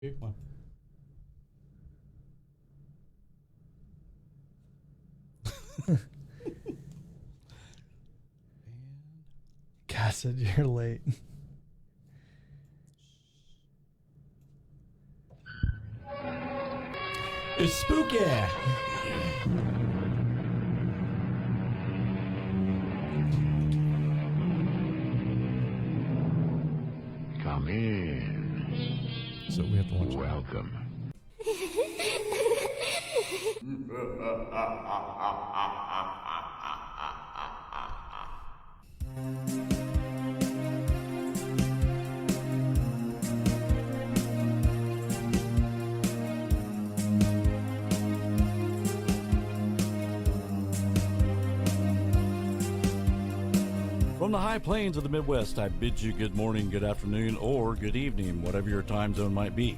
Big one. Cassidy, you're late. It's spooky. Come in. So we have to watch. Welcome. From the high plains of the Midwest, I bid you good morning, good afternoon, or good evening, whatever your time zone might be.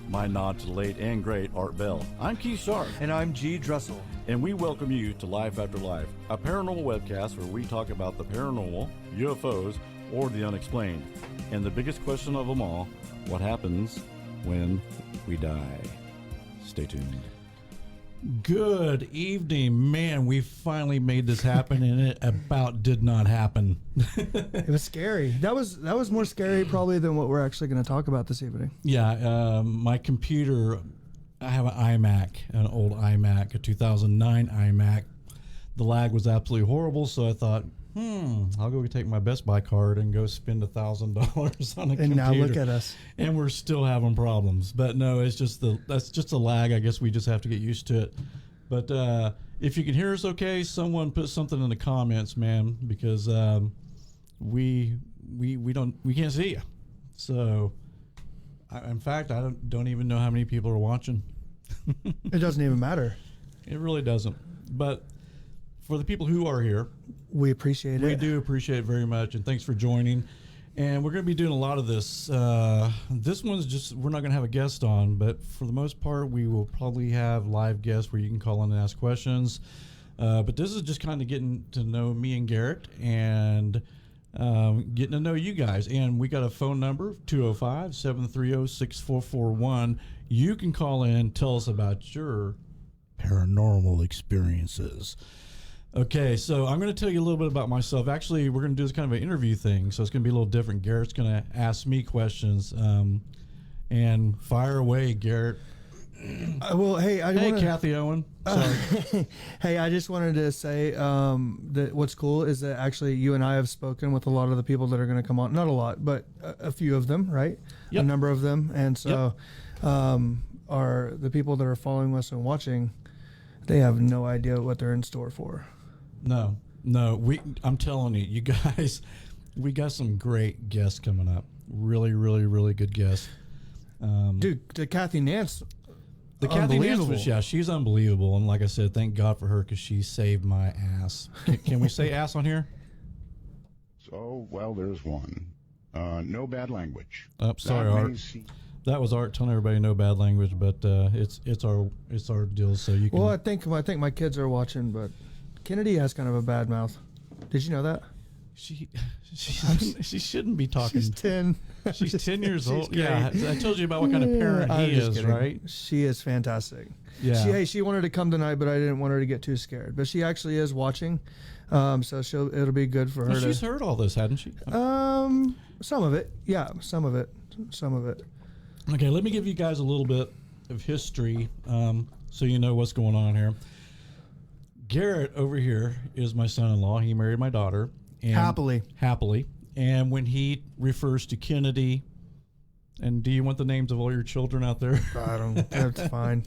My nod to the late and great Art Bell. I'm Keith Sharp. And I'm G. Drussel. And we welcome you to Life After Life, a paranormal webcast where we talk about the paranormal, UFOs, or the unexplained. And the biggest question of them all, what happens when we die? Stay tuned. Good evening. Man, we finally made this happen, and it about did not happen. It was scary. That was more scary probably than what we're actually going to talk about this evening. Yeah, my computer, I have an iMac, an old iMac, a 2009 iMac. The lag was absolutely horrible, so I thought, I'll go take my Best Buy card and go spend $1,000 on a computer. And now look at us. And we're still having problems. But no, it's just that's just a lag. I guess we just have to get used to it. But if you can hear us okay, someone put something in the comments, man, because we can't see you. So, in fact, I don't even know how many people are watching. It doesn't even matter. It really doesn't. But for the people who are here, we appreciate it. We do appreciate it very much, and thanks for joining. And we're going to be doing a lot of this. This one's just, we're not going to have a guest on, but for the most part, we will probably have live guests where you can call in and ask questions. But this is just kind of getting to know me and Garrett and getting to know you guys. And we got a phone number, 205-730-6441. You can call in, tell us about your paranormal experiences. Okay, so I'm going to tell you a little bit about myself. Actually, we're going to do this kind of an interview thing, so it's going to be a little different. Garrett's going to ask me questions, and fire away, Garrett. Well, hey, Kathy Owen. Sorry. Hey, I just wanted to say that what's cool is that actually you and I have spoken with a lot of the people that are going to come on. Not a lot, but a few of them, right? Yep. A number of them, and so are the people that are following us and watching. They have no idea what they're in store for. No, I'm telling you, you guys, we got some great guests coming up. Really, really, really good guests. Dude, the Kathy Nance. The Kathy Nance was, she's unbelievable. And like I said, thank God for her because she saved my ass. Can we say ass on here? So, well, there's one. No bad language. Oh, sorry, Art. That was Art telling everybody no bad language, but it's our deal. So you can. Well, I think my kids are watching, but Kennedy has kind of a bad mouth. Did you know that? She shouldn't be talking. She's 10. She's 10 years old. Yeah, I told you about what kind of parent he is, kidding. Right? She is fantastic. Yeah. She wanted to come tonight, but I didn't want her to get too scared. But she actually is watching, so it'll be good for her. Well, she's heard all this, hadn't she? Some of it. Yeah, some of it. Okay, let me give you guys a little bit of history so you know what's going on here. Garrett over here is my son-in-law. He married my daughter. And Happily. And when he refers to Kennedy, and do you want the names of all your children out there? I don't. That's fine.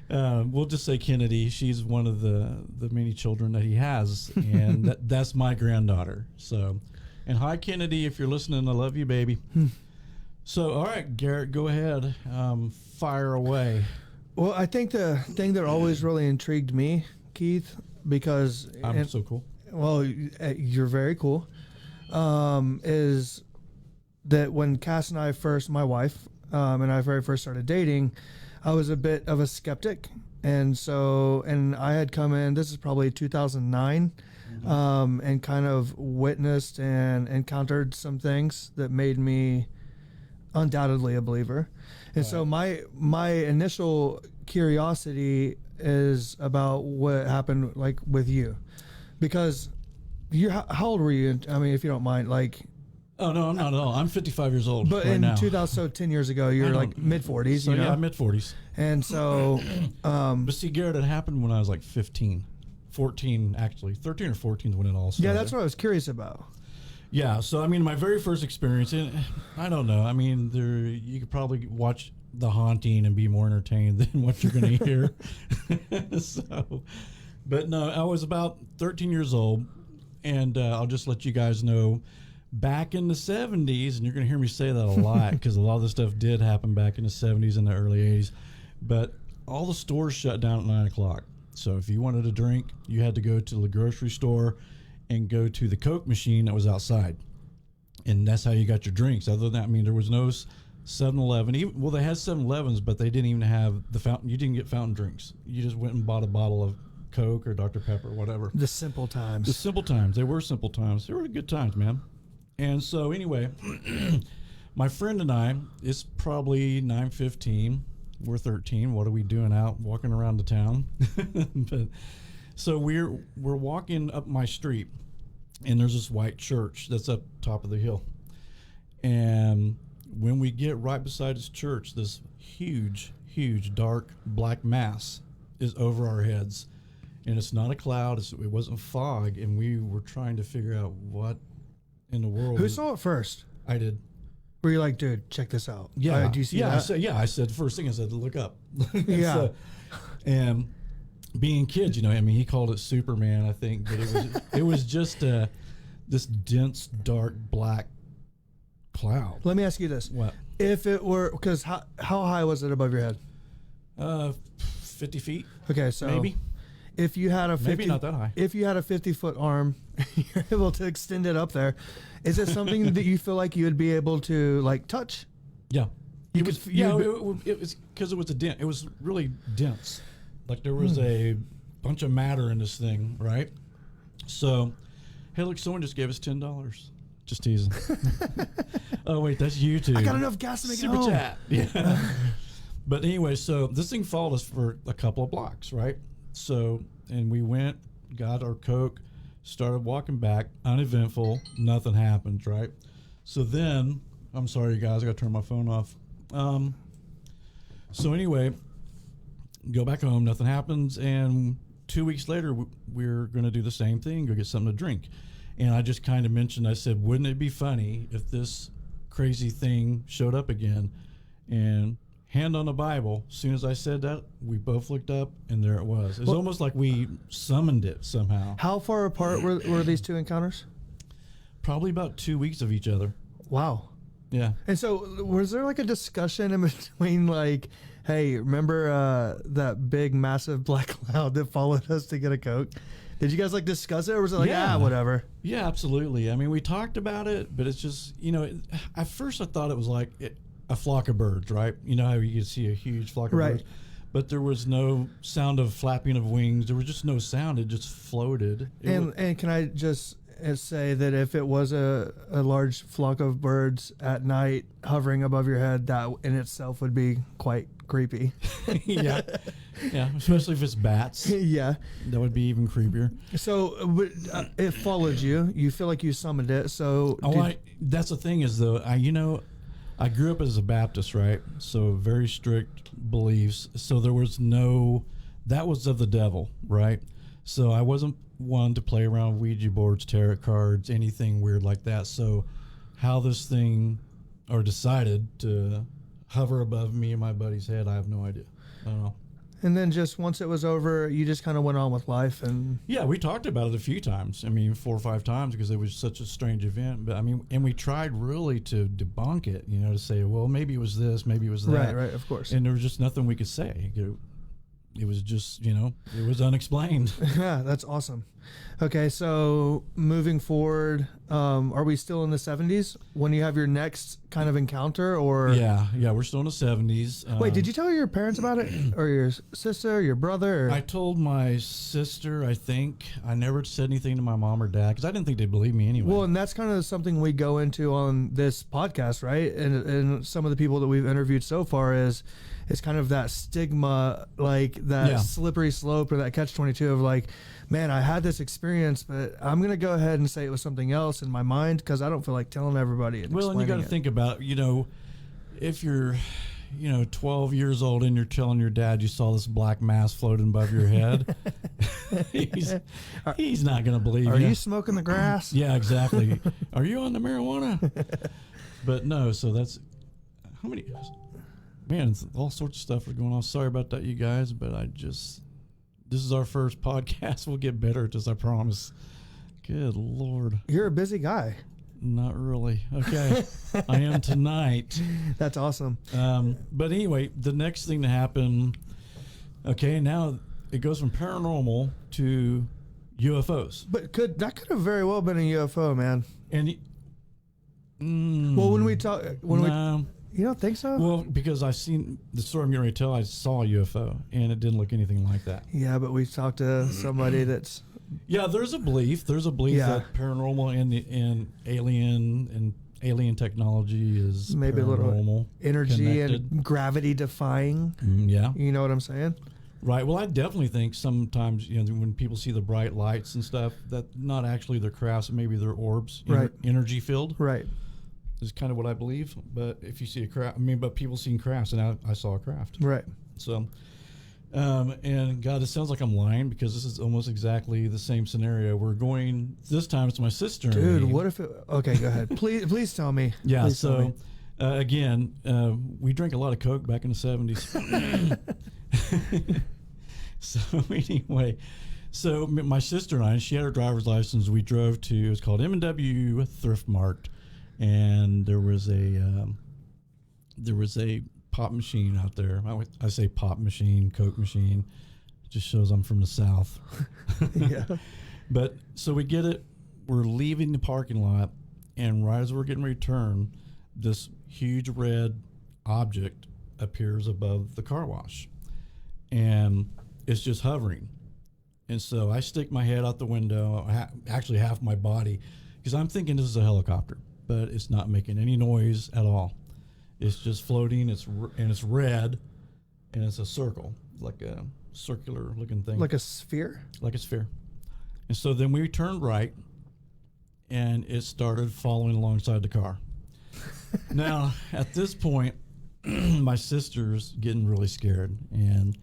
We'll just say Kennedy. She's one of the many children that he has, and that's my granddaughter. So, and hi, Kennedy, if you're listening, I love you, baby. So, all right, Garrett, go ahead. Fire away. Well, I think the thing that always really intrigued me, Keith, because I'm so cool. Well, you're very cool. Is that when Cass and I my wife, and I very first started dating, I was a bit of a skeptic. And I had come in, this is probably 2009, and kind of witnessed and encountered some things that made me undoubtedly a believer. And so my initial curiosity is about what happened like with you, because how old were you? I mean, if you don't mind, like. Oh, no, I'm not at all. I'm 55 years old. But right in now. 2000, so 10 years ago, you're like mid 40s. So, you know? yeah, mid 40s. And so. But see, Garrett, it happened when I was like 15. 14, actually. 13 or 14 is when it all started. Yeah, that's what I was curious about. Yeah, so I mean, my very first experience, and I don't know. I mean, you could probably watch The Haunting and be more entertained than what you're going to hear. So, but no, I was about 13 years old, and I'll just let you guys know, back in the 70s, and you're going to hear me say that a lot because a lot of this stuff did happen back in the 70s and the early 80s, but all the stores shut down at 9 o'clock. So if you wanted a drink, you had to go to the grocery store and go to the Coke machine that was outside. And that's how you got your drinks. Other than that, I mean, there was no 7-Eleven. Well, they had 7-Elevens, but they didn't even have the fountain. You didn't get fountain drinks. You just went and bought a bottle of Coke or Dr. Pepper, whatever. The simple times. The simple times. They were simple times. They were good times, man. And so anyway, my friend and I, it's probably 9:15. We're 13. What are we doing out walking around the town? But so we're walking up my street, and there's this white church that's up top of the hill. And when we get right beside this church, this huge dark black mass is over our heads, and it's not a cloud. It wasn't fog, and we were trying to figure out what in the world. Who saw it first? I did. Were you like, dude, check this out? Yeah. Do you see that? I said first thing I said, look up. Yeah. So, and being kids, I mean, he called it Superman, I think, but it was just this dense, dark, black cloud. Let me ask you this. What? If it were, because how high was it above your head? 50 feet. Okay, so maybe. If you had a 50, maybe not that high. If you had a 50-foot arm, you're able to extend it up there. Is it something that you feel like you would be able to like touch? Yeah. You It was because it was it was really dense. Like there was a bunch of matter in this thing, right? So, hey, look, someone just gave us $10. Just teasing. Oh wait, that's YouTube. I got enough gas to make Super it home. chat. Yeah. But anyway, so this thing followed us for a couple of blocks, right? So, and we went, got our Coke, started walking back, uneventful, nothing happened, right? So then, I'm sorry, you guys, I got to turn my phone off. So anyway, go back home, nothing happens, and 2 weeks later, we're going to do the same thing, go get something to drink. And I just kind of mentioned, I said, wouldn't it be funny if this crazy thing showed up again? And hand on the Bible, as soon as I said that, we both looked up, and there it was. It's almost like we summoned it somehow. How far apart were these two encounters? Probably about 2 weeks of each other. Wow. Yeah. And so was there like a discussion in between like, hey, remember that big, massive black cloud that followed us to get a Coke? Did you guys like discuss it, or was it like, whatever? Yeah, absolutely. I mean, we talked about it, but it's just, at first I thought it was like a flock of birds, right? You know how you could see a huge flock of birds? But there was no sound of flapping of wings. There was just no sound. It just floated. And can I just say that if it was a large flock of birds at night hovering above your head, that in itself would be quite creepy. Yeah, especially if it's bats. Yeah, that would be even creepier. So it followed you. You feel like you summoned it. So that's the thing is though, I grew up as a Baptist, right? So very strict beliefs. So there was that was of the devil, right? So I wasn't one to play around with Ouija boards, tarot cards, anything weird like that. So how this thing decided to hover above me and my buddy's head, I have no idea. I don't know. And then just once it was over, you just kind of went on with life. And yeah, we talked about it a few times. I mean, 4 or 5 times because it was such a strange event. But I mean, and we tried really to debunk it, to say, well, maybe it was this, maybe it was that. Right, of course. And there was just nothing we could say. it was just, it was unexplained. Yeah, that's awesome. Okay, so moving forward, are we still in the 70s when you have your next kind of encounter, or? Yeah, we're still in the 70s. Wait, did you tell your parents about it, or your sister, or your brother? Or? I told my sister, I think. I never said anything to my mom or dad because I didn't think they'd believe me anyway. Well, and that's kind of something we go into on this podcast, right? And some of the people that we've interviewed so far is kind of that stigma, like that slippery slope or that catch-22 of like, man, I had this experience, but I'm going to go ahead and say it was something else in my mind because I don't feel like telling everybody. And well, and you got to think about, if you're, 12 years old and you're telling your dad you saw this black mass floating above your head, he's not going to believe you. Are you smoking the grass? Yeah, exactly. Are you on the marijuana? But no, so that's, how many, man, all sorts of stuff is going on. Sorry about that, you guys, but this is our first podcast. We'll get better at this, I promise. Good Lord. You're a busy guy. Not really. Okay. I am tonight. That's awesome. But anyway, the next thing to happen, okay, now it goes from paranormal to UFOs. But that could have very well been a UFO, man. And well, when we talk, you don't think so? Well, because I've seen the story I'm getting ready to tell. I saw a UFO, and it didn't look anything like that. Yeah, but we talked to somebody that's. Yeah, there's a belief. There's a belief that paranormal and alien technology is maybe paranormal, a little energy connected. And gravity defying. Yeah, you know what I'm saying? Right. Well, I definitely think sometimes when people see the bright lights and stuff, that not actually their crafts, maybe they're orbs, energy filled. Right. Is kind of what I believe. But if you see a craft, but people seen crafts, and I saw a craft. Right. So. And God, it sounds like I'm lying because this is almost exactly the same scenario. We're going this time. It's my sister. Dude, and me. what if it? Okay, go ahead. Please tell me. Yeah. Please so again, we drank a lot of Coke back in the 70s. So anyway, so my sister and I, she had her driver's license. We drove to, it was called M&W Thrift Mart, and there was a pop machine out there. I say pop machine, Coke machine. It just shows I'm from the South. Yeah. But so we get it. We're leaving the parking lot, and right as we're getting ready to turn, this huge red object appears above the car wash, and it's just hovering. And so I stick my head out the window, actually half my body, because I'm thinking this is a helicopter, but it's not making any noise at all. It's just floating. It's red, and it's a circle, like a circular looking thing, like a sphere. Like a sphere. And so then we turned right, and it started following alongside the car. Now at this point, my sister's getting really scared, and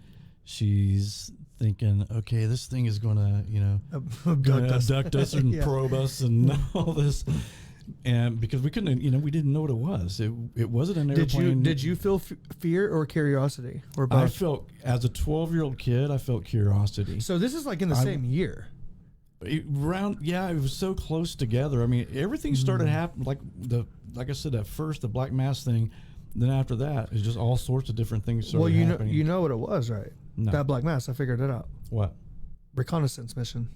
she's thinking, okay, this thing is going to, abduct us and probe us and all this. And because we couldn't, we didn't know what it was. It wasn't an airplane. Did you feel fear or curiosity or both? I felt, as a 12-year-old kid, I felt curiosity. So this is like in the same year. It was so close together. I mean, everything started happening like I said at first, the black mass thing. Then after that, it's just all sorts of different things started happening. You know what it was, right? No. That black mass. I figured it out. What? Reconnaissance mission.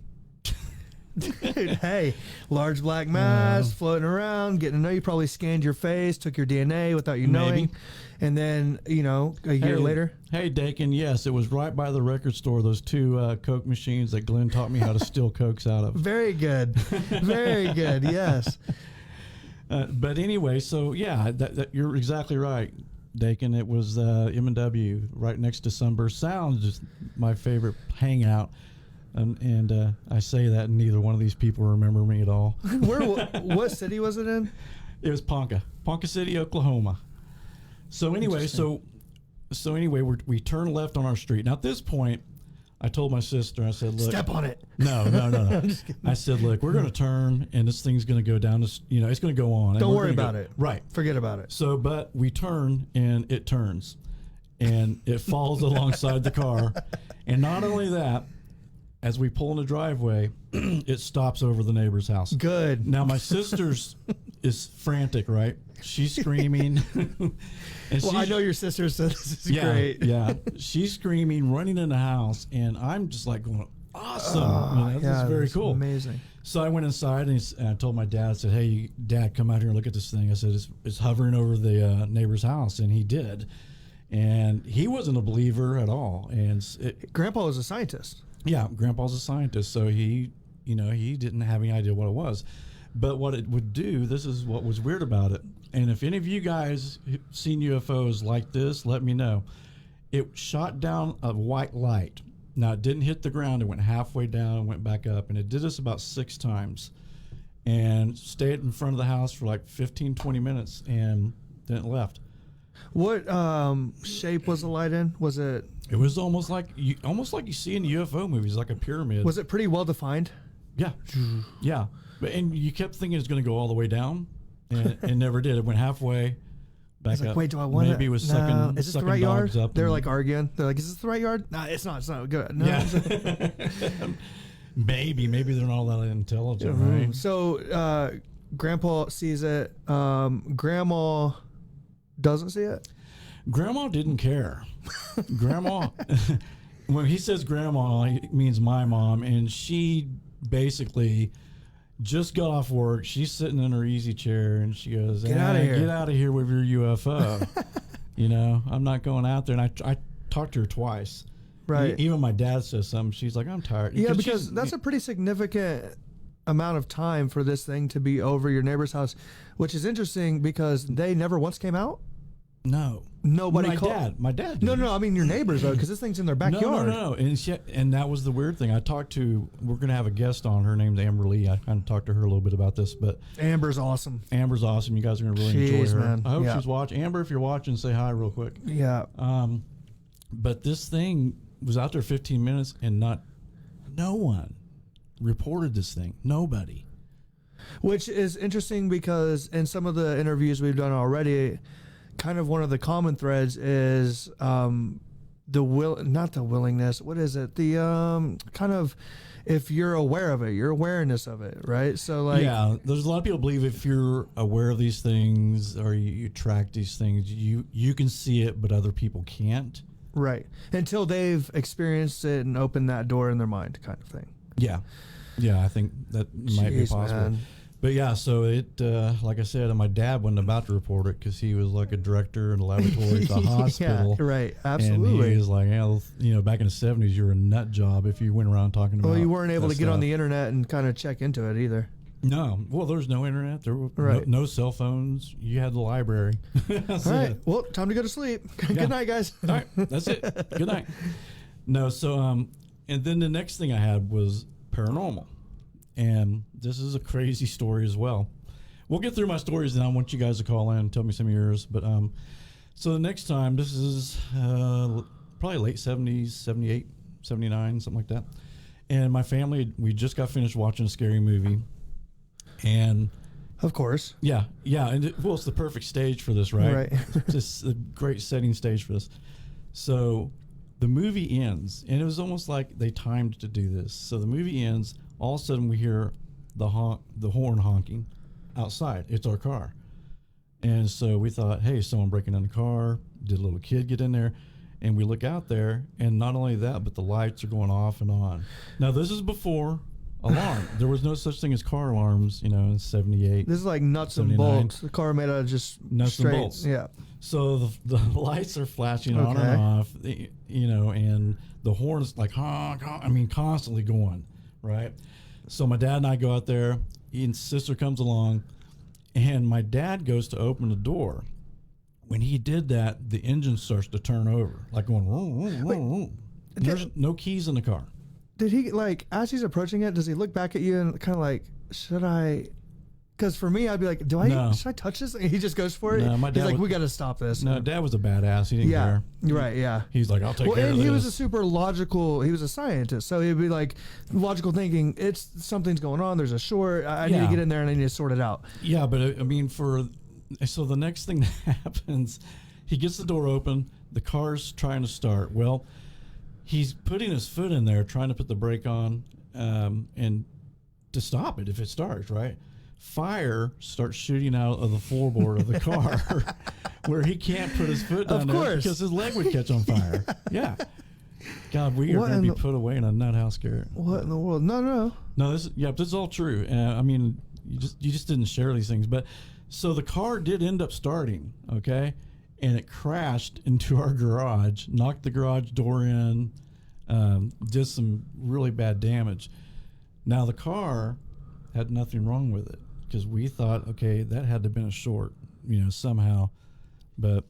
Dude, hey, large black mass floating around, getting to know you. Probably scanned your face, took your DNA without you knowing, and then a year later. Hey, Dakin, yes, it was right by the record store. Those two Coke machines that Glenn taught me how to steal Cokes out of. Very good, very good. Yes. But anyway, so yeah, that you're exactly right, Dakin. It was M&W right next to Sunburst Sounds, just my favorite hangout. And I say that, and neither one of these people remember me at all. What city was it in? It was Ponca City, Oklahoma. So anyway, we turn left on our street. Now at this point, I told my sister, I said, look. Step on it. No. I'm just kidding. I said, look, we're going to turn, and this thing's going to go down. It's going to go on. Don't worry about it. Right. Forget about it. So, but we turn, and it turns, and it falls alongside the car. And not only that, as we pull in the driveway, it stops over the neighbor's house. Good. Now, my sister's is frantic, right? She's screaming. And Well, I know your sister, so this is great. Yeah, she's screaming, running in the house, and I'm just like going, awesome. This is very cool. Amazing. So I went inside and I told my dad, I said, hey, Dad, come out here and look at this thing. I said, it's hovering over the neighbor's house, and he did. And he wasn't a believer at all. And Grandpa was a scientist. Yeah, Grandpa's a scientist, so he didn't have any idea what it was. But what it would do, this is what was weird about it. And if any of you guys have seen UFOs like this, let me know. It shot down a white light. Now, it didn't hit the ground. It went halfway down and went back up. And it did this about 6 times. And stayed in front of the house for like 15, 20 minutes, and then it left. What shape was the light in? Was it? It was almost like you see in UFO movies, like a pyramid. Was it pretty well defined? Yeah, yeah. And you kept thinking it was going to go all the way down, and it never did. It went halfway, back up. Wait, do I want Maybe it was sucking. Is this the sucking right yard? dogs up. They're like arguing. They're like, "Is this the right yard?" No, it's not. It's not good. No. Yeah. Maybe they're not all that intelligent, right? So, Grandpa sees it. Grandma doesn't see it. Grandma didn't care. Grandma, when he says grandma, he means my mom, and she basically just got off work. She's sitting in her easy chair, and she goes, Get out of here. Get out of here with your UFO. I'm not going out there. And I talked to her twice. Right. Even my dad says something. She's like, I'm tired. Yeah, because that's a pretty significant amount of time for this thing to be over your neighbor's house, which is interesting because they never once came out. No. Nobody My called. dad. No, did. I mean your neighbors though, because this thing's in their backyard. No. And that was the weird thing. We're going to have a guest on. Her name's Amber Lee. I kind of talked to her a little bit about this, but Amber's awesome. Amber's awesome. You guys are going to really enjoy her. Man. I hope Yeah. she's watching. Amber, if you're watching, say hi real quick. Yeah. But this thing was out there 15 minutes, and no one reported this thing. Nobody. Which is interesting because in some of the interviews we've done already, kind of one of the common threads is not the willingness. What is it? The kind of if you're aware of it, your awareness of it, right? So like, yeah, there's a lot of people believe if you're aware of these things or you track these things, you can see it, but other people can't. Right. Until they've experienced it and opened that door in their mind, kind of thing. Yeah. Yeah, I think that might be possible. Man. But yeah, so it, like I said, my dad wasn't about to report it because he was like a director in a laboratory at the hospital. Yeah, right. Absolutely. And he was like, back in the 70s, you were a nut job if you went around talking about. Well, you weren't able that to get on stuff. the internet and kind of check into it either. No. Well, there's no internet. There were Right. no cell phones. You had the library. That's All right. it. Well, time to go to sleep. Yeah. Good night, guys. All right. That's it. Good night. No, so, and then the next thing I had was paranormal. And this is a crazy story as well. We'll get through my stories, and I want you guys to call in and tell me some of yours. But so the next time, this is probably late 70s, 78, 79, something like that. And my family, we just got finished watching a scary movie. And Of course. yeah. And it's the perfect stage for this, right? Right. It's just a great setting stage for this. So the movie ends, and it was almost like they timed to do this. So the movie ends. All of a sudden, we hear the horn honking outside. It's our car. And so we thought, hey, someone breaking in the car. Did a little kid get in there? And we look out there, and not only that, but the lights are going off and on. Now, this is before alarm. There was no such thing as car alarms, in 78. This is like nuts and 79. bolts. The car made out of just Nuts and straight. bolts. Yeah. So the lights are flashing on and off, and the horn is like, honk, honk, constantly going, right? So my dad and I go out there. Ian's sister comes along, and my dad goes to open the door. When he did that, the engine starts to turn over, like going, vroom, vroom, vroom, vroom. There's no keys in the car. Did he, as he's approaching it, does he look back at you and kind of like, should I? Because for me, I'd be like, No. should I touch this? And he just goes for it. No, my He's dad like, was- we got to stop this. No, Dad was a badass. He didn't Yeah. care. Right. Yeah. He's like, I'll take Well, care and of he this. was a super logical. He was a scientist, so he'd be like, logical thinking. It's something's going on. There's a short. I need to Yeah. get in there and I need to sort it out. Yeah, but I mean, so the next thing that happens, he gets the door open, the car's trying to start. Well, he's putting his foot in there, trying to put the brake on, and to stop it if it starts, right? fire starts shooting out of the floorboard of the car where he can't put his foot down Of there course. because his leg would catch on fire. Yeah. God, we are What going in to be put away in a nut house, Garrett. What in the world? No. No, this is all true. I mean, you just didn't share these things. But so the car did end up starting, okay? And it crashed into our garage, knocked the garage door in, did some really bad damage. Now the car had nothing wrong with it because we thought, okay, that had to have been a short, somehow. But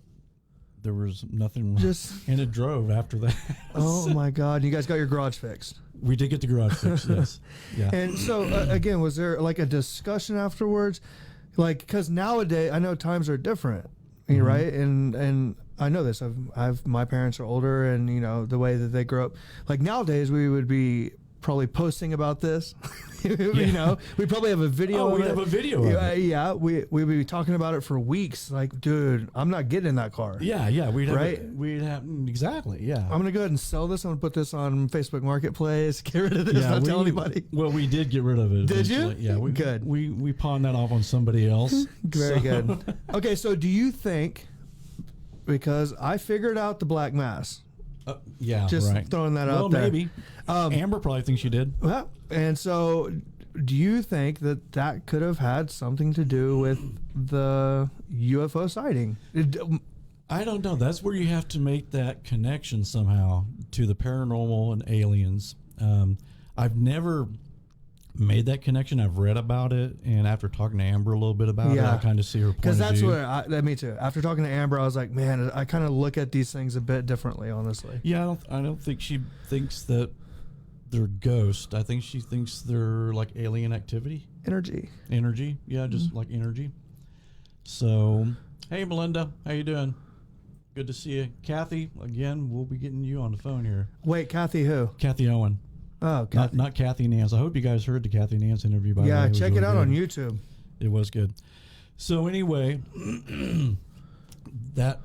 there was nothing wrong. And it drove after that. Oh my God! You guys got your garage fixed. We did get the garage fixed, yes. Yeah. And so again, was there like a discussion afterwards? Like, because nowadays I know times are different, right? And I know this. My parents are older, and the way that they grew up. Like nowadays, we would be probably posting about this. We probably have a video. We'd have a video of it. Yeah, we'd be talking about it for weeks. Like, dude, I'm not getting in that car. Yeah, we'd have Right? we'd have exactly, yeah. I'm gonna go ahead and sell this. I'm gonna put this on Facebook Marketplace. Get rid of this. Not tell anybody. Well, we did get rid of it. Did you? eventually. Yeah, Good. We pawned that off on somebody else. Very good. Okay, so do you think? Because I figured out the black mass. Yeah, Just right. throwing that Well, out there. maybe. Amber probably thinks you did. Well, and so, do you think that could have had something to do with the UFO sighting? I don't know. That's where you have to make that connection somehow to the paranormal and aliens. I've never made that connection. I've read about it, and after talking to Amber a little bit about it, I kind of see her point Because of that's view. what me too. After talking to Amber, I was like, man, I kind of look at these things a bit differently, honestly. Yeah, I don't think she thinks that they're ghosts. I think she thinks they're like alien activity. Energy. Yeah, just like energy. So, hey, Melinda, how you doing? Good to see you. Kathy, again, we'll be getting you on the phone here. Wait, Kathy who? Kathy Owen. Oh, Kathy. Not Kathy Nance. I hope you guys heard the Kathy Nance interview, by the way. Yeah, It was check it really out good. on YouTube. It was good. So anyway,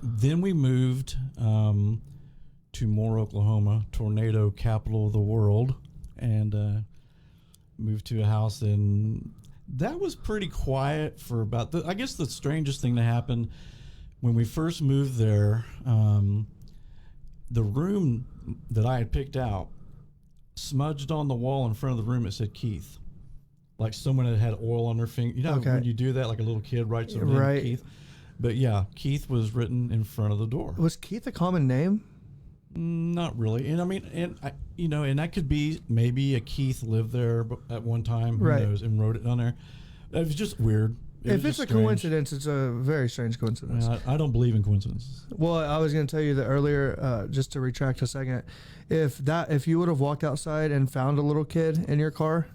then we moved to Moore, Oklahoma, tornado capital of the world, and moved to a house, and that was pretty quiet for about. I guess the strangest thing that happened when we first moved there, the room that I had picked out smudged on the wall in front of the room. It said Keith. Like someone had oil on their finger. You know when you do that, like a little kid writes their name, Keith. But yeah, Keith was written in front of the door. Was Keith a common name? Not really. And I mean, and that could be maybe a Keith lived there at one time, who knows, and wrote it on there. It was just weird. If it's a coincidence, it's a very strange coincidence. I don't believe in coincidences. Well, I was going to tell you that earlier, just to retract a second, if you would have walked outside and found a little kid in your car,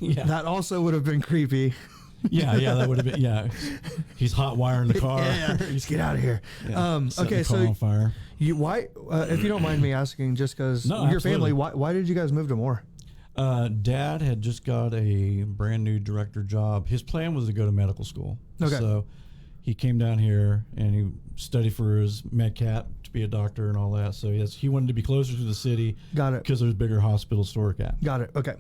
that also would have been creepy. Yeah, that would have been. Yeah, he's hot wiring the car. He's get out of here. Yeah, okay, the car so on fire. why? If you don't mind me asking, just because your family, why did you guys move to Moore? Dad had just got a brand new director job. His plan was to go to medical school. Okay. So he came down here and he studied for his MedCat to be a doctor and all that. So yes, he wanted to be closer to the city. Got it. Because there's bigger hospitals to work at. Got it. Okay.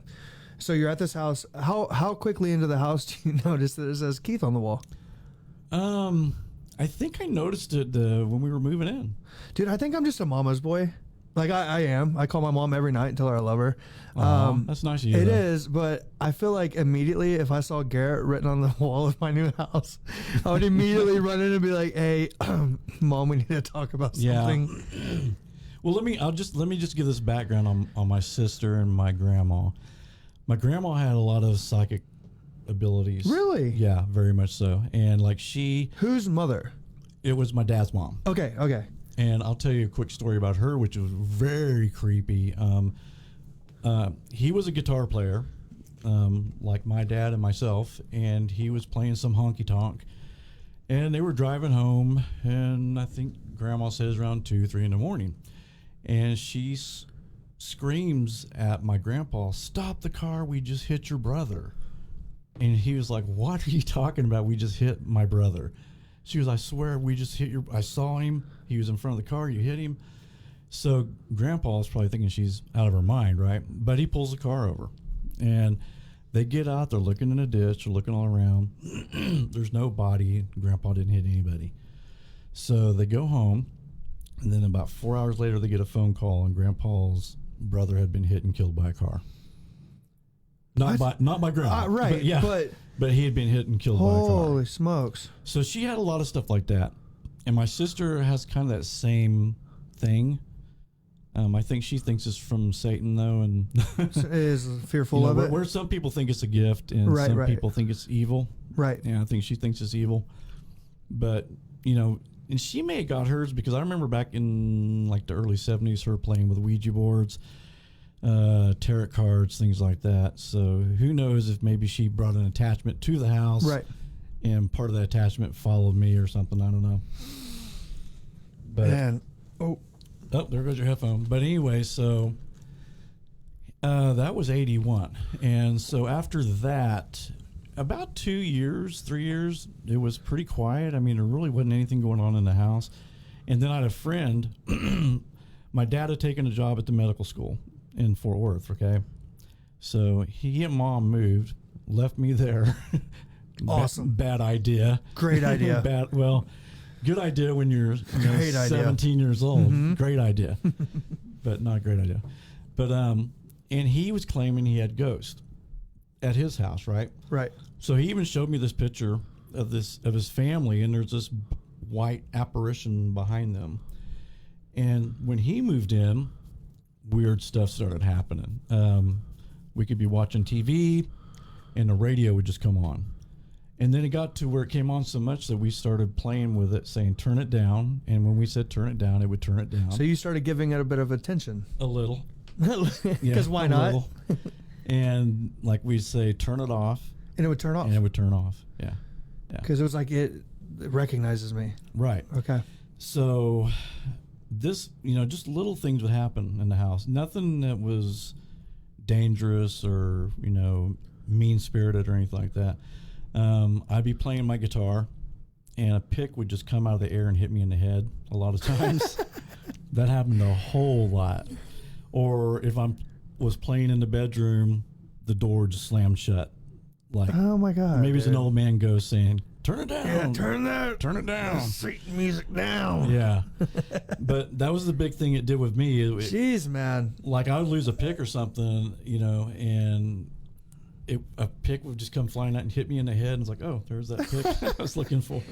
So you're at this house. How quickly into the house do you notice that it says Keith on the wall? I think I noticed it when we were moving in. Dude, I think I'm just a mama's boy. Like I am. I call my mom every night and tell her I love her. That's nice of you. It is, but I feel like immediately if I saw Garrett written on the wall of my new house, I would immediately run in and be like, "Hey, Mom, we need to talk about something." Yeah. Well, let me just give this background on my sister and my grandma. My grandma had a lot of psychic abilities. Really? Yeah, very much so. And like whose mother? It was my dad's mom. Okay. And I'll tell you a quick story about her, which was very creepy. He was a guitar player, like my dad and myself, and he was playing some honky tonk. And they were driving home, and I think Grandma says around 2-3 in the morning, and she screams at my grandpa, "Stop the car! We just hit your brother." And he was like, "What are you talking about? We just hit my brother." She was, "I swear we just hit I saw him. He was in front of the car. You hit him." So Grandpa is probably thinking she's out of her mind, right? But he pulls the car over. And They get out, they're looking in a ditch, they're looking all around. There's no body. Grandpa didn't hit anybody. So they go home, and then about 4 hours later, they get a phone call, and Grandpa's brother had been hit and killed by a car. Not by Grandpa. Right, but he had been hit and killed by a car. Holy smokes. So she had a lot of stuff like that. And my sister has kind of that same thing. I think she thinks it's from Satan, though, and is fearful of it. Where some people think it's a gift, and some people think it's evil. Right. Yeah, I think she thinks it's evil. But, and she may have got hers because I remember back in like the early 70s, her playing with Ouija boards, tarot cards, things like that. So who knows if maybe she brought an attachment to the house. Right. And part of that attachment followed me or something. I don't know. But oh, there goes your headphone. But anyway, so that was 81. And so after that, about 2 years, 3 years, it was pretty quiet. I mean, there really wasn't anything going on in the house. And then I had a friend. My dad had taken a job at the medical school in Fort Worth, okay? So he and Mom moved, left me there. Awesome. Bad idea. Great idea. Good idea when you're 17 years old. Mm-hmm. Great idea. But not a great idea. But and he was claiming he had ghosts at his house, right? Right. So he even showed me this picture of his family, and there's this white apparition behind them. And when he moved in, weird stuff started happening. We could be watching TV, and the radio would just come on. And then it got to where it came on so much that we started playing with it, saying, turn it down. And when we said turn it down, it would turn it down. So you started giving it a bit of attention. A little. Because why not? And like we'd say, turn it off. And it would turn off. And it would turn off. Yeah. Because it was like it recognizes me. Right. Okay. So this, just little things would happen in the house. Nothing that was dangerous or, mean-spirited or anything like that. I'd be playing my guitar, and a pick would just come out of the air and hit me in the head a lot of times. That happened a whole lot. Or if I was playing in the bedroom, the door just slammed shut. Like, oh my God. Maybe it's an old man ghost saying, turn it down. Yeah, turn it down. Satan music down. Yeah. But that was the big thing it did with me. Jeez, man. Like I would lose a pick or something, and a pick would just come flying out and hit me in the head, and it's like, oh, there's that pick I was looking for.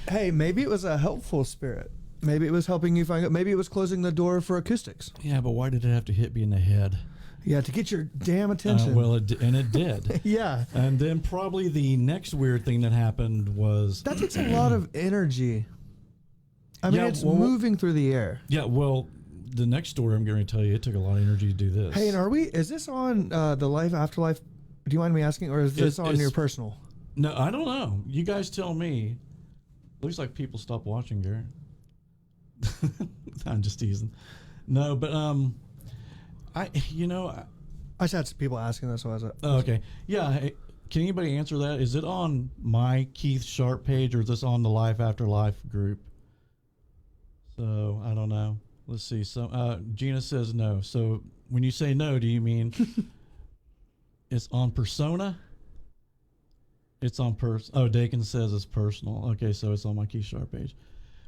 Hey, maybe it was a helpful spirit. Maybe it was helping you find it. Maybe it was closing the door for acoustics. Yeah, but why did it have to hit me in the head? Yeah, to get your damn attention. It did. Yeah. And then probably the next weird thing that happened was... That takes a lot of energy. I mean, it's moving through the air. Yeah, well, the next story I'm going to tell you, it took a lot of energy to do this. Hey, and is this on the Life Afterlife? Do you mind me asking, or is this on your personal? No, I don't know. You guys tell me. Looks like people stopped watching, Garrett. I'm just teasing. No, but I just had some people asking this. So I was okay. Yeah. Hey, can anybody answer that? Is it on my Keith Sharp page, or is this on the Life After Life group? So I don't know. Let's see. So Gina says no. So when you say no, do you mean it's on Persona? It's on Dakin says it's personal. Okay, so it's on my Keith Sharp page.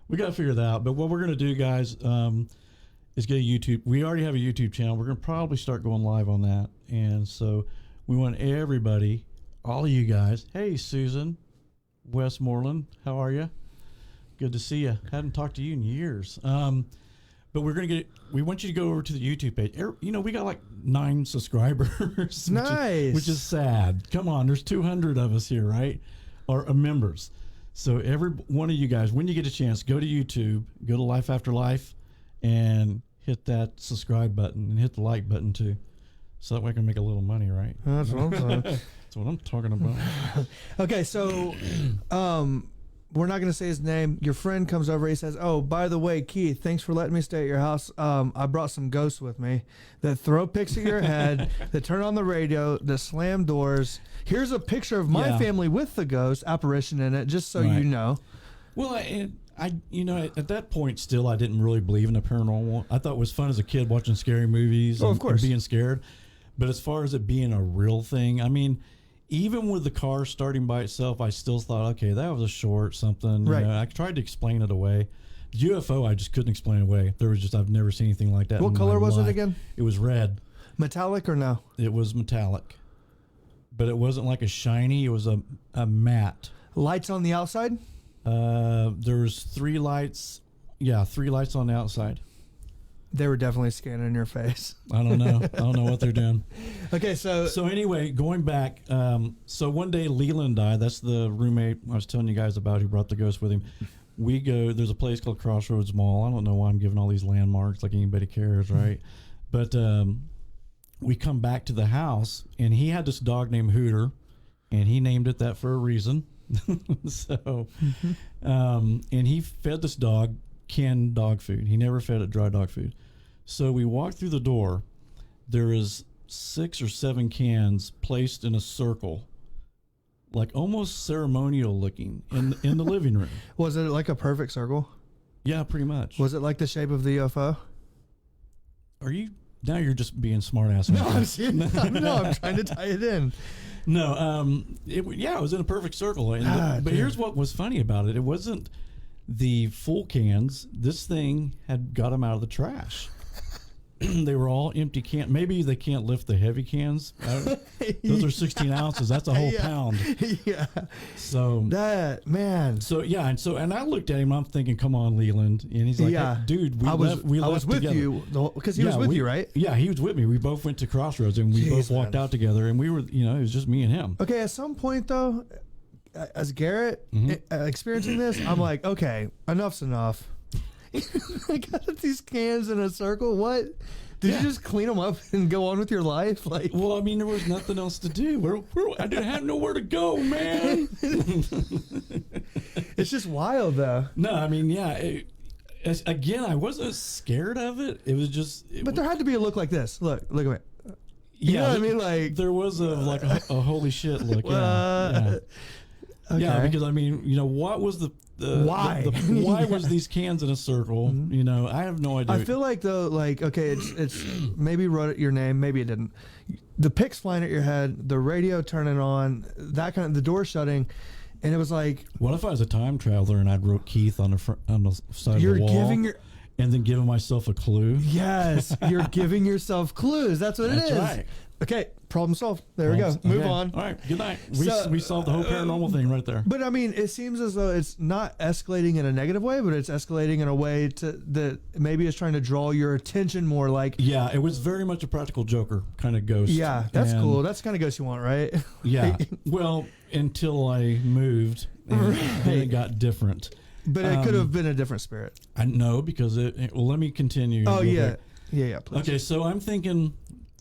We got to figure that out. But what we're going to do, guys, is get a YouTube. We already have a YouTube channel. We're going to probably start going live on that. And so we want everybody, all of you guys. Hey, Susan Westmoreland, how are you? Good to see you. Hadn't talked to you in years. But we want you to go over to the YouTube page. We got like 9 subscribers. Nice. Which is sad. Come on, there's 200 of us here, right? Or members. So every one of you guys, when you get a chance, go to YouTube, go to Life After Life, and hit that subscribe button and hit the like button too. So that way I can make a little money, right? That's what I'm saying. That's what I'm talking about. Okay, so we're not going to say his name. Your friend comes over. He says, oh, by the way, Keith, thanks for letting me stay at your house. I brought some ghosts with me that throw picks at your head, that turn on the radio, that slam doors. Here's a picture of my family with the ghost apparition in it, just so you know. Well, I at that point still I didn't really believe in the paranormal. I thought it was fun as a kid watching scary movies of course. And being scared. But as far as it being a real thing, I mean, even with the car starting by itself, I still thought, okay, that was a short something. Right. You know, I tried to explain it away. The UFO, I just couldn't explain it away. I've never seen anything like that. What in color my was life. it again? It was red. Metallic or no? It was metallic, but it wasn't like a shiny. It was a matte. Lights on the outside? There was 3 lights. Yeah, 3 lights on the outside. They were definitely scanning your face. I don't know. I don't know what they're doing. Okay, so Anyway, going back. So one day Leland died. That's the roommate I was telling you guys about who brought the ghost with him. We go. There's a place called Crossroads Mall. I don't know why I'm giving all these landmarks like anybody cares, right? But we come back to the house, and he had this dog named Hooter, and he named it that for a reason. So, and he fed this dog canned dog food. He never fed it dry dog food. So we walk through the door. There is 6 or 7 cans placed in a circle, like almost ceremonial looking, in the living room. was it like a perfect circle? Yeah, pretty much. Was it like the shape of the UFO? Are you now? You're just being smart ass. No, I'm serious. No, I'm trying to tie it in. No, it was in a perfect circle. And but here's what was funny about it. It wasn't the full cans. This thing had got them out of the trash. They were all empty cans. Maybe they can't lift the heavy cans. Those are 16 ounces. That's a whole pound. Yeah. So that man. So yeah, and I looked at him. I'm thinking, come on, Leland, and he's like, Yeah. hey, dude, I was with together. you because he was with you, right? Yeah, he was with me. We both went to Crossroads, and we both walked out together, and we were, it was just me and him. Okay, at some point though, as Garrett experiencing this, I'm like, okay, enough's enough. I got these cans in a circle. What? Did you just clean them up and go on with your life? Like, well, I mean, there was nothing else to do. I didn't have nowhere to go, man. It's just wild, though. No, I mean, yeah. Again, I wasn't scared of it. It was just. But there had to be a look like this. Look at me. You know what I mean? Like, there was a holy shit look. Yeah. Okay. Yeah, because I mean, what was the why? Why was these cans in a circle? I have no idea. I feel like though, like, okay, it's maybe wrote your name, maybe it didn't. The pics flying at your head, the radio turning on, that kind of the door shutting, and it was like, what if I was a time traveler and I'd wrote Keith on the side of the wall? You're giving and then giving myself a clue. Yes, you're giving yourself clues. That's what it is. Right. Okay, problem solved. There we go. Move on. All right, good night. We solved the whole paranormal thing right there. But I mean, it seems as though it's not escalating in a negative way, but it's escalating in a way that maybe it's trying to draw your attention more. Like, yeah, it was very much a practical joker kind of ghost. Yeah, that's cool. That's the kind of ghost you want, right? Yeah. Well, until I moved, and then it got different. But it could have been a different spirit. I know because well, let me continue. Oh yeah, yeah. Please. Okay, so I'm thinking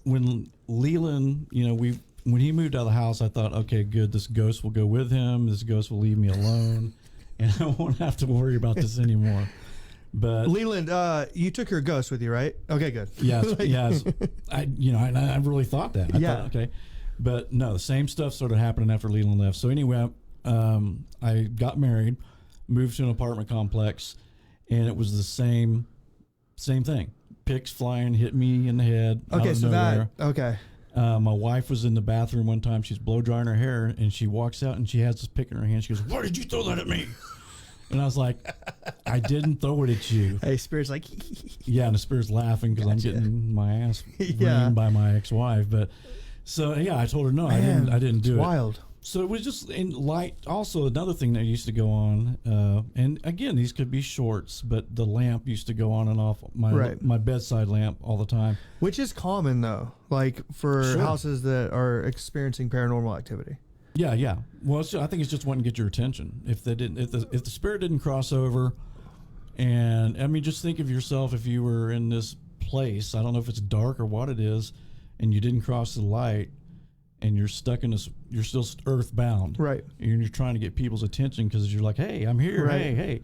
when Leland, when he moved out of the house, I thought, okay, good, this ghost will go with him. This ghost will leave me alone, and I won't have to worry about this anymore. But Leland, you took your ghost with you, right? Okay, good. Yes, yes. I really thought that. I thought, okay, but no, the same stuff started happening after Leland left. So anyway, I got married, moved to an apartment complex, and it was the same thing. Pics flying, hit me in the head. Okay, so nowhere. My wife was in the bathroom one time. She's blow drying her hair, and she walks out and she has this pick in her hand. She goes, "Why did you throw that at me?" And I was like, "I didn't throw it at you." Hey, Spirit's like, yeah, and the Spirit's laughing because I'm getting my ass ringed by my ex-wife. But so yeah, I told her no, man, I didn't do it. Wild. So it was just in light. Also, another thing that used to go on, and again, these could be shorts, but the lamp used to go on and off my bedside lamp all the time. Which is common though, like for houses that are experiencing paranormal activity. Yeah, yeah. Well, I think it's just wanting to get your attention. If the spirit didn't cross over, and I mean, just think of yourself if you were in this place. I don't know if it's dark or what it is, and you didn't cross the light. And you're stuck in this, you're still earthbound. Right. And you're trying to get people's attention because you're like, hey, I'm here. Right. Hey.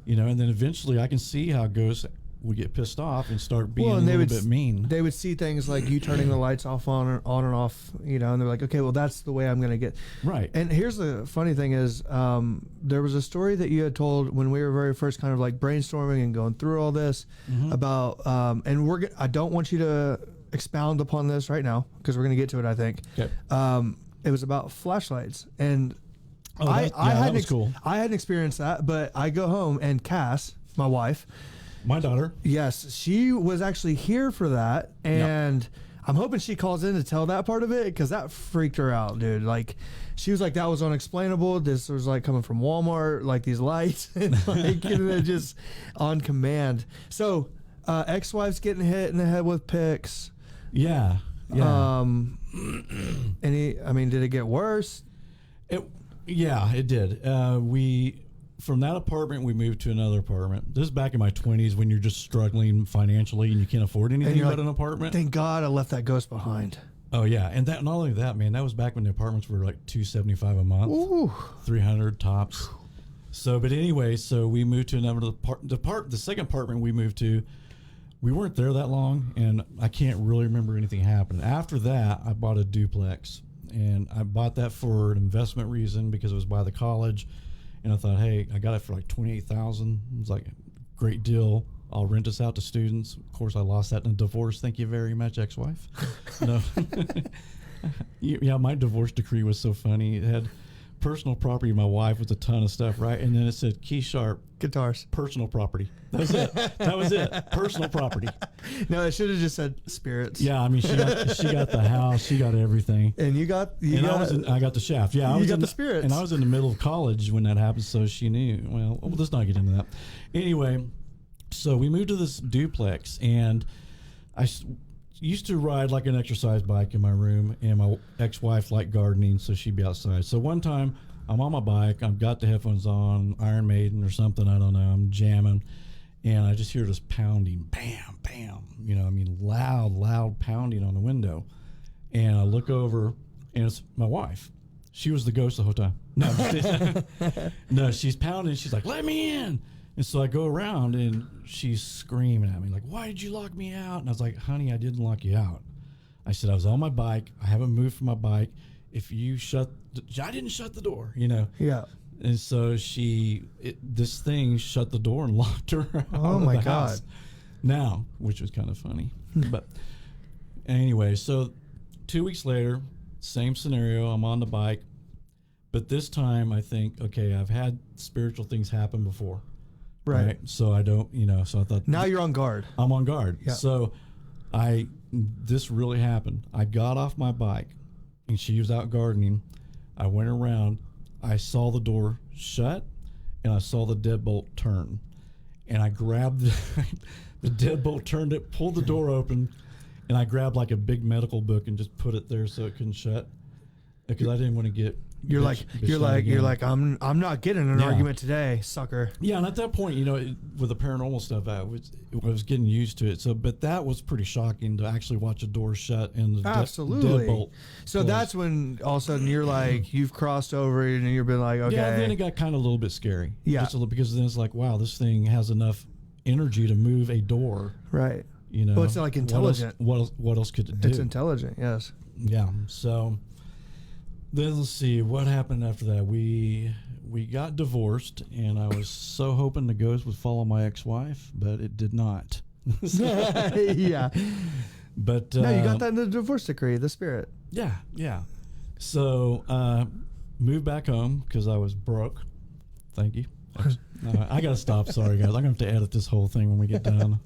And then eventually I can see how ghosts would get pissed off and start being and a little bit mean. They would see things like you turning the lights off on and off, and they're like, okay, well, that's the way I'm going to get. Right. And here's the funny thing is, there was a story that you had told when we were very first kind of like brainstorming and going through all this about, and I don't want you to expound upon this right now because we're going to get to it, I think. Okay. It was about flashlights, and that was cool. I hadn't experienced that, but I go home and Cass, my wife, my daughter, yes, she was actually here for that, and I'm hoping she calls in to tell that part of it because that freaked her out, dude. Like, she was like, that was unexplainable. This was like coming from Walmart, like these lights, and like just on command. So, ex-wife's getting hit in the head with picks. Yeah. Did it get worse? It did. From that apartment, we moved to another apartment. This is back in my 20s when you're just struggling financially and you can't afford anything but an apartment. Thank God I left that ghost behind. Oh yeah, and that not only that, man, that was back when the apartments were like $275 a month, Ooh. 300 tops. So, but anyway, so we moved to another the second apartment we moved to. We weren't there that long, and I can't really remember anything happening. After that, I bought a duplex, and I bought that for an investment reason because it was by the college. And I thought, hey, I got it for like $28,000. It was like a great deal. I'll rent this out to students. Of course, I lost that in a divorce. Thank you very much, ex-wife. No, yeah, my divorce decree was so funny. It had personal property of my wife with a ton of stuff, right? And then it said key sharp guitars, personal property. That was it. That was it. Personal property. No, it should have just said spirits. Yeah, I mean, she got the house, she got everything, and I got the shaft. Yeah, I got the spirits, and I was in the middle of college when that happened, so she knew. Well, let's not get into that. Anyway, so we moved to this duplex, and I used to ride like an exercise bike in my room, and my ex-wife liked gardening, so she'd be outside. So one time I'm on my bike, I've got the headphones on, Iron Maiden or something, I don't know, I'm jamming, and I just hear this pounding, bam, bam, loud pounding on the window. And I look over, and it's my wife. She was the ghost the whole time. No, she's pounding, she's like, let me in. And so I go around, and she's screaming at me, like, why did you lock me out? And I was like, honey, I didn't lock you out. I said, I was on my bike. I haven't moved from my bike. If you I didn't shut the door, Yeah. And so this thing shut the door and locked her out Oh, my of the God. house. Now, which was kind of funny. But anyway, so 2 weeks later, same scenario. I'm on the bike. But this time I think, okay, I've had spiritual things happen before. Right. So I don't, so I thought. Now you're on guard. I'm on guard. Yeah. So this really happened. I got off my bike and she was out gardening. I went around. I saw the door shut and I saw the deadbolt turn. And I grabbed the deadbolt, turned it, pulled the door open, and I grabbed like a big medical book and just put it there so it couldn't shut. Because I didn't want to get. You're like, I'm not getting an argument today, sucker. Yeah, and at that point, with the paranormal stuff, I was getting used to it. So, but that was pretty shocking to actually watch a door shut and the absolutely. deadbolt. So that's when all of a sudden you're like, you've crossed over it, and you've been like, okay. Yeah, then it got kind of a little bit scary. Yeah, because then it's like, wow, this thing has enough energy to move a door. Right. Well, it's like intelligent. What else could it do? It's intelligent. Yes. Yeah. So. Then let's see what happened after that. We got divorced, and I was so hoping the ghost would follow my ex-wife, but it did not. Yeah. But no, you got that in the divorce decree, the spirit. Yeah. So moved back home because I was broke. Thank you. I gotta stop. Sorry, guys. I'm gonna have to edit this whole thing when we get done.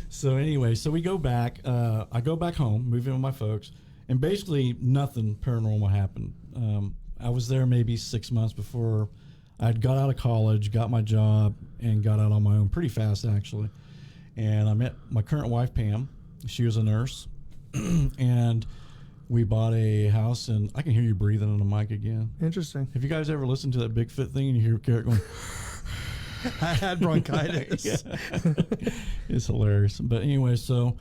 So anyway, we go back. I go back home, move in with my folks. And basically, nothing paranormal happened. I was there maybe 6 months before I got out of college, got my job, and got out on my own pretty fast, actually. And I met my current wife, Pam. She was a nurse. And we bought a house, and I can hear you breathing on the mic again. Interesting. Have you guys ever listened to that Bigfoot thing and you hear Garrett going... I had bronchitis. It's hilarious. But anyway, so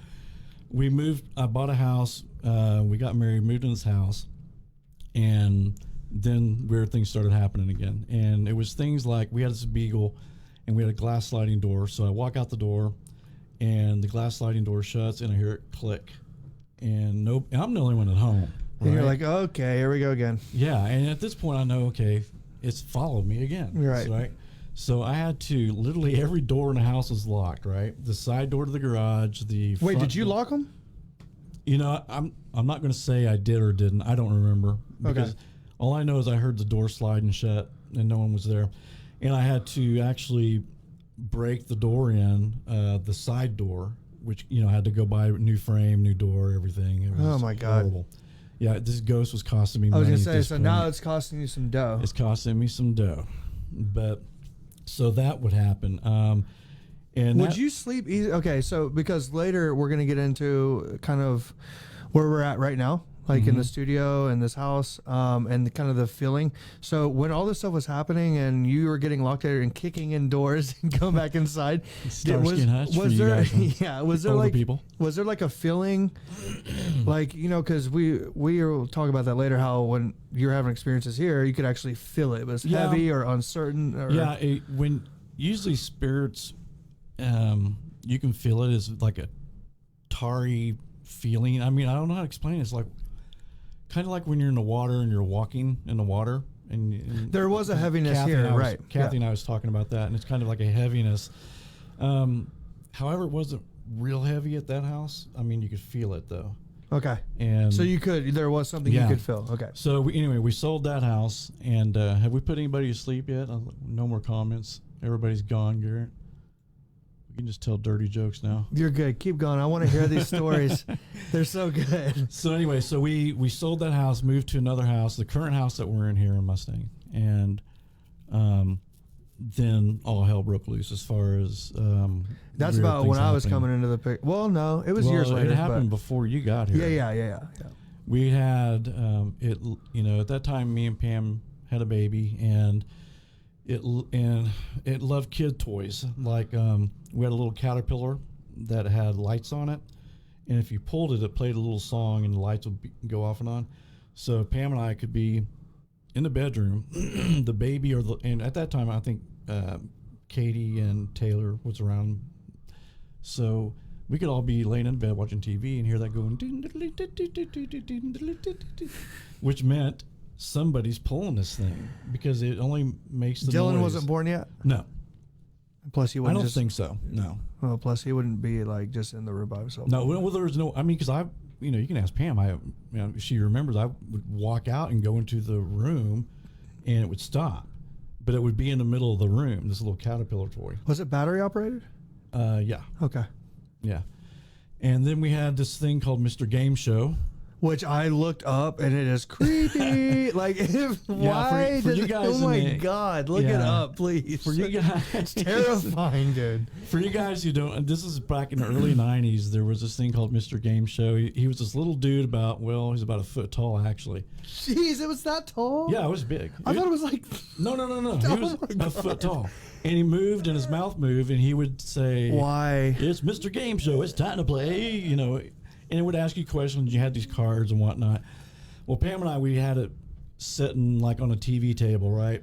we moved. I bought a house. We got married, moved in this house, and then weird things started happening again. And it was things like we had this beagle, and we had a glass sliding door. So I walk out the door, and the glass sliding door shuts, and I hear it click. And I'm the only one at home. And you're right? like, okay, here we go again. Yeah, and at this point I know, okay, it's followed me again. Right. So I had to, literally every door in the house was locked, right? The side door to the garage, the Wait, front did you lock them? You know, I'm not going to say I did or didn't. I don't remember. Because all I know is I heard the door slide and shut, and no one was there. And I had to actually break the door in, the side door, which, you know, I had to go buy a new frame, new door, everything. It was Oh, my God. horrible. Yeah, this ghost was costing me I money. was going to at say, this so point. now it's costing you some dough. It's costing me some dough. But so that would happen. And Would you sleep easy? Okay, so because later we're going to get into kind of where we're at right now, like in the studio and this house, and kind of the feeling. So when all this stuff was happening and you were getting locked there and kicking in doors and going back inside, Starsky and Hutch for you there guys, huh? yeah, was there Older like people. was there like a feeling, like, you know, because we will talk about that later, how when you're having experiences here, you could actually feel it. It was heavy or uncertain. Or, Yeah, when usually spirits, you can feel it as like a tarry feeling. I mean, I don't know how to explain it. It's like kind of like when you're in the water and you're walking in the water. And there was a heaviness Kathy here, and I was- right? Kathy and I was talking about that, and it's kind of like a heaviness. However, it wasn't real heavy at that house. I mean, you could feel it though. Okay. And So there was something you Yeah. could feel. Okay. So we sold that house, and have we put anybody to sleep yet? No more comments. Everybody's gone, Garrett. We can just tell dirty jokes now. You're good. Keep going. I want to hear these stories. They're so good. So anyway, so we sold that house, moved to another house, the current house that we're in here in Mustang, and then all hell broke loose as far as That's weird about things when I was happening. coming into the picture. Well, no, it was years later. It happened but before you got here. yeah. We had it. You know, at that time, me and Pam had a baby, and it loved kid toys. Like we had a little caterpillar that had lights on it, and if you pulled it, it played a little song, and the lights would go off and on. So Pam and I could be in the bedroom, the baby and at that time I think Katie and Taylor was around, so we could all be laying in bed watching TV and hear that going, which meant somebody's pulling this thing because it only makes the Dylan noise. wasn't born yet. No, Plus, he I wouldn't don't just. think so. No, Well, plus he wouldn't be like just in the room by himself. no. Well, there was no. I mean, because you can ask Pam. If she remembers, I would walk out and go into the room, and it would stop, but it would be in the middle of the room. This little caterpillar toy. Was it battery operated? Yeah, Okay. yeah. And then we had this thing called Mr. Game Show. Which I looked up and it is creepy. Like, why? for you guys oh my in the- God! Look it yeah. up, please. For you guys, It's terrifying, dude. For you guys who don't, this is back in the early '90s. There was this thing called Mr. Game Show. He was this little dude he's about a foot tall, actually. Jeez, it was that tall. Yeah, it was big. I thought it was like. No. He Oh was my a foot tall, and he moved, and his mouth moved, and he would say, Why? "It's Mr. Game Show. It's time to play." You know, and it would ask you questions. You had these cards and whatnot. Well, Pam and I, we had it sitting like on a TV table, right?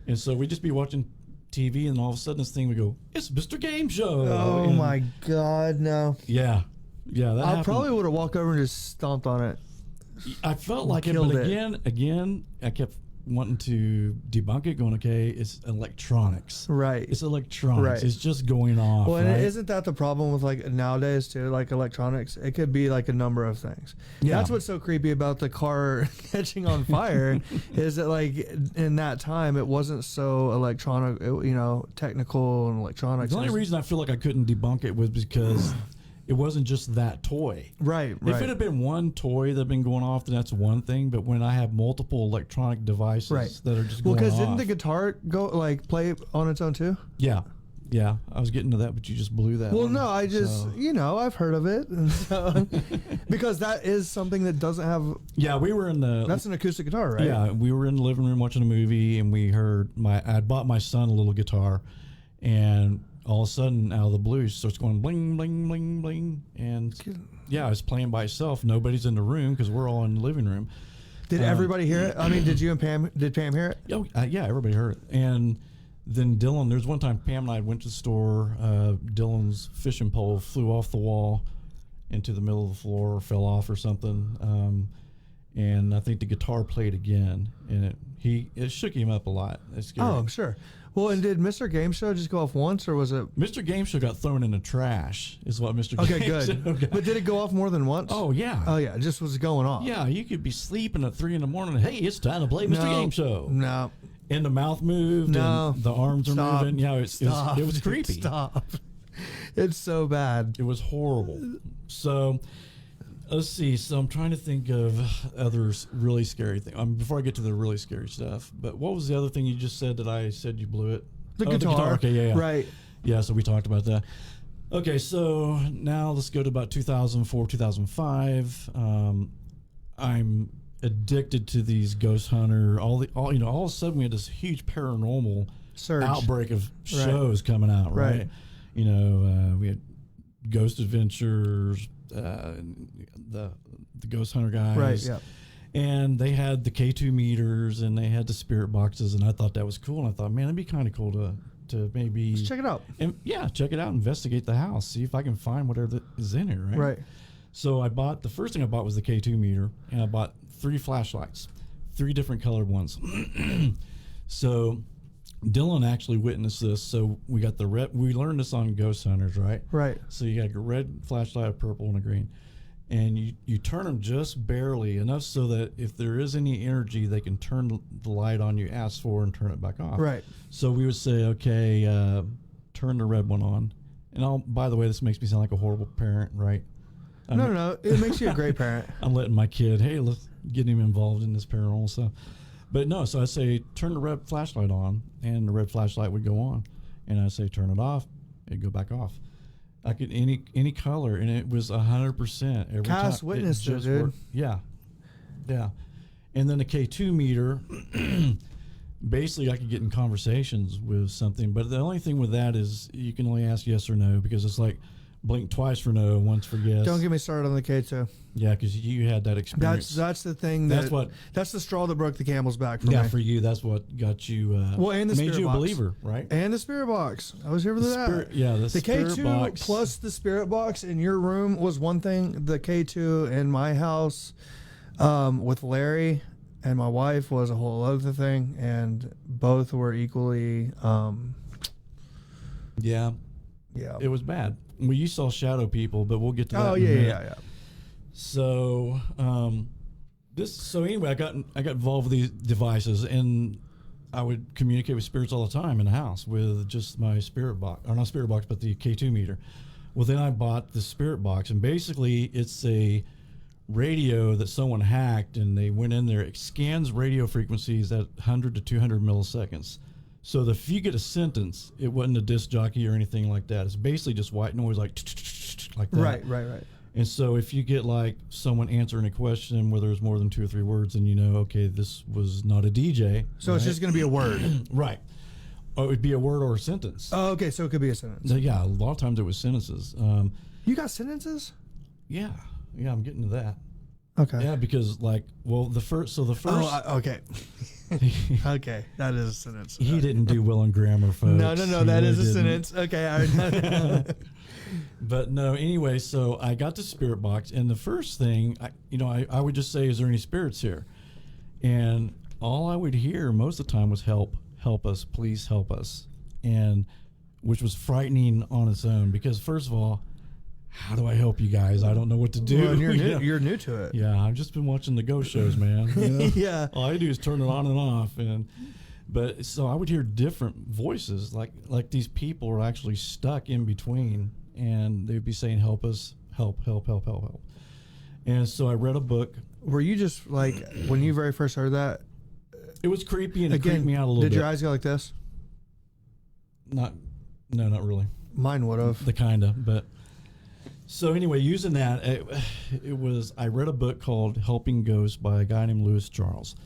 And so we'd just be watching TV, and all of a sudden this thing would go, "It's Mr. Game Show." Oh And my God, no. Yeah, that I happened. probably would have walked over and just stomped on it. I felt like it, Killed but it. again, I kept wanting to debunk it, going, okay, it's electronics. Right. It's electronics. Right. It's just going off. Well, and right? isn't that the problem with like nowadays too? Like electronics, it could be like a number of things. Yeah. That's what's so creepy about the car catching on fire, is that like in that time it wasn't so electronic, technical and electronics. The only reason I feel like I couldn't debunk it was because it wasn't just that toy. Right. If it had been one toy that had been going off, then that's one thing. But when I have multiple electronic devices Right. that are just Well, going because off. didn't the guitar go like play on its own too? Yeah. I was getting to that, but you just blew that. Well, one. no, I just So- I've heard of it, and so, because that is something that doesn't have. Yeah, we were in the. That's an acoustic guitar, right? Yeah, we were in the living room watching a movie, and we heard I bought my son a little guitar, and all of a sudden, out of the blue, it starts going bling, bling, bling, bling, and yeah, it's playing by itself. Nobody's in the room because we're all in the living room. Did everybody hear it? I mean, did you and Pam? Did Pam hear it? Yeah, everybody heard it, and then Dylan, there's one time Pam and I went to the store. Dylan's fishing pole flew off the wall into the middle of the floor, or fell off or something. And I think the guitar played again, and it shook him up a lot. It scared him. I'm sure. Well, and did Mr. Game Show just go off once, or was it? Mr. Game Show got thrown in the trash, is what Mr. Okay, Game good. Show got. But did it go off more than once? Oh, yeah. Oh, yeah. It just was going off. Yeah, you could be sleeping at 3 a.m. Hey, it's time to play Mr. Game Show. No. And the mouth moved, No. and the arms are Stop. moving. Yeah, it was creepy. Stop. It's so bad. It was horrible. So, let's see. So I'm trying to think of other really scary things. Before I get to the really scary stuff, but what was the other thing you just said that I said you blew it? The guitar. Okay, yeah. Right. Yeah, so we talked about that. Okay, so now let's go to about 2004, 2005. I'm addicted to these ghost hunter. All of a sudden we had this huge paranormal Surge. outbreak of shows coming out. Right. We had Ghost Adventures, the Ghost Hunter guys. Right. Yeah. And they had the K2 meters, and they had the spirit boxes, and I thought that was cool. And I thought, man, it'd be kind of cool to maybe Let's check it out. And check it out, investigate the house, see if I can find whatever is in here, right? Right. So the first thing I bought was the K2 meter, and I bought 3 flashlights, 3 different colored ones. So Dylan actually witnessed this. So we got the red. We learned this on Ghost Hunters, right? Right. So you got a red flashlight, a purple, and a green. And you turn them just barely enough so that if there is any energy, they can turn the light on you asked for and turn it back off. Right. So we would say, okay, turn the red one on. And by the way, this makes me sound like a horrible parent, right? No. It makes you a great parent. I'm letting my kid, hey, let's get him involved in this paranormal stuff. But no, so I say, turn the red flashlight on, and the red flashlight would go on. And I say, turn it off, it'd go back off. I could any color, and it was 100% every Cass time. witnessed it, dude. Worked. Yeah. And then the K2 meter, basically I could get in conversations with something, but the only thing with that is you can only ask yes or no, because it's like blink twice for no, once for yes. Don't get me started on the K2. Yeah, because you had that experience. That's the thing. That's the straw that broke the camel's back for me. Yeah, for you, that's what got you. And the made spirit you a box. believer, right? And the spirit box. I was here for that. The spirit K2 box plus the spirit box in your room was one thing. The K2 in my house with Larry and my wife was a whole other thing, and both were equally. Yeah, it was bad. Well, you saw shadow people, but we'll get to that. Oh in a minute. yeah. So anyway, I got involved with these devices, and I would communicate with spirits all the time in the house with just my spirit box, or not spirit box, but the K2 meter. Well, then I bought the spirit box, and basically it's a radio that someone hacked, and they went in there. It scans radio frequencies at 100 to 200 milliseconds. So that if you get a sentence, it wasn't a disc jockey or anything like that. It's basically just white noise, like that. Right. And so if you get like someone answering a question where there's more than 2 or 3 words, then you know, okay, this was not a DJ. So it's just going to be a word. Right. Or it would be a word or a sentence. Oh, okay. So it could be a sentence. Yeah, a lot of times it was sentences. You got sentences? Yeah, I'm getting to that. Okay. Yeah, because the first. Oh, okay. Okay, that is a sentence. He didn't do well in grammar, folks. No, that is a sentence. Okay. But no, anyway, so I got the spirit box, and the first thing, I would just say, is there any spirits here? And all I would hear most of the time was help us, please help us. And which was frightening on its own, because first of all, how do I help you guys? I don't know what to do. Well, you're new to it. Yeah, I've just been watching the ghost shows, man. Yeah. All I do is turn it on and off, but so I would hear different voices, like these people are actually stuck in between, and they'd be saying, "Help us, help." And so I read a book. Were you just like when you very first heard that? It was creepy, and it creeped me out a little bit. Did your eyes go like this? No, not really. Mine would have. The kinda, but. So anyway, using that, I read a book called Helping Ghosts by a guy named Lewis Charles.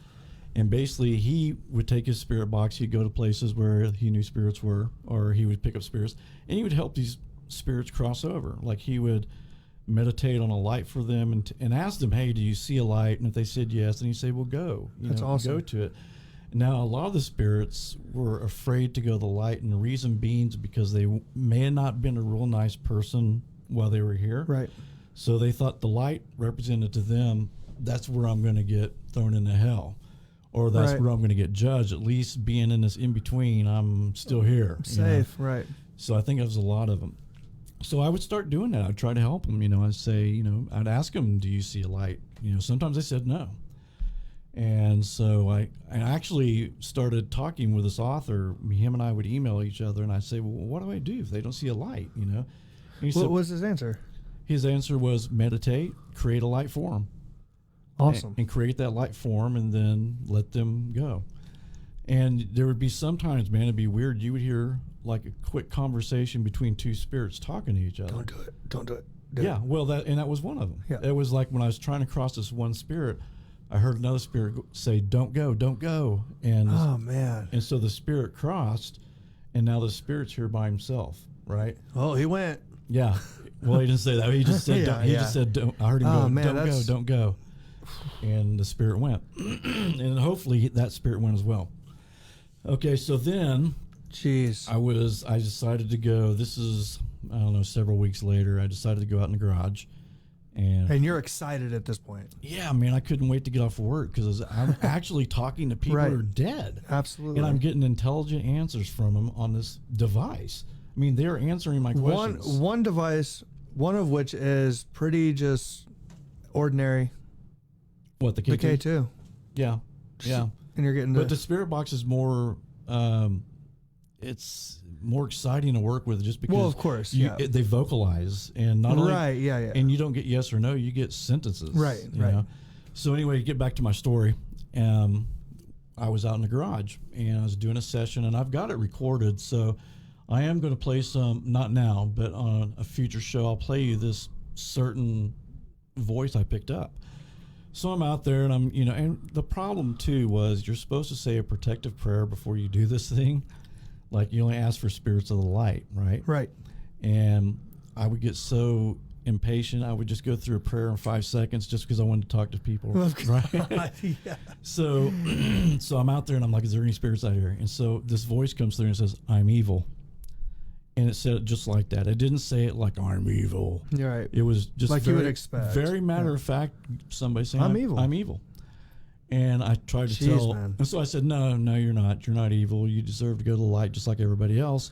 And basically he would take his spirit box, he'd go to places where he knew spirits were, or he would pick up spirits, and he would help these spirits cross over. Like he would meditate on a light for them and ask them, hey, do you see a light? And if they said yes, then he'd say, well, go. That's awesome. Go to it. Now, a lot of the spirits were afraid to go to the light, and the reason being is because they may have not been a real nice person while they were here. Right. So they thought the light represented to them, that's where I'm going to get thrown into hell, or that's Right. where I'm going to get judged. At least being in this in between, I'm still here. Safe, right. So I think it was a lot of them. So I would start doing that. I'd try to help them. I'd say, I'd ask them, do you see a light? Sometimes they said no. And so I actually started talking with this author. Him and I would email each other, and I'd say, well, what do I do if they don't see a light? And he What said, was his answer? his answer was meditate, create a light for them. Awesome. And create that light for them, and then let them go. And there would be sometimes, man, it'd be weird. You would hear like a quick conversation between two spirits talking to each other. Don't do it. Don't do it. Yeah, well, that was one of them. Yeah. It was like when I was trying to cross this one spirit, I heard another spirit say, "Don't go, don't go," and Oh, man. and so the spirit crossed, and now the spirit's here by himself, right? Oh, he went. Yeah. Well, he didn't say that. He just said, Yeah, don't, he yeah. just said, don't, I heard him Oh, go, man, don't go, that's- don't go, and the spirit went, and hopefully that spirit went as well. Okay, so then Jeez. I decided to go. This is, I don't know, several weeks later. I decided to go out in the garage, And you're excited at this point. yeah, man, I couldn't wait to get off work because I'm actually talking to people Right. who are dead. Absolutely. And I'm getting intelligent answers from them on this device. I mean, they're answering my questions. One device, one of which is pretty just ordinary. What, the The K2? K2. Yeah, yeah. And you're getting But the spirit box is more, it's more exciting to work with just because Well, of course, yeah. they vocalize. And not only, Right, yeah. and you don't get yes or no, you get sentences. Right, you right. know? So anyway, to get back to my story, I was out in the garage and I was doing a session, and I've got it recorded. So I am going to play some, not now, but on a future show, I'll play you this certain voice I picked up. So I'm out there, and and the problem too was you're supposed to say a protective prayer before you do this thing. Like, you only ask for spirits of the light, right? Right. And I would get so impatient, I would just go through a prayer in 5 seconds just because I wanted to talk to people, right? Yeah. So I'm out there, and I'm like, is there any spirits out here? And so this voice comes through and says, I'm evil. And it said it just like that. It didn't say it like, I'm evil. You're right. It was just Like you would expect. very matter of fact, somebody saying, I'm evil. I'm evil. And I tried to Jeez, tell, man. and so I said, no, you're not. You're not evil. You deserve to go to the light just like everybody else,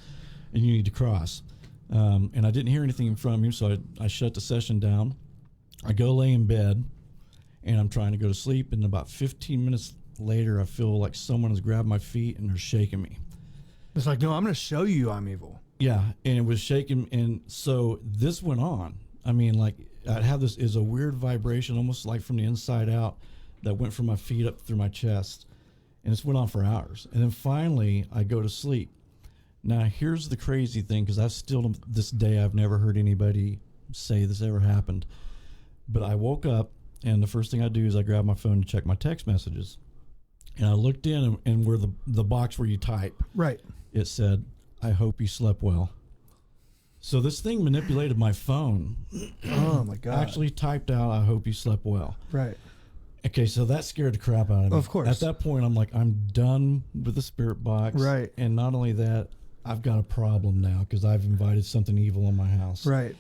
and you need to cross. And I didn't hear anything from him, so I shut the session down. I go lay in bed, and I'm trying to go to sleep, and about 15 minutes later, I feel like someone has grabbed my feet, and they're shaking me. It's like, no, I'm going to show you I'm evil. Yeah, and it was shaking, and so this went on. I mean, like, I'd have this is a weird vibration, almost like from the inside out, that went from my feet up through my chest, and this went on for hours. And then finally, I go to sleep. Now, here's the crazy thing, because I've still, this day, I've never heard anybody say this ever happened. But I woke up, and the first thing I do is I grab my phone to check my text messages. And I looked in, and where the box where you type, Right. it said, I hope you slept well. So this thing manipulated my phone. Oh, my God. Actually typed out, I hope you slept well. Right. Okay, so that scared the crap out of me. Of course. At that point, I'm like, I'm done with the spirit box. Right. And not only that, I've got a problem now because I've invited something evil in my house. Right.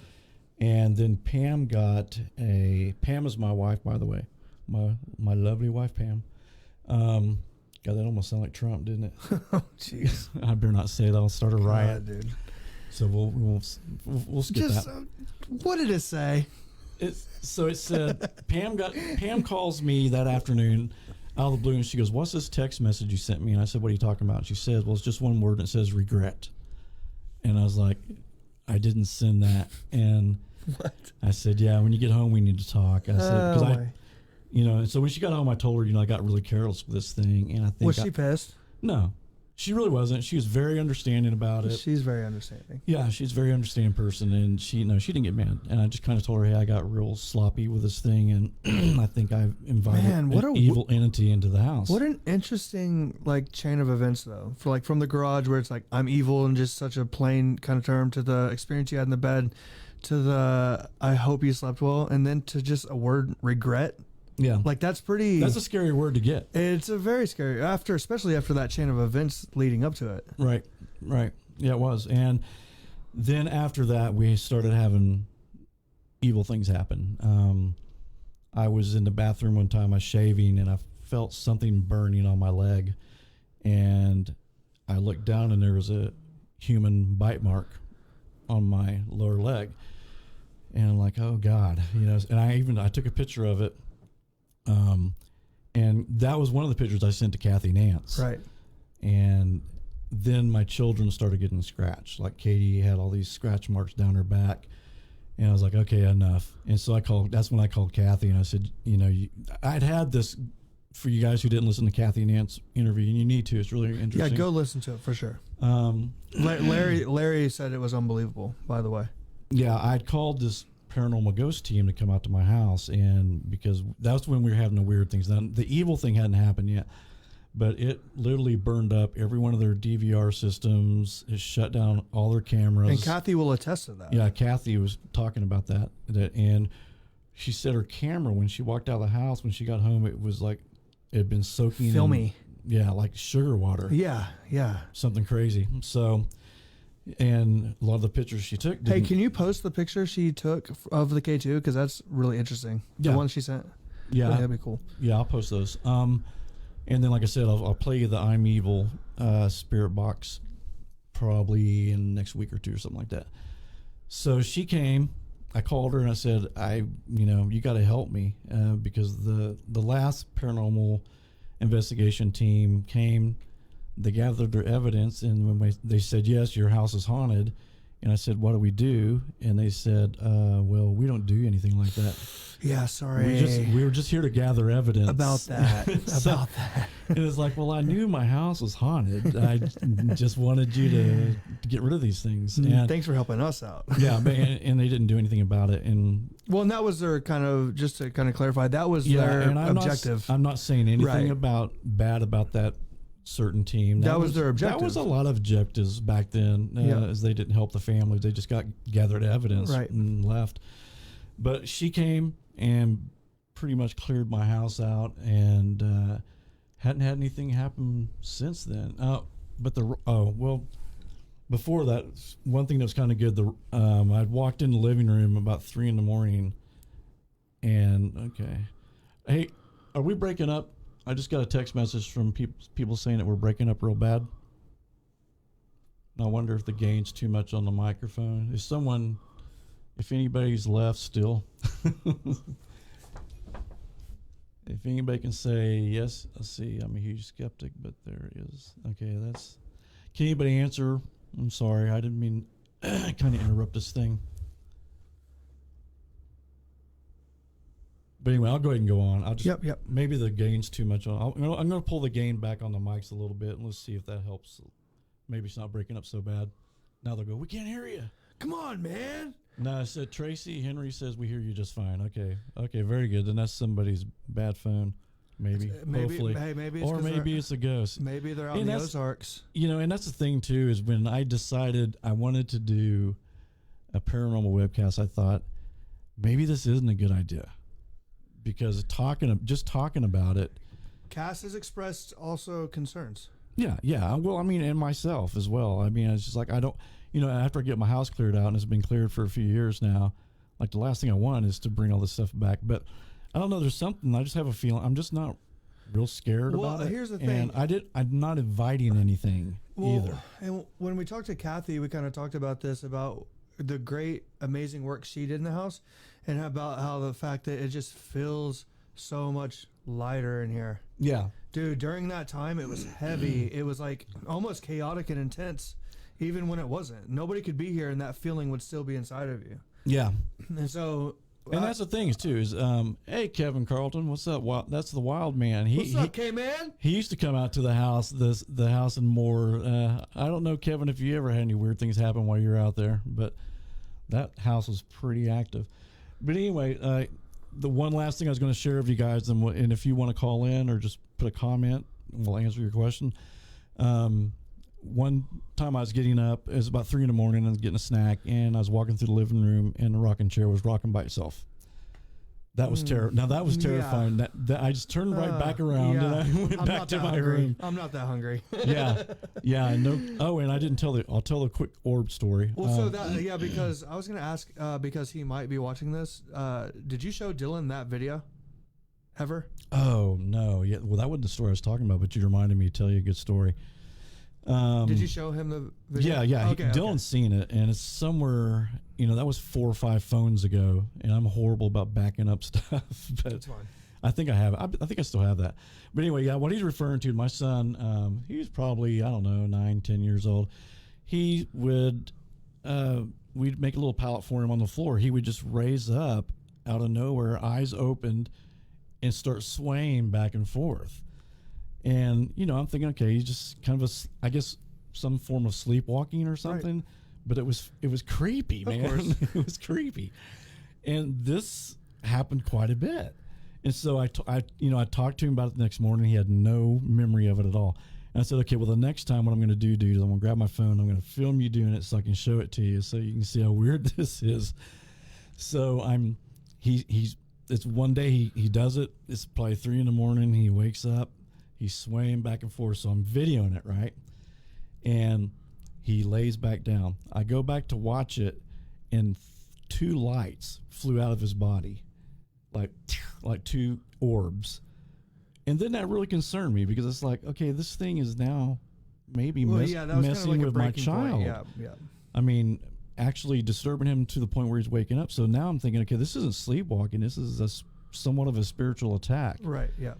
And then Pam Pam is my wife, by the way. My lovely wife, Pam. God, that almost sounded like Trump, didn't it? Oh, jeez. I better not say that. I'll start a riot. God, dude. So we'll skip Just, that. what did it say? So it said, Pam calls me that afternoon out of the blue, and she goes, what's this text message you sent me? And I said, what are you talking about? And she said, well, it's just one word, and it says regret. And I was like, I didn't send that. And What? I said, yeah, when you get home, we need to talk. And I said, because and so when she got home, I told her, I got really careless with this thing. And I think Was she pissed? No, she really wasn't. She was very understanding about it. She's very understanding. Yeah, she's a very understanding person, and she didn't get mad. And I just kind of told her, hey, I got real sloppy with this thing, and I think I've invited an evil entity into the house. What an interesting chain of events, though. For from the garage where it's like I'm evil and just such a plain kind of term, to the experience you had in the bed, to the I hope you slept well, and then to just a word regret. Yeah. Like that's a scary word to get. It's a very scary especially after that chain of events leading up to it. Right. Yeah, it was. And then after that, we started having evil things happen. I was in the bathroom one time, I was shaving, and I felt something burning on my leg. And I looked down, and there was a human bite mark on my lower leg. And I'm like, oh God, and I took a picture of it. And that was one of the pictures I sent to Kathy Nance. Right. And then my children started getting scratched. Like Katie had all these scratch marks down her back. And I was like, okay, enough. And so that's when I called Kathy, and I said, I'd had this for you guys who didn't listen to Kathy Nance interview, and you need to. It's really interesting. Yeah, go listen to it for sure. Larry said it was unbelievable, by the way. Yeah, I'd called this paranormal ghost team to come out to my house, and because that's when we were having the weird things. Now, the evil thing hadn't happened yet, but it literally burned up every one of their DVR systems. It shut down all their cameras. And Kathy will attest to that. Yeah, Kathy was talking about that, and she said her camera, when she walked out of the house, when she got home, it was like it had been soaking filmy. Like sugar water. Yeah. Something crazy. So, and a lot of the pictures she took. Hey, can you post the picture she took of the K2? Because that's really interesting. Yeah. The one she sent. Yeah. That'd be cool. Yeah, I'll post those. And then, like I said, I'll play you the I'm Evil spirit box probably in the next week or two or something like that. So she came. I called her and I said, you got to help me because the last paranormal investigation team came. They gathered their evidence, and when they said, yes, your house is haunted. And I said, what do we do? And they said, well, we don't do anything like that. Yeah, sorry. We were just here to gather evidence. About that. And it's like, well, I knew my house was haunted. I just wanted you to get rid of these things. And thanks for helping us out. Yeah, and they didn't do anything about it. And that was their just to clarify, that was their objective. I'm not saying anything bad about that certain team. That was their objective. That was a lot of objectives back then, as they didn't help the families. They just got gathered evidence and left. But she came and pretty much cleared my house out, and hadn't had anything happen since then. But before that, one thing that was kind of good. I'd walked in the living room about 3 a.m, and hey, are we breaking up? I just got a text message from people saying that we're breaking up real bad. And I wonder if the gain's too much on the microphone. If anybody's left still, if anybody can say yes, let's see. I'm a huge skeptic, but there is. Okay, can anybody answer? I'm sorry, I didn't mean kind of interrupt this thing. But anyway, I'll go ahead and go on. I'll just maybe the gain's too much on. I'm going to pull the gain back on the mics a little bit, and let's see if that helps. Maybe it's not breaking up so bad. Now they'll go, we can't hear you. Come on, man. No, I said Tracy Henry says we hear you just fine. Okay, very good. Then that's somebody's bad phone, maybe. Hopefully, maybe it's a ghost. Maybe they're out in the Ozarks. And that's the thing too, is when I decided I wanted to do a paranormal webcast, I thought maybe this isn't a good idea. Because just talking about it, Cass has expressed also concerns. Yeah. Well, and myself as well. It's just like I don't, after I get my house cleared out, and it's been cleared for a few years now, like the last thing I want is to bring all this stuff back. But I don't know. There's something. I just have a feeling. I'm just not real scared about it. Here's the thing. And I'm not inviting anything either. And when we talked to Kathy, we kind of talked about this, about the great, amazing work she did in the house, and about how the fact that it just feels so much lighter in here. Yeah. Dude, during that time, it was heavy. It was like almost chaotic and intense, even when it wasn't. Nobody could be here, and that feeling would still be inside of you. Yeah. And so... And that's the thing, too, is, hey, Kevin Carlton, what's up? That's the wild man. What's up, K-Man? He used to come out to the house, the house and more. I don't know, Kevin, if you ever had any weird things happen while you were out there, but that house was pretty active. But anyway, the one last thing I was going to share with you guys, and if you want to call in or just put a comment, we'll answer your question. One time I was getting up, it was about 3 a.m, and I was getting a snack, and I was walking through the living room, and the rocking chair was rocking by itself. That was terrible. Now that was terrifying. Yeah. That I just turned right back around and I went back to my room. I'm not that hungry. Yeah. No. Oh, and I didn't tell I'll tell a quick orb story. Well, because I was gonna ask because he might be watching this. Did you show Dylan that video? Ever? Oh no. Yeah. Well, that wasn't the story I was talking about, but you reminded me to tell you a good story. Did you show him the video? Yeah. Okay, Dylan's seen it, and it's somewhere. That was 4 or 5 phones ago, and I'm horrible about backing up stuff. But That's fine. I think I have. I think I still have that. But anyway, yeah. What he's referring to, my son, he was probably 9, 10 years old. He would, we'd make a little pallet for him on the floor. He would just raise up out of nowhere, eyes opened, and start swaying back and forth. And I'm thinking, okay, he's just kind of I guess some form of sleepwalking or something. Right. But it was creepy, man. Of course. It was creepy. And this happened quite a bit. And so I talked to him about it the next morning. He had no memory of it at all. And I said, okay, well, the next time what I'm going to do, dude, is I'm going to grab my phone. I'm going to film you doing it so I can show it to you so you can see how weird this is. So it's one day he does it. It's probably 3 a.m. He wakes up. He's swaying back and forth. So I'm videoing it, right? And he lays back down. I go back to watch it, and 2 lights flew out of his body, like 2 orbs. And then that really concerned me because it's like, okay, this thing is now maybe messing with my child. Yeah. I mean, actually disturbing him to the point where he's waking up. So now I'm thinking, okay, this isn't sleepwalking. This is somewhat of a spiritual attack. Right, yeah.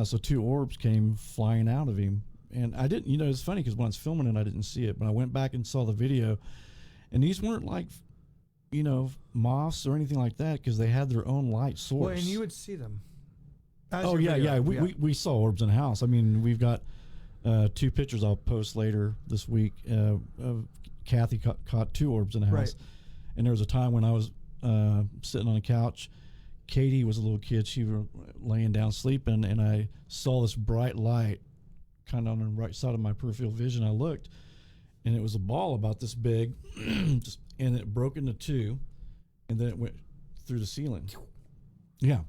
So 2 orbs came flying out of him. And I didn't, it's funny because when I was filming it, I didn't see it. But I went back and saw the video, and these weren't like, moths or anything like that because they had their own light source. Well, and you would see them. We saw orbs in the house. I mean, we've got 2 pictures I'll post later this week. Kathy caught 2 orbs in the house. Right. And there was a time when I was sitting on a couch. Katie was a little kid. She was laying down sleeping, and I saw this bright light kind of on the right side of my peripheral vision. I looked, and it was a ball about this big, and it broke into 2, and then it went through the ceiling. Yeah.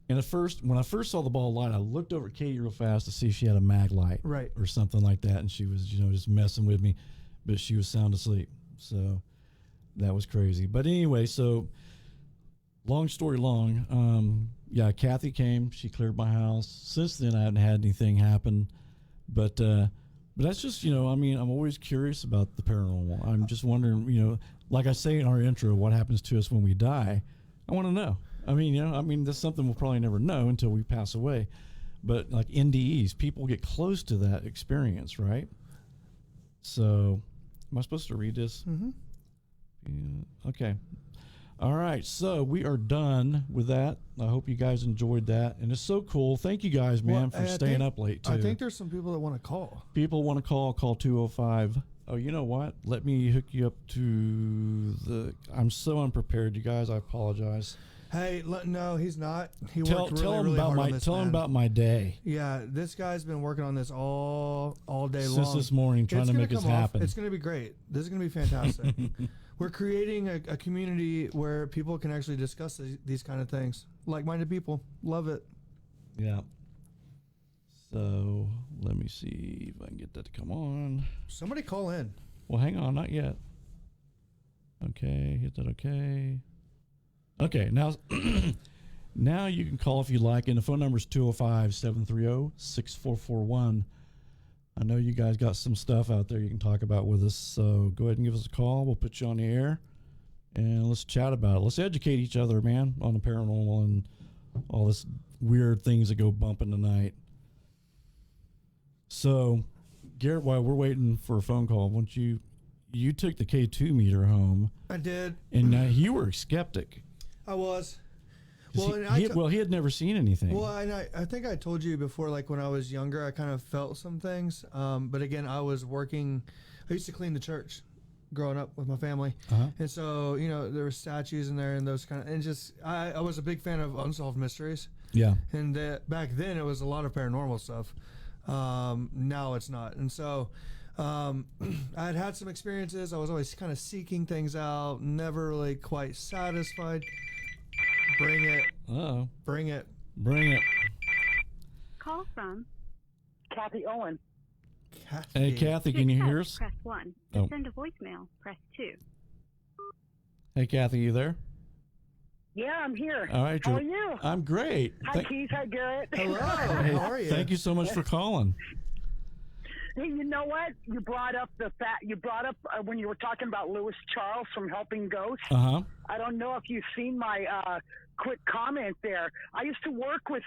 And when I first saw the ball of light, I looked over at Katie real fast to see if she had a mag light, right, or something like that, and she was, just messing with me, but she was sound asleep. So that was crazy. But anyway, so long story long, Kathy came. She cleared my house. Since then, I haven't had anything happen. But that's just, I'm always curious about the paranormal. I'm just wondering, like I say in our intro, what happens to us when we die? I want to know. I mean, that's something we'll probably never know until we pass away. But like NDEs, people get close to that experience, right? So, am I supposed to read this? Mm-hmm. Yeah, okay. All right, so we are done with that. I hope you guys enjoyed that. And it's so cool. Thank you guys, man, for staying up late, too. I think there's some people that want to call. People want to call 205. Oh, you know what? Let me hook you up to I'm so unprepared, you guys. I apologize. Hey, no, he's not. He tell worked him really about hard on this, him about my day. Yeah, this guy's been working on this all day long. Since this morning, trying to make this happen. It's going to be great. This is going to be fantastic. We're creating a community where people can actually discuss these kind of things. Like-minded people. Love it. Yeah. So, let me see if I can get that to come on. Somebody call in. Well, hang on. Not yet. Okay. Hit that okay. Okay. Now, now you can call if you like. And the phone number is 205-730-6441. I know you guys got some stuff out there you can talk about with us, so go ahead and give us a call. We'll put you on the air, and let's chat about it. Let's educate each other, man, on the paranormal and all this weird things that go bump in the night. So, Garrett, while we're waiting for a phone call, once you took the K2 meter home. I did. And now you were a skeptic. I was. Well, he had never seen anything. Well, and I think I told you before, like when I was younger, I kind of felt some things. But again, I was working. I used to clean the church growing up with my family. And so, there were statues in there and those kind of, and just, I was a big fan of unsolved mysteries. Yeah. And back then it was a lot of paranormal stuff. Now it's not. And so, I had some experiences. I was always kind of seeking things out, never really quite satisfied. Bring it. Uh-oh. Bring it. Bring it. Call from Kathy Owen. Kathy. Hey, Kathy, can you hear us? Press 1. To send a voicemail, press 2. Hey, Kathy, you there? Yeah, I'm here. All right. How are you? I'm great. Hi, Keith. Hi, Garrett. Hello. Hey, How are you? thank you so much for calling. Hey, you know what? You brought up when you were talking about Lewis Charles from Helping Ghosts. Uh-huh. I don't know if you've seen my quick comment there. I used to work with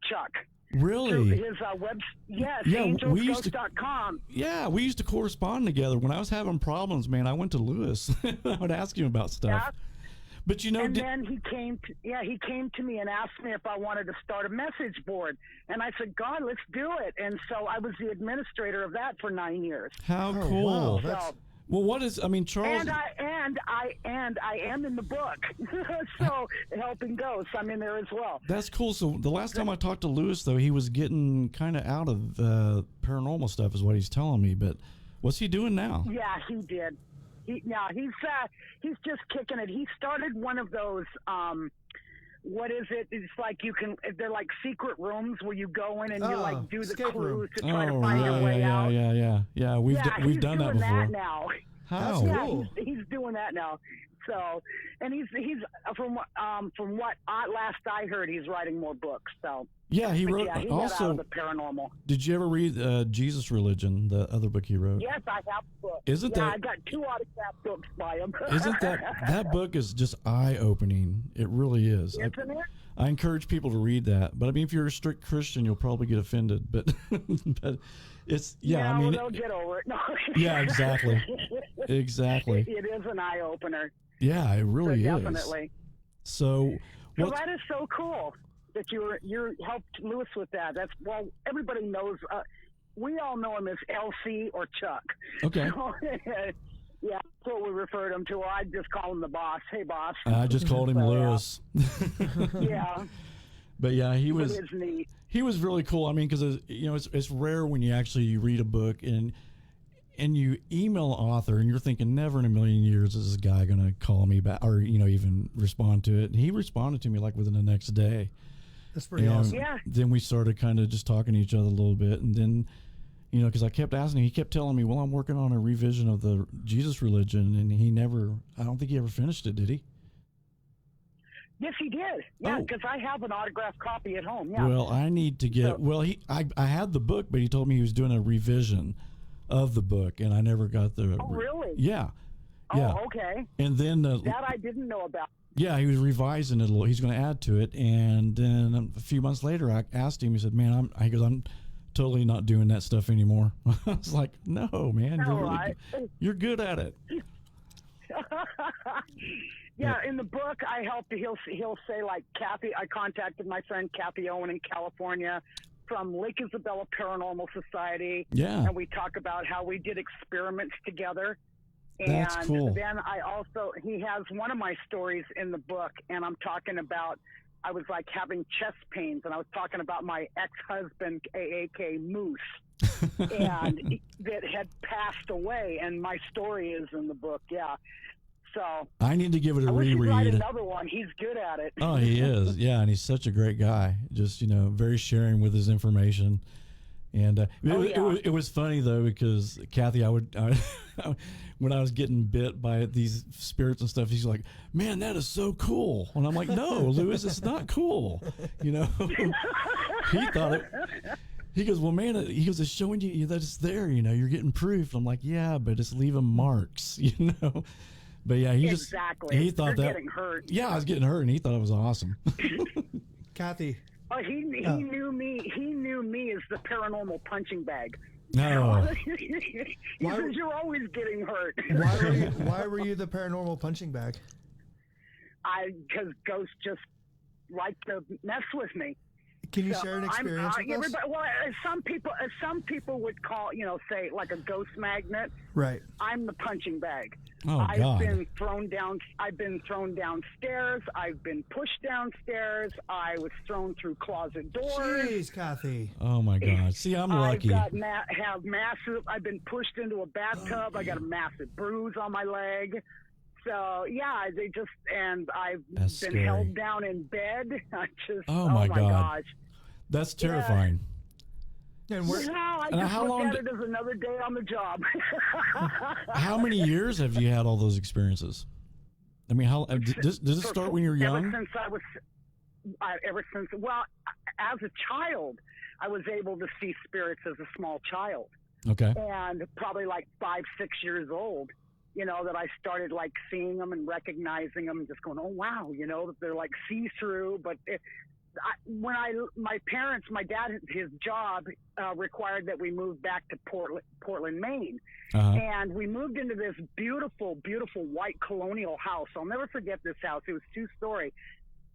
Chuck. Really? Through his yes, Yeah, angelsghost.com. Yeah, we used to correspond together. When I was having problems, man, I went to Lewis. I would ask him about stuff. Yeah. But you know, and then he came to me and asked me if I wanted to start a message board, and I said, "God, let's do it." And so I was the administrator of that for 9 years. how Oh, cool! wow, So, that's- Well, what is? I mean, Charles. and I am in the book, so Helping Ghosts, I'm in there as well. That's cool. So the last time I talked to Lewis, though, he was getting kind of out of paranormal stuff, is what he's telling me. But what's he doing now? Yeah, he did. He's just kicking it. He started one of those. What is it? It's like they're like secret rooms where you go in and you like do the escape room. clues to try to find your way out. Yeah. We've he's done that doing before. that now. How? Yeah, cool. he's doing that now. So, and he's from what last I heard, he's writing more books. So Yeah, he wrote. yeah, he got out Also, of the paranormal. did you ever read Jesus Religion, the other book he wrote? Yes, I have the book. Isn't that- I got 2 autographed books by him. Isn't that book is just eye-opening? It really is. Isn't it? I encourage people to read that. But I mean, if you're a strict Christian, you'll probably get offended. But but it's I mean, they'll get over it. No. yeah, exactly. Exactly. It is an eye opener. Yeah, it really is. Definitely. So So what? that is so cool that you helped Lewis with that. That's everybody knows. We all know him as LC or Chuck. Okay. So, yeah, that's what we refer to him to. Or I just call him the boss. Hey, boss. I just called him So, Lewis. Yeah, But yeah, he it was. is neat. He was really cool. I mean, because it's rare when you actually read a book and you email an author and you're thinking never in a million years is this guy going to call me back or even respond to it. And he responded to me like within the next day. That's pretty And awesome. Yeah. Then we started kind of just talking to each other a little bit, and then because I kept asking him, he kept telling me, "Well, I'm working on a revision of the Jesus Religion," and I don't think he ever finished it, did he? Yes, he did. Yeah, Oh. because I have an autographed copy at home. Yeah. Well, I need to get. So- Well, I had the book, but he told me he was doing a revision of the book, and I never got the. Oh, really? Yeah. Yeah. Oh, okay. And then That I didn't know about. yeah, he was revising it a little. He's going to add to it, and then a few months later, I asked him. He said, "Man, I'm totally not doing that stuff anymore." I was like, "No, man, you're good at it." Yeah, in the book, I helped. He'll say like Kathy. I contacted my friend Kathy Owen in California from Lake Isabella Paranormal Society. Yeah. And we talk about how we did experiments together. That's and cool. then he has one of my stories in the book, and I'm talking about, I was like having chest pains, and I was talking about my ex-husband, AAK Moose, and that had passed away, and my story is in the book, yeah. So I need to give it a I wish he'd write reread. another one. He's good at it. Oh, he is. Yeah, and he's such a great guy. Just, very sharing with his information. And it was funny, though, because Kathy, when I was getting bit by these spirits and stuff, he's like, "Man, that is so cool." And I'm like, "No, Lewis, it's not cool." He thought it. He goes, "Well, man," it's showing you that it's there. You're getting proof. I'm like, "Yeah, but it's leaving marks." But yeah, he thought You're that. getting hurt. Yeah, I was getting hurt, and he thought it was awesome. Kathy. Oh, he knew me. He knew me as the paranormal punching bag. No. He says, "You're always getting hurt." Why were you the paranormal punching bag? Because ghosts just like to mess with me. Can you share an experience with us? Well, as some people would call, say like a ghost magnet. Right. I'm the punching bag. Oh, I've God. been thrown downstairs. I've been pushed downstairs. I was thrown through closet doors. Jeez, Kathy. Oh my God! See, I'm lucky. I've massive. I've been pushed into a bathtub. I got a massive bruise on my leg. So yeah, they just, and I've That's been scary. held down in bed. I just, Oh my God. gosh. That's terrifying. And we're, I And just how look long at it as another day on the job. How many years have you had all those experiences? I mean, how does it start when you're young? Ever since, well, as a child, I was able to see spirits as a small child. Okay. And probably like 5, 6 years old, that I started like seeing them and recognizing them and just going, oh, wow, that they're like see-through. But my dad, his job required that we move back to Portland, Maine. Uh-huh. And we moved into this beautiful, beautiful white colonial house. I'll never forget this house. It was 2-story.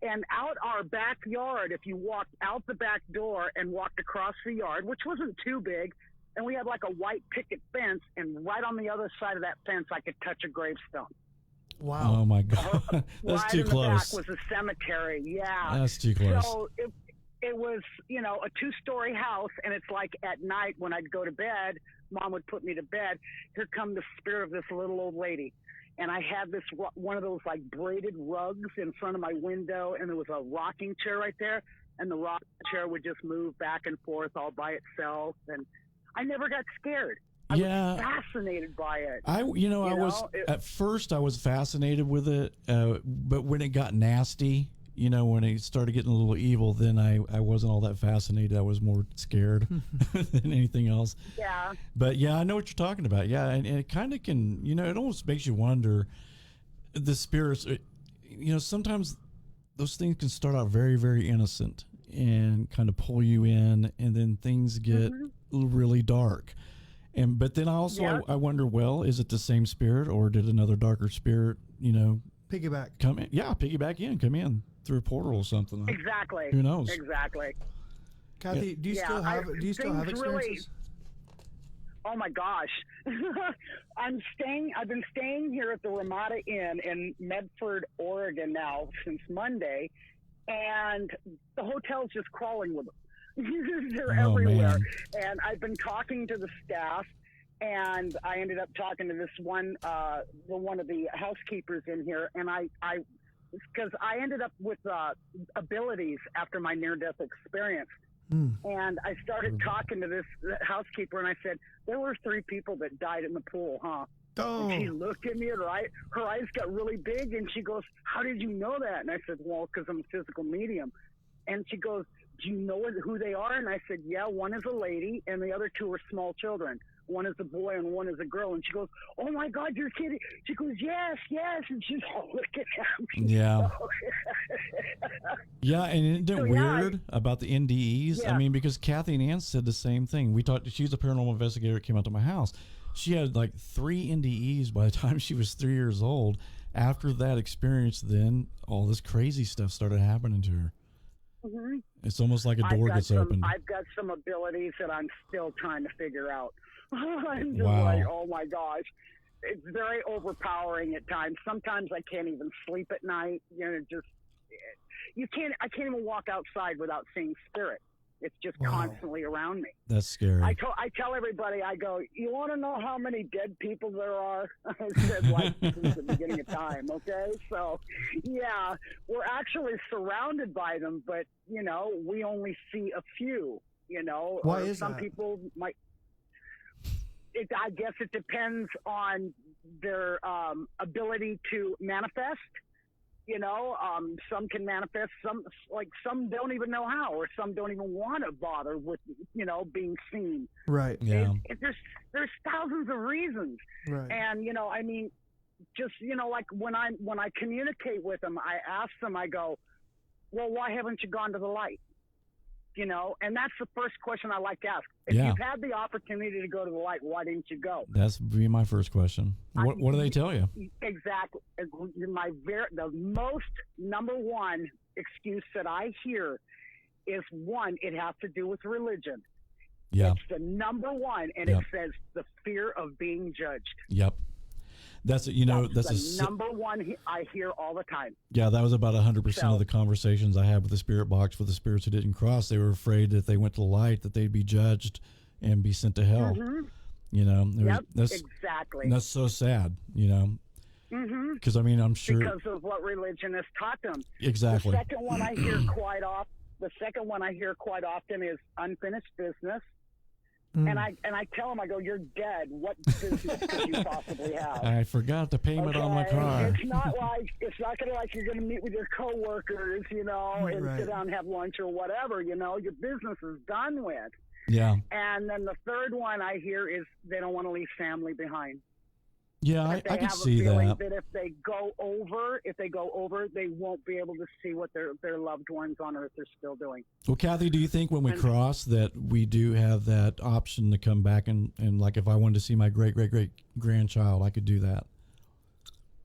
And out our backyard, if you walked out the back door and walked across the yard, which wasn't too big, and we had like a white picket fence, and right on the other side of that fence, I could touch a gravestone. wow. Oh my God, that's right too in close. the back was a cemetery. Yeah, That's too close. So it was, a 2-story house, and it's like at night when I'd go to bed, Mom would put me to bed. Here come the spirit of this little old lady. And I had one of those like braided rugs in front of my window, and there was a rocking chair right there, and the rocking chair would just move back and forth all by itself. And I never got scared. I was fascinated by it. At first I was fascinated with it, but when it got nasty, when it started getting a little evil, then I wasn't all that fascinated. I was more scared than anything else. Yeah. But yeah, I know what you're talking about. Yeah, and it kind of can, it almost makes you wonder, the spirits, sometimes those things can start out very, very innocent and kind of pull you in, and then things get really dark. But then I wonder, well, is it the same spirit, or did another darker spirit, piggyback. come in? Yeah, piggyback in, come in through a portal or something. Exactly. Who knows? Exactly. Kathy, do you still have experiences? Oh my gosh. I've been staying here at the Ramada Inn in Medford, Oregon now since Monday, and the hotel's just crawling with them. They're everywhere. Man. And I've been talking to the staff, and I ended up talking to this one of the housekeepers in here, and because I ended up with abilities after my near-death experience. And I started talking to this housekeeper, and I said, there were 3 people that died in the pool, huh? Oh. And she looked at me, and her eyes got really big, and she goes, how did you know that? And I said, well, because I'm a physical medium. And she goes, do you know who they are? And I said, yeah, one is a lady, and the other 2 are small children. One is a boy and one is a girl. And she goes, oh my God, you're kidding. She goes, yes. And she's all looking at me. Yeah. Yeah, and isn't it weird about the NDEs? Yeah. I mean, because Kathy and Ann said the same thing. She's a paranormal investigator that came out to my house. She had like 3 NDEs by the time she was 3 years old. After that experience, then all this crazy stuff started happening to her. Mm-hmm. It's almost like a door gets opened. I've got some abilities that I'm still trying to figure out. I'm just Wow. like, oh my gosh. It's very overpowering at times. Sometimes I can't even sleep at night. I can't even walk outside without seeing spirit. It's just constantly around me. That's scary. I tell everybody, I go, you want to know how many dead people there are? I said, like, since the beginning of time, okay? So, yeah, we're actually surrounded by them, but, we only see a few, Why is some that? people might. I guess it depends on their ability to manifest. Some can manifest, some don't even know how, or some don't even want to bother with, being seen. Right. Yeah. There's thousands of reasons. Right. And, just, like when I communicate with them, I ask them, I go, well, why haven't you gone to the light? And that's the first question I like to ask. If you've had the opportunity to go to the light, why didn't you go? That's be my first question. What do they tell you? Exactly. The most number one excuse that I hear is, one, it has to do with religion. Yeah. It's the number one, and it says the fear of being judged. Yep. That's the number one I hear all the time. Yeah, that was about 100% of the conversations I had with the spirit box with the spirits who didn't cross. They were afraid that if they went to the light that they'd be judged and be sent to hell. Mm-hmm. That's exactly. That's so sad. Mm-hmm. Because I mean, I'm sure Because of what religion has taught them. exactly. The second one I hear quite often is unfinished business. And I tell them, I go, you're dead. What business could you possibly have? I forgot the payment on my car. It's not gonna like you're gonna meet with your coworkers, and sit down and have lunch or whatever. Your business is done with. Yeah. And then the third one I hear is they don't want to leave family behind. Yeah, I can see that. That if they go over, they won't be able to see what their loved ones on Earth are still doing. Well, Kathy, do you think when we cross that we do have that option to come back and like if I wanted to see my great grandchild, I could do that?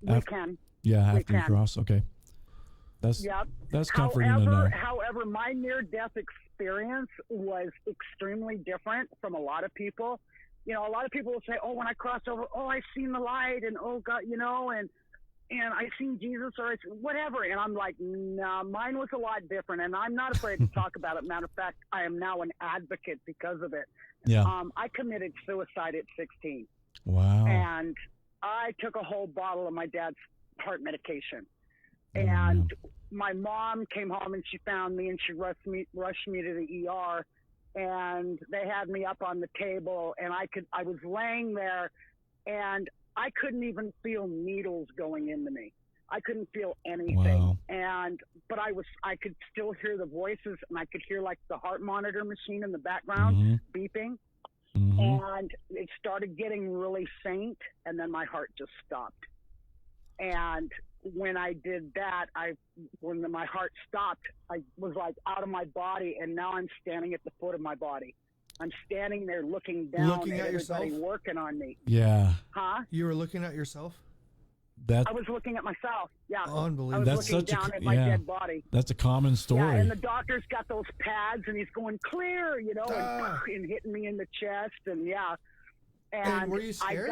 We can. Yeah, after we we cross. Okay. That's comforting to know. However, my near-death experience was extremely different from a lot of people. A lot of people will say, "Oh, when I crossed over, I seen the light, and oh God, and I seen Jesus, or whatever." And I'm like, "Nah, mine was a lot different, and I'm not afraid to talk about it. Matter of fact, I am now an advocate because of it." Yeah. I committed suicide at 16. Wow. And I took a whole bottle of my dad's heart medication. And man. my mom came home and she found me and she rushed me to the ER. And they had me up on the table, and I was laying there, and I couldn't even feel needles going into me. I couldn't feel anything. Wow. But I could still hear the voices, and I could hear like the heart monitor machine in the background beeping. Mm-hmm. And it started getting really faint, and then my heart just stopped. And when I did that, when my heart stopped, I was like out of my body, and now I'm standing at the foot of my body. I'm standing there looking down at everybody yourself? working on me. Yeah. Huh? You were looking at yourself? I was looking at myself. Yeah. Unbelievable. I was looking down at my dead body. That's a common story. Yeah, and the doctor's got those pads, and he's going clear, and hitting me in the chest, and yeah. And were you scared?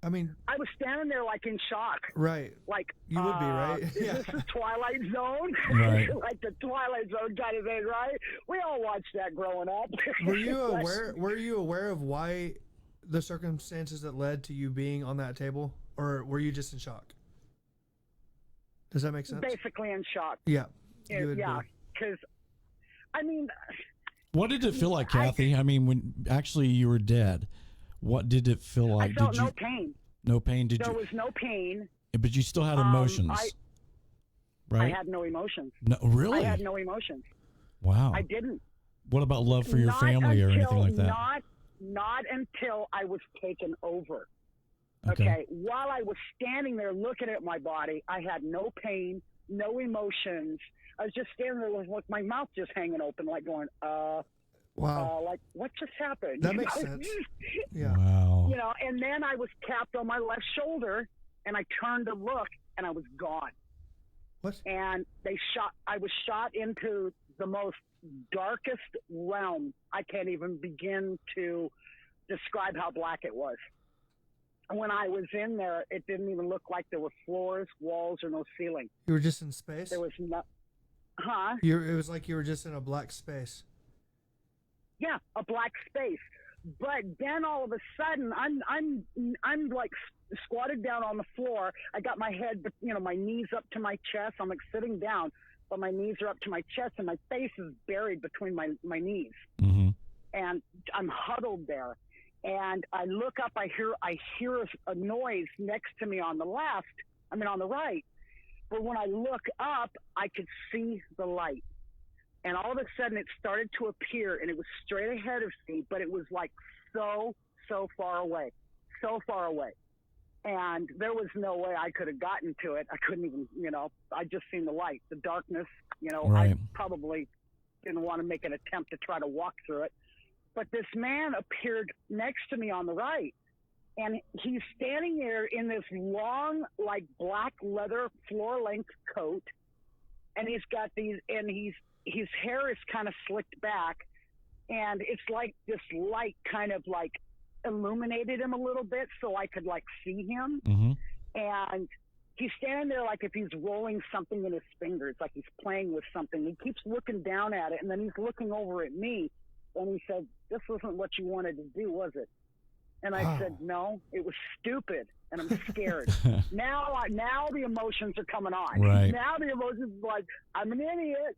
I was standing there like in shock. Right. Like you would be, right? Is this the Twilight Zone? Right. Like the Twilight Zone kind of thing, right? We all watched that growing up. Were you aware of why the circumstances that led to you being on that table, or were you just in shock? Does that make sense? Basically in shock. Yeah. Yeah, because what did it feel like, Kathy? When actually you were dead? What did it feel like? I felt no pain. No pain? There was no pain. But you still had emotions, right? I had no emotions. No, really? I had no emotions. Wow. I didn't. What about love for your family or anything like that? Not until I was taken over. Okay. While I was standing there looking at my body, I had no pain, no emotions. I was just standing there with my mouth just hanging open, like going, wow. Like, what just happened? That makes sense. Yeah. Wow. And then I was tapped on my left shoulder, and I turned to look, and I was gone. What? And I was shot into the most darkest realm. I can't even begin to describe how black it was. When I was in there, it didn't even look like there were floors, walls, or no ceiling. You were just in space? There was no... Huh? It was like you were just in a black space. Yeah, a black space. But then all of a sudden, I'm like squatted down on the floor. I got my head, my knees up to my chest. I'm like sitting down, but my knees are up to my chest, and my face is buried between my knees. Mm-hmm. And I'm huddled there. And I look up. I hear a noise next to me on the right. But when I look up, I could see the light. And all of a sudden, it started to appear, and it was straight ahead of me, but it was like so far away. And there was no way I could have gotten to it. I couldn't even, I just seen the light, the darkness, Right. I probably didn't want to make an attempt to try to walk through it. But this man appeared next to me on the right, and he's standing there in this long, like black leather floor-length coat, and he's got his hair is kind of slicked back, and it's like this light kind of like illuminated him a little bit so I could like see him. Mm-hmm. And he's standing there like if he's rolling something in his fingers, like he's playing with something. He keeps looking down at it, and then he's looking over at me, and he said, "This wasn't what you wanted to do, was it?" And I said, "No, it was stupid." and I'm scared. now the emotions are coming on. Right. Now the emotions are like, I'm an idiot.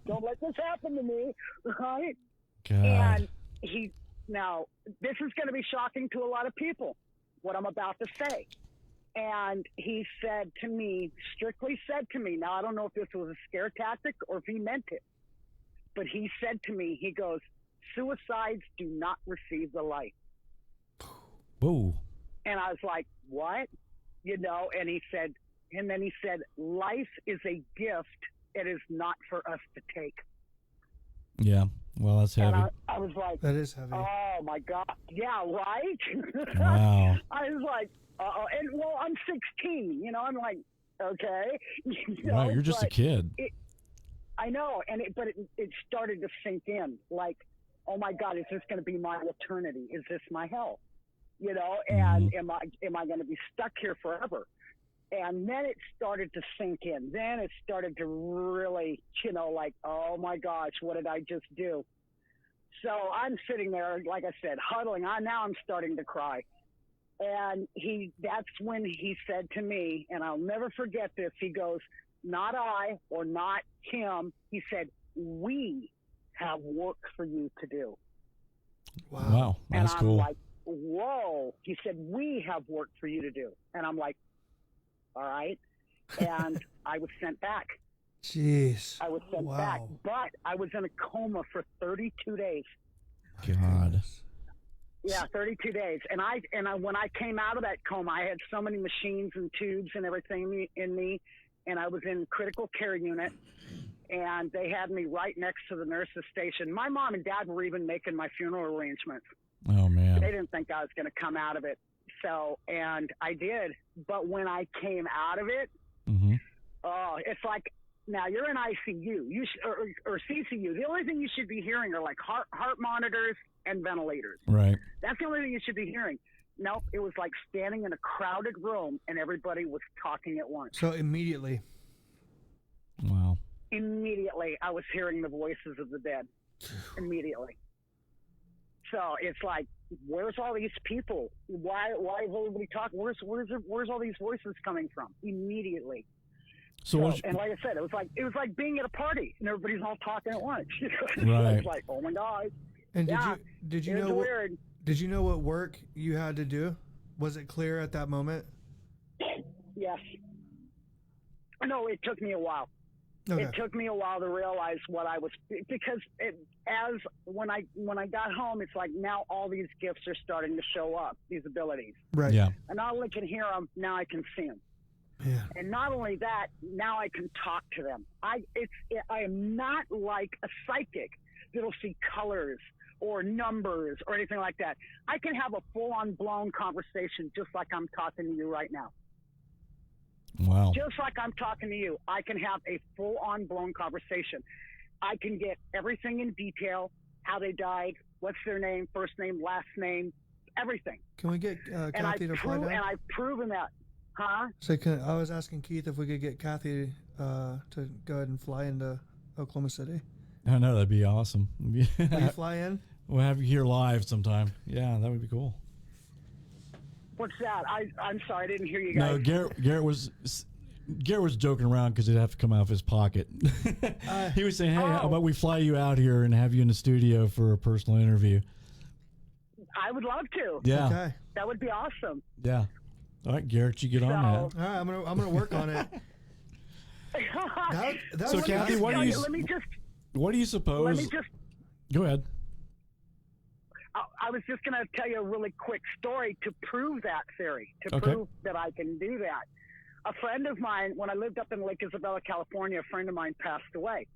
Don't let this happen to me. Right? God. And now this is going to be shocking to a lot of people, what I'm about to say. And he said to me, strictly said to me, now I don't know if this was a scare tactic or if he meant it, but he said to me, he goes, suicides do not receive the light. Whoa. And I was like, what? You know, and then he said, life is a gift. It is not for us to take. Yeah. Well, that's heavy. And I was like, That is heavy. oh my God. Yeah, right? Wow. I was like, and well, I'm 16, you know, I'm like, okay. You know, Right. You're just a kid. I know. But it started to sink in like, oh my God, is this going to be my eternity? Is this my hell? You know, and am I going to be stuck here forever? And then it started to sink in. Then it started to really, you know, like, oh my gosh, what did I just do? So I'm sitting there, like I said, huddling. Now I'm starting to cry. And that's when he said to me, and I'll never forget this, he goes, not I or not him. He said, we have work for you to do. Wow. That's and cool. I'm like, whoa. He said, we have work for you to do. And I'm like, all right. And I was sent back. Jeez. I was sent back. But I was in a coma for 32 days. God. Yeah, 32 days. And when I came out of that coma, I had so many machines and tubes and everything in me. And I was in critical care unit. And they had me right next to the nurse's station. My mom and dad were even making my funeral arrangements. Oh, man. They didn't think I was going to come out of it. So, and I did. But when I came out of it, it's like, now you're in ICU or CCU. The only thing you should be hearing are like heart monitors and ventilators. Right. That's the only thing you should be hearing. Nope. It was like standing in a crowded room and everybody was talking at once. So immediately. Wow. Immediately, I was hearing the voices of the dead. Immediately. So it's like, where's all these people? Why is everybody talking? Where's all these voices coming from? Immediately. And like I said, it was like being at a party and everybody's all talking at once. Right. It's like, oh my God. And did you know weird. Did you know what work you had to do? Was it clear at that moment? Yes. No, it took me a while. Okay. It took me a while to realize what I was, because when I got home, it's like now all these gifts are starting to show up, these abilities. Right. Yeah. And not only can hear them, now I can see them. Yeah. And not only that, now I can talk to them. I am not like a psychic that'll see colors or numbers or anything like that. I can have a full-on blown conversation just like I'm talking to you right now. Wow. Just like I'm talking to you, I can have a full-on blown conversation. I can get everything in detail, how they died, what's their name, first name, last name, everything. Can we get Kathy to fly down? And I've proven that. Huh? So I was asking Keith if we could get Kathy to go ahead and fly into Oklahoma City. I know, that'd be awesome. Will you fly in? We'll have you here live sometime. Yeah, that would be cool. What's that? I'm sorry, I didn't hear you guys. No, Garrett was joking around because it'd have to come out of his pocket. He was saying, hey, how about we fly you out here and have you in the studio for a personal interview? I would love to. Yeah. Okay. That would be awesome. Yeah. All right, Garrett, you get on that. All right, I'm gonna work on it. So, was Kathy, nice. what do you suppose? Let me just. Go ahead. I was just going to tell you a really quick story to prove that theory, prove that I can do that. A friend of mine, when I lived up in Lake Isabella, California, a friend of mine passed away.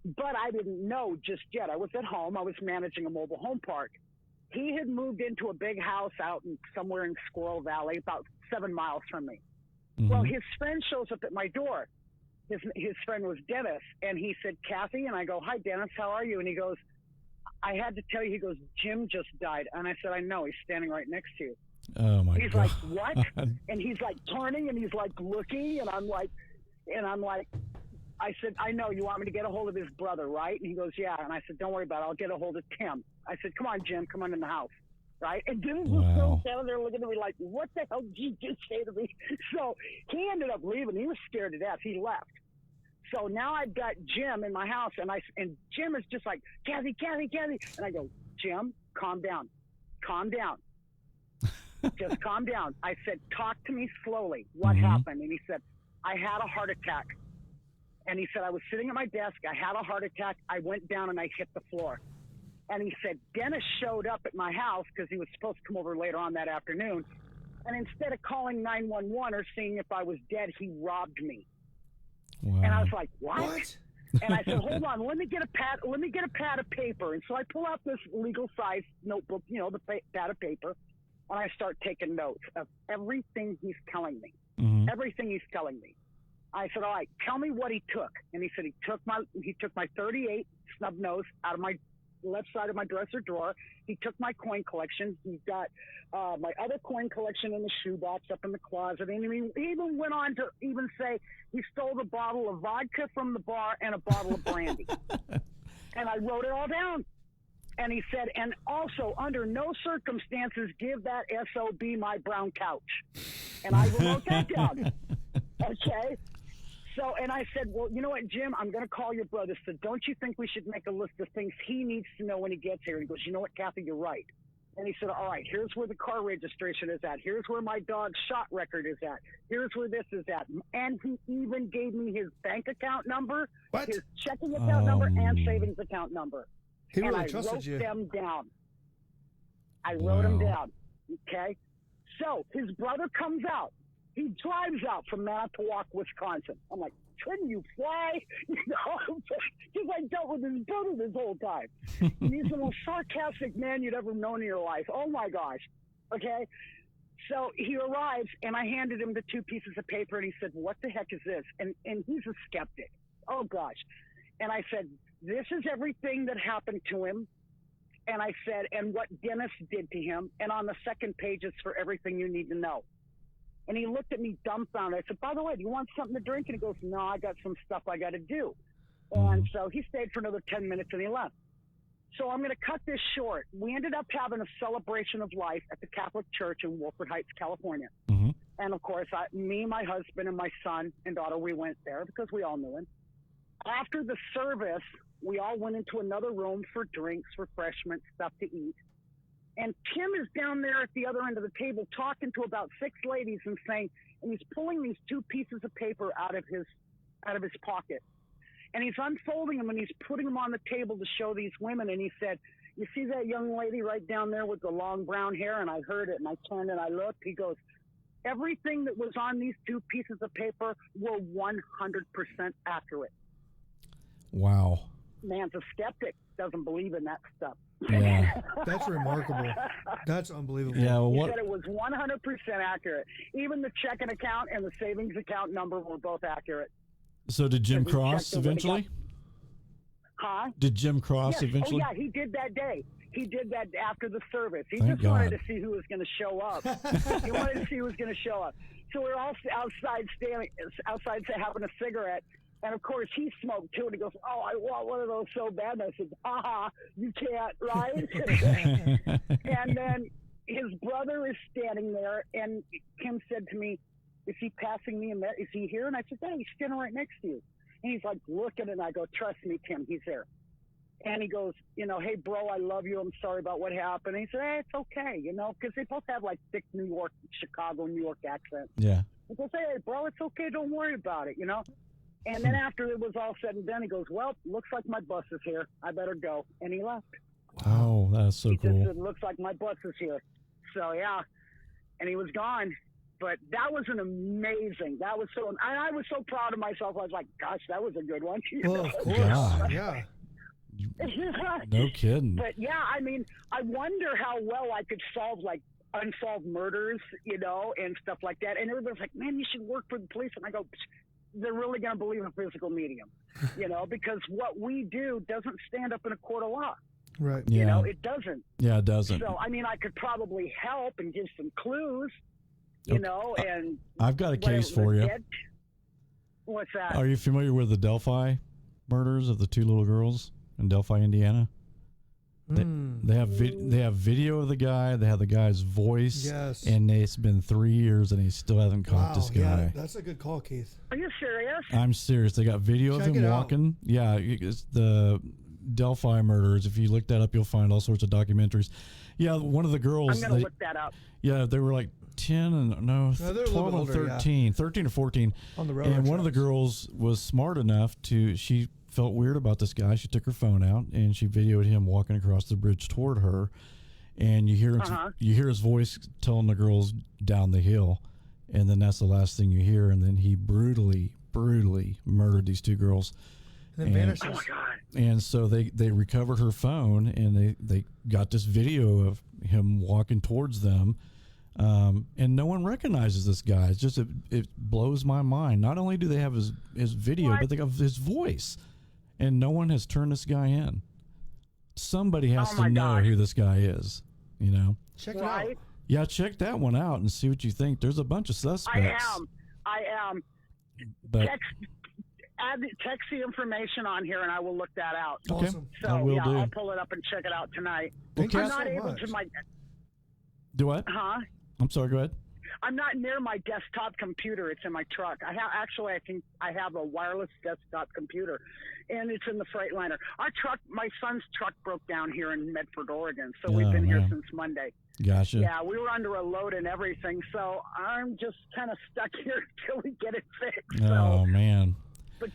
But I didn't know just yet. I was at home. I was managing a mobile home park. He had moved into a big house out somewhere in Squirrel Valley, about 7 miles from me. Mm-hmm. Well, his friend shows up at my door. His friend was Dennis, and he said, Kathy, and I go, hi, Dennis, how are you? And he goes, I had to tell you, he goes, Jim just died. And I said, I know, he's standing right next to you. Oh, my God. He's like, what? And he's like turning, and he's like looking, and I'm like, I said, I know, you want me to get a hold of his brother, right? And he goes, yeah. And I said, don't worry about it, I'll get a hold of Tim. I said, come on, Jim, come on in the house. right? And Dennis was still standing there looking at me like, what the hell did you just say to me? So he ended up leaving. He was scared to death. He left. So now I've got Jim in my house, and Jim is just like, Kathy. And I go, Jim, calm down. Just calm down. I said, talk to me slowly. What happened? And he said, I had a heart attack. And he said, I was sitting at my desk. I had a heart attack. I went down and I hit the floor. And he said, Dennis showed up at my house because he was supposed to come over later on that afternoon. And instead of calling 911 or seeing if I was dead, he robbed me. Wow. And I was like, what? And I said, hold on, let me get a pad of paper. And so I pull out this legal size notebook, the pad of paper, and I start taking notes of everything he's telling me. Everything he's telling me. I said, all right, tell me what he took. And he said he took my 38 snub nose out of my left side of my dresser drawer. He took my coin collection. He's got my other coin collection in the shoebox up in the closet. And he even went on to even say he stole a bottle of vodka from the bar and a bottle of brandy. And I wrote it all down. And he said, and also under no circumstances give that SOB my brown couch. And I wrote that down. Okay. So, and I said, well, you know what, Jim, I'm going to call your brother. So don't you think we should make a list of things he needs to know when he gets here? And he goes, you know what, Kathy, you're right. And he said, all right, here's where the car registration is at. Here's where my dog's shot record is at. Here's where this is at. And he even gave me his bank account number, his checking account number, and savings account number. He really and I trusted wrote you. them down. I wrote them down. Okay. So his brother comes out. He drives out from Manitowoc, Wisconsin. I'm like, couldn't you fly? Because I dealt with his brother this whole time. He's the most sarcastic man you'd ever known in your life. Oh my gosh. Okay. So he arrives, and I handed him the 2 pieces of paper, and he said, what the heck is this? And he's a skeptic. Oh gosh. And I said, this is everything that happened to him. And I said, and what Dennis did to him. And on the second page is for everything you need to know. And he looked at me dumbfounded. I said, by the way, do you want something to drink? And he goes, no, I got some stuff I got to do. And so he stayed for another 10 minutes and he left. So I'm going to cut this short. We ended up having a celebration of life at the Catholic Church in Wilford Heights, California. And of course, me, my husband, and my son and daughter, we went there because we all knew him. After the service, we all went into another room for drinks, refreshments, stuff to eat. And Tim is down there at the other end of the table talking to about 6 ladies and saying, and he's pulling these 2 pieces of paper out of his pocket. And he's unfolding them and he's putting them on the table to show these women. And he said, you see that young lady right down there with the long brown hair? And I heard it and I turned and I looked. He goes, everything that was on these 2 pieces of paper were 100% accurate. Wow. Man's a skeptic, doesn't believe in that stuff. Yeah. That's remarkable. That's unbelievable. Yeah. Well, He what? said it was 100% accurate. Even the checking account and the savings account number were both accurate. So did Jim We cross checked it when he eventually? Huh? Did Jim cross Yes. eventually? Oh, yeah, he did that day. He did that after the service. He Thank just wanted God. to see who was going to show up. He wanted to see who was going to show up. So we're all outside having a cigarette. And, of course, he smoked, too. And he goes, oh, I want one of those so bad. And I said, you can't, right? And then his brother is standing there. And Kim said to me, is he passing me? Is he here? And I said, yeah, he's standing right next to you. And he's like looking. And I go, trust me, Kim, he's there. And he goes, hey, bro, I love you. I'm sorry about what happened. And he said, hey, it's okay, because they both have like thick New York, Chicago, New York accents. Yeah. He goes, hey, bro, it's okay. Don't worry about it, And then after it was all said and done, he goes, well, looks like my bus is here. I better go. And he left. Wow, that's so He cool. just said, looks like my bus is here. So, yeah. And he was gone. But that was an amazing. That was so. I was so proud of myself. I was like, gosh, that was a good one. Well, of course. God. Yeah. No kidding. But yeah, I mean, I wonder how well I could solve like unsolved murders, and stuff like that. And everybody's like, man, you should work for the police. And I go, they're really going to believe in physical medium, because what we do doesn't stand up in a court of law. Right. Yeah. It doesn't. Yeah, it doesn't. So, I mean, I could probably help and give some clues, Okay. and I've got a case whatever for you. dead- What's that? Are you familiar with the Delphi murders of the 2 little girls in Delphi, Indiana? They have video of the guy. They have the guy's voice. Yes. And it's been 3 years and he still hasn't caught this guy. Yeah, that's a good call, Keith. Are you serious? I'm serious. They got video Check of it him out. walking. Yeah, it's the Delphi Murders. If you look that up, you'll find all sorts of documentaries. Yeah, one of the girls. I'm going to look that up. Yeah, they were like 10 and No, they're a little 12 bit and older, 13, 13 or 14. On the railroad And one of the tracks. girls was smart enough she felt weird about this guy. She took her phone out and she videoed him walking across the bridge toward her. And you hear his voice telling the girls down the hill. And then that's the last thing you hear. And then he brutally murdered these two girls. And then vanishes. Oh, my God. And so they recovered her phone and they got this video of him walking towards them. And no one recognizes this guy. It's just, it blows my mind. Not only do they have his video, but they have his voice. And no one has turned this guy in. Somebody has to know who this guy is, you know? Check it out. Yeah, check that one out and see what you think. There's a bunch of suspects. I am. But Text the information on here, and I will look that out. okay, Awesome. So I will do. I'll pull it up and check it out tonight. Thank you I'm so not able much. to Do what? I'm sorry, go ahead. I'm not near my desktop computer. It's in my truck. I think I have a wireless desktop computer, and it's in the Freightliner. My son's truck broke down here in Medford, Oregon, so we've been here since Monday. Gotcha. Yeah, we were under a load and everything, so I'm just kind of stuck here until we get it fixed. Oh, man. But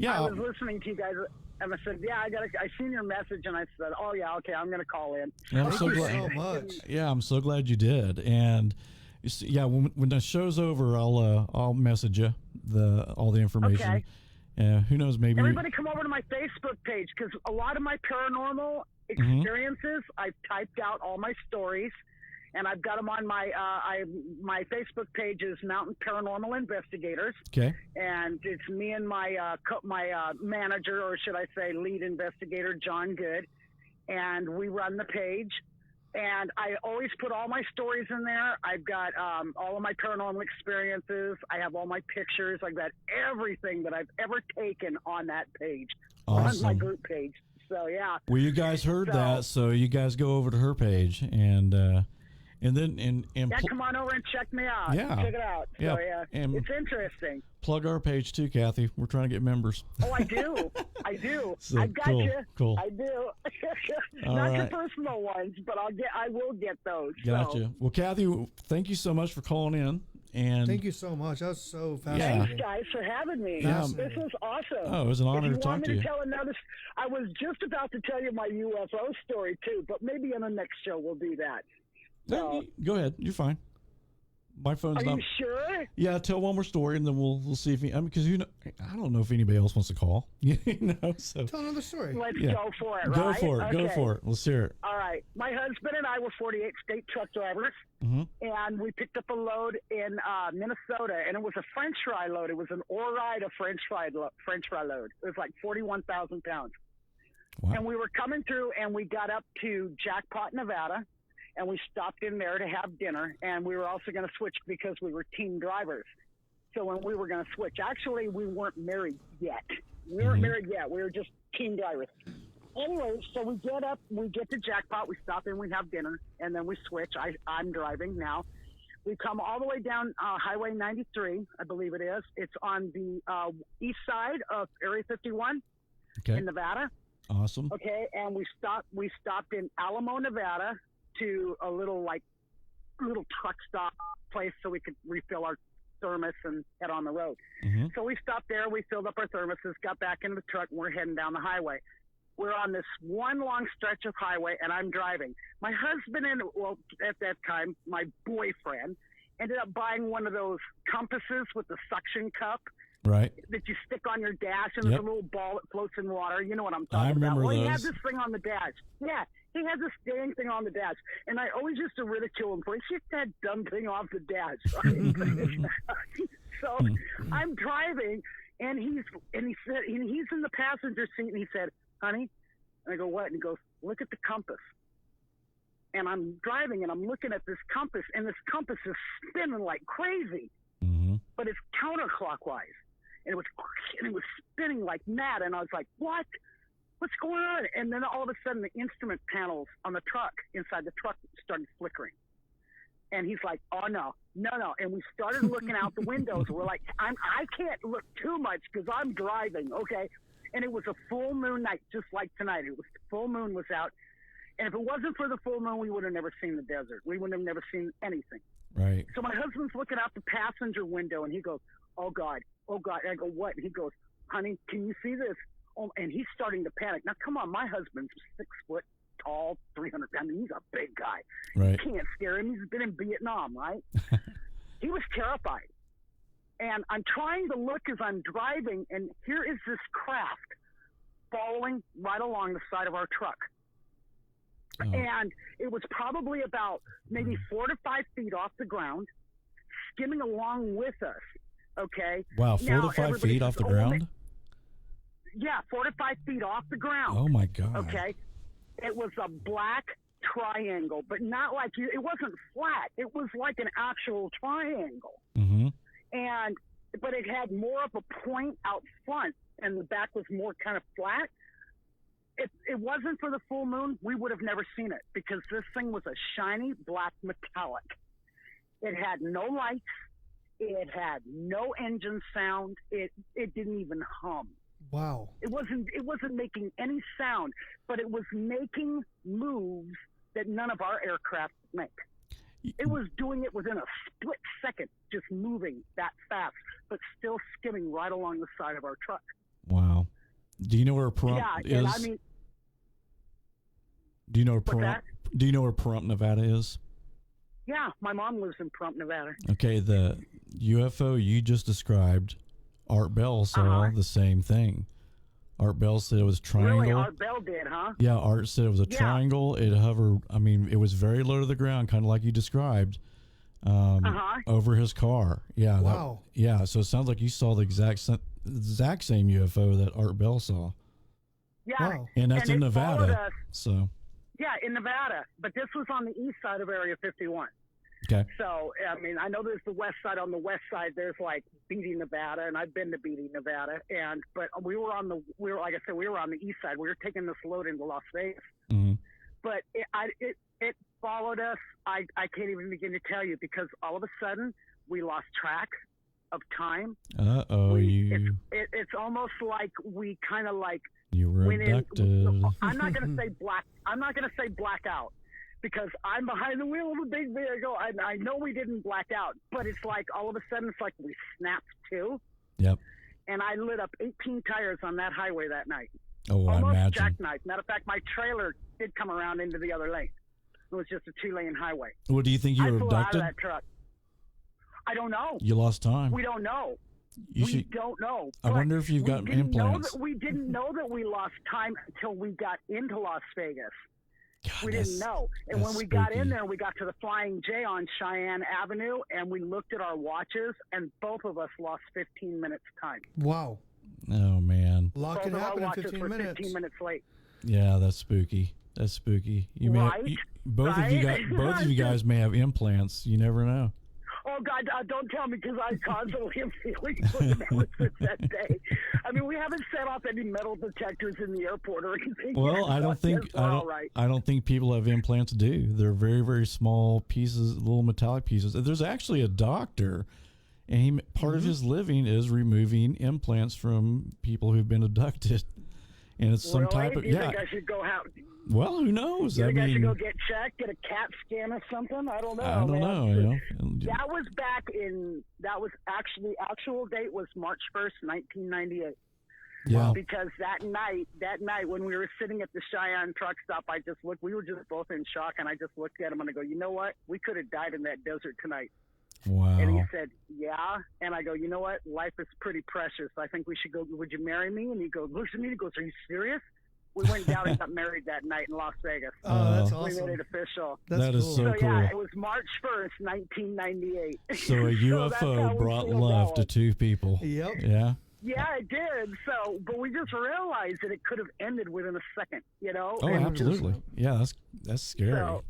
I was listening to you guys, and I said, I seen your message, and I said, oh yeah, okay, I'm gonna call in. Well, I'm Thank so you glad. so much. Yeah, I'm so glad you did. And you see, yeah, when the show's over, I'll message you all the information. Okay. Who knows? Maybe Everybody come over to my Facebook page, because a lot of my paranormal experiences, I've typed out all my stories, and I've got them on my my Facebook page is Mountain Paranormal Investigators. Okay. And it's me and my manager, or should I say lead investigator, John Good, and we run the page. And I always put all my stories in there. I've got all of my paranormal experiences. I have all my pictures. I've got everything that I've ever taken on that page, on my group page. So, yeah. Well, you guys heard that, so you guys go over to her page and then come on over and check me out. Yeah. Check it out. So, Yeah. And it's interesting. plug our page too, Kathy. We're trying to get members. Oh, I do. I do. So, I got cool, you. cool. I do. All Not right. the personal ones, but I will get those. Gotcha. So. Well, Kathy, thank you so much for calling in. And Thank you so much. That was so Yeah. fascinating. Thanks, guys, for having me. Yeah. This was awesome. Oh, it was an honor if to you talk want to me you. to tell another, I was just about to tell you my UFO story too, but maybe in the next show we'll do that. So, Go ahead. You're fine. My phone's are not. you sure? Yeah, tell one more story, and then we'll see if because I don't know if anybody else wants to call. So Tell another story. Let's Yeah. go for it. go right? for it. Go Okay. for it. Let's hear it. All right. My husband and I were 48 state truck drivers, and we picked up a load in Minnesota, and it was a French fry load. It was an Ore-Ride French fry load. It was like 41,000 pounds. Wow. And we were coming through, and we got up to Jackpot, Nevada, and we stopped in there to have dinner. And we were also going to switch because we were team drivers. So when we were going to switch, actually, we weren't married yet. We weren't married yet. We were just team drivers. Anyway, so we get up, we get to Jackpot, we stop in, we have dinner, and then we switch. I'm driving now. We come all the way down Highway 93, I believe it is. It's on the east side of Area 51 in Nevada. Awesome. Okay, and we stopped in Alamo, Nevada, to a little truck stop place so we could refill our thermos and head on the road. So we stopped there, we filled up our thermoses, got back into the truck, and we're heading down the highway. We're on this one long stretch of highway, and I'm driving. My husband at that time, my boyfriend, ended up buying one of those compasses with the suction cup. Right. That you stick on your dash, and there's a little ball that floats in water. You know what I'm talking I remember about. Well, he those. had this thing on the dash. Yeah, he had this dang thing on the dash. And I always used to ridicule him for, get that dumb thing off the dash. Right? So I'm driving, and he's in the passenger seat, and he said, honey, and I go, what? And he goes, look at the compass. And I'm driving, and I'm looking at this compass, and this compass is spinning like crazy. But it's counterclockwise. And it was spinning like mad. And I was like, what? what's going on? And then all of a sudden, the instrument panels on the truck, inside the truck, started flickering. And he's like, oh, no. And we started looking out the windows. We're like, I can't look too much because I'm driving, okay? And it was a full moon night, just like tonight. It was the full moon was out. And if it wasn't for the full moon, we would have never seen the desert. We would have never seen anything. Right. So my husband's looking out the passenger window, and he goes, oh, God. And I go, what? And he goes, honey, can you see this? Oh, and he's starting to panic. Now, come on, my husband's 6 foot tall, 300 pounds. I mean, he's a big guy. Right. You can't scare him. He's been in Vietnam, right? He was terrified. And I'm trying to look as I'm driving, and here is this craft following right along the side of our truck. Oh. And it was probably about maybe 4 to 5 feet off the ground, skimming along with us. Okay. Wow, 4 to 5 feet off the ground? Yeah, 4 to 5 feet off the ground. Oh my God. Okay. It was a black triangle, but not like it wasn't flat. It was like an actual triangle. Mm-hmm. But it had more of a point out front, and the back was more kind of flat. If it wasn't for the full moon, we would have never seen it because this thing was a shiny black metallic. It had no lights. It had no engine sound. It didn't even hum. Wow. It wasn't making any sound, but it was making moves that none of our aircraft make. It was doing it within a split second, just moving that fast, but still skimming right along the side of our truck. Wow. Do you know where Pahrump is? And I mean, do you know where Pahrump, Nevada is? Yeah, my mom lives in Pahrump, Nevada. Okay, the UFO you just described, Art Bell saw the same thing. Art Bell said it was triangle. Really, Art Bell did, huh? Yeah, Art said it was a triangle. It hovered. I mean, it was very low to the ground, kind of like you described, over his car. Yeah. Wow. So it sounds like you saw the exact same UFO that Art Bell saw. Yeah. Wow. And that's in Nevada. So. Yeah, in Nevada, but this was on the east side of Area 51. Okay. So, I mean, I know there's the west side. On the west side, there's like Beatty, Nevada, and I've been to Beatty, Nevada. But we were on the east side. We were taking this load into Las Vegas. Mm-hmm. But it followed us. I can't even begin to tell you because all of a sudden we lost track of time. It's almost like we kind of like you were abducted. I'm not going to say blackout. Because I'm behind the wheel of a big vehicle, and I know we didn't black out, but it's like all of a sudden it's like we snapped too. Yep. And I lit up 18 tires on that highway that night. Oh, almost I imagine. Jackknife. Matter of fact, my trailer did come around into the other lane. It was just a 2-lane highway. Well, do you think you were abducted? I flew out of that truck. I don't know. You lost time. We don't know. We don't know. I wonder if you've got implants. We didn't know that we lost time until we got into Las Vegas. God, we didn't know. And when we got in there, we got to the Flying J on Cheyenne Avenue, and we looked at our watches, and both of us lost 15 minutes time. Wow. Oh, man. A lot can happen in 15 minutes. 15 minutes late. Yeah, that's spooky. That's spooky. Both of you guys may have implants. You never know. Oh, God, don't tell me because I constantly am feeling ever since that day. I mean, we haven't set off any metal detectors in the airport or anything. Well, I don't think people have implants do. They're very, very small pieces, little metallic pieces. There's actually a doctor, and part of his living is removing implants from people who've been abducted. And it's some type of, you think I should go out? Well, who knows? I should go get checked, get a CAT scan or something? I don't know. That was actual date was March 1st, 1998. Yeah. Because that night when we were sitting at the Cheyenne truck stop, we were just both in shock, and I just looked at him and I go, you know what? We could have died in that desert tonight. Wow. And he said, yeah. And I go, you know what? Life is pretty precious. I think we should go. Would you marry me? And he goes, looks at me and he goes, are you serious? We went down and got married that night in Las Vegas. Oh, that's awesome. We made it official. That is so cool. Yeah, it was March 1st, 1998. So a UFO brought love to two people. Yep. Yeah. Yeah, it did. So, but we just realized that it could have ended within a second, you know? Oh, absolutely. Yeah, that's scary. So,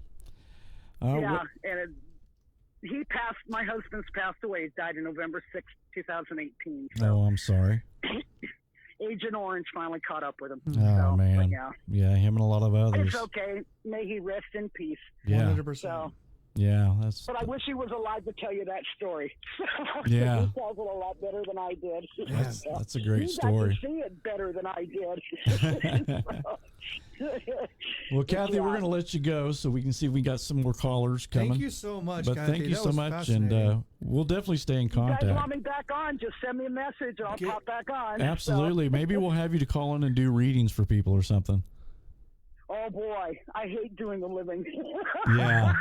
my husband's passed away. He died on November 6th, 2018. So. Oh, I'm sorry. Age Agent Orange finally caught up with him. Oh, so, man. but yeah. Yeah, him and a lot of others. It's okay. May he rest in peace. Yeah. 100%. So, Yeah, that's. but I wish he was alive to tell you that story. Yeah. He tells it a lot better than I did. That's a great you story. got to see it better than I did. Well, Kathy, Yeah. we're going to let you go so we can see if we got some more callers coming. Thank you so much, But Kathy. thank you That so was much, fascinating. and we'll definitely stay in You guys contact. want me back on? Just send me a message and I'll pop back on. Absolutely. Maybe we'll have you to call in and do readings for people or something. Oh boy, I hate doing the living. Yeah.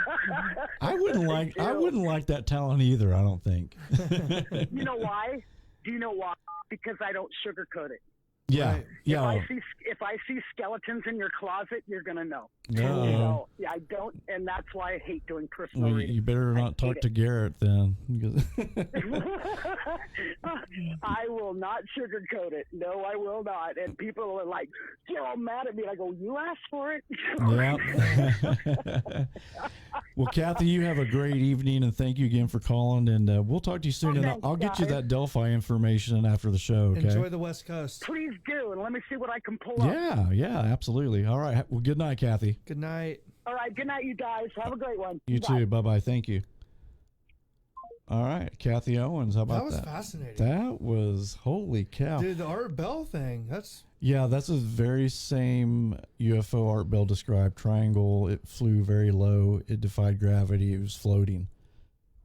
I wouldn't like that talent either, I don't think. You know why? Do you know why? Because I don't sugarcoat it. Yeah. Right. Yeah. If I see skeletons in your closet, you're gonna know. No. So, yeah, I don't, and that's why I hate doing personal Well, readings. you better not talk to Garrett then. I will not sugarcoat it. No, I will not. And people are like, get all mad at me. I go, you asked for it. Yeah. Well, Kathy, you have a great evening, and thank you again for calling. And we'll talk to you soon. And thanks, I'll get you guys. that Delphi information after the show. Okay. Enjoy the West Coast. Please do, and let me see what I can pull up. Yeah, absolutely. All right. Well, good night, Kathy. Good night. All right, good night, you guys. Have a great one. You Bye. too. Bye-bye. Thank you. All right, Kathy Owens. How about That that? was fascinating. That was holy cow. Dude, the Art Bell thing. That's Yeah, the very same UFO Art Bell described triangle. It flew very low. It defied gravity. It was floating.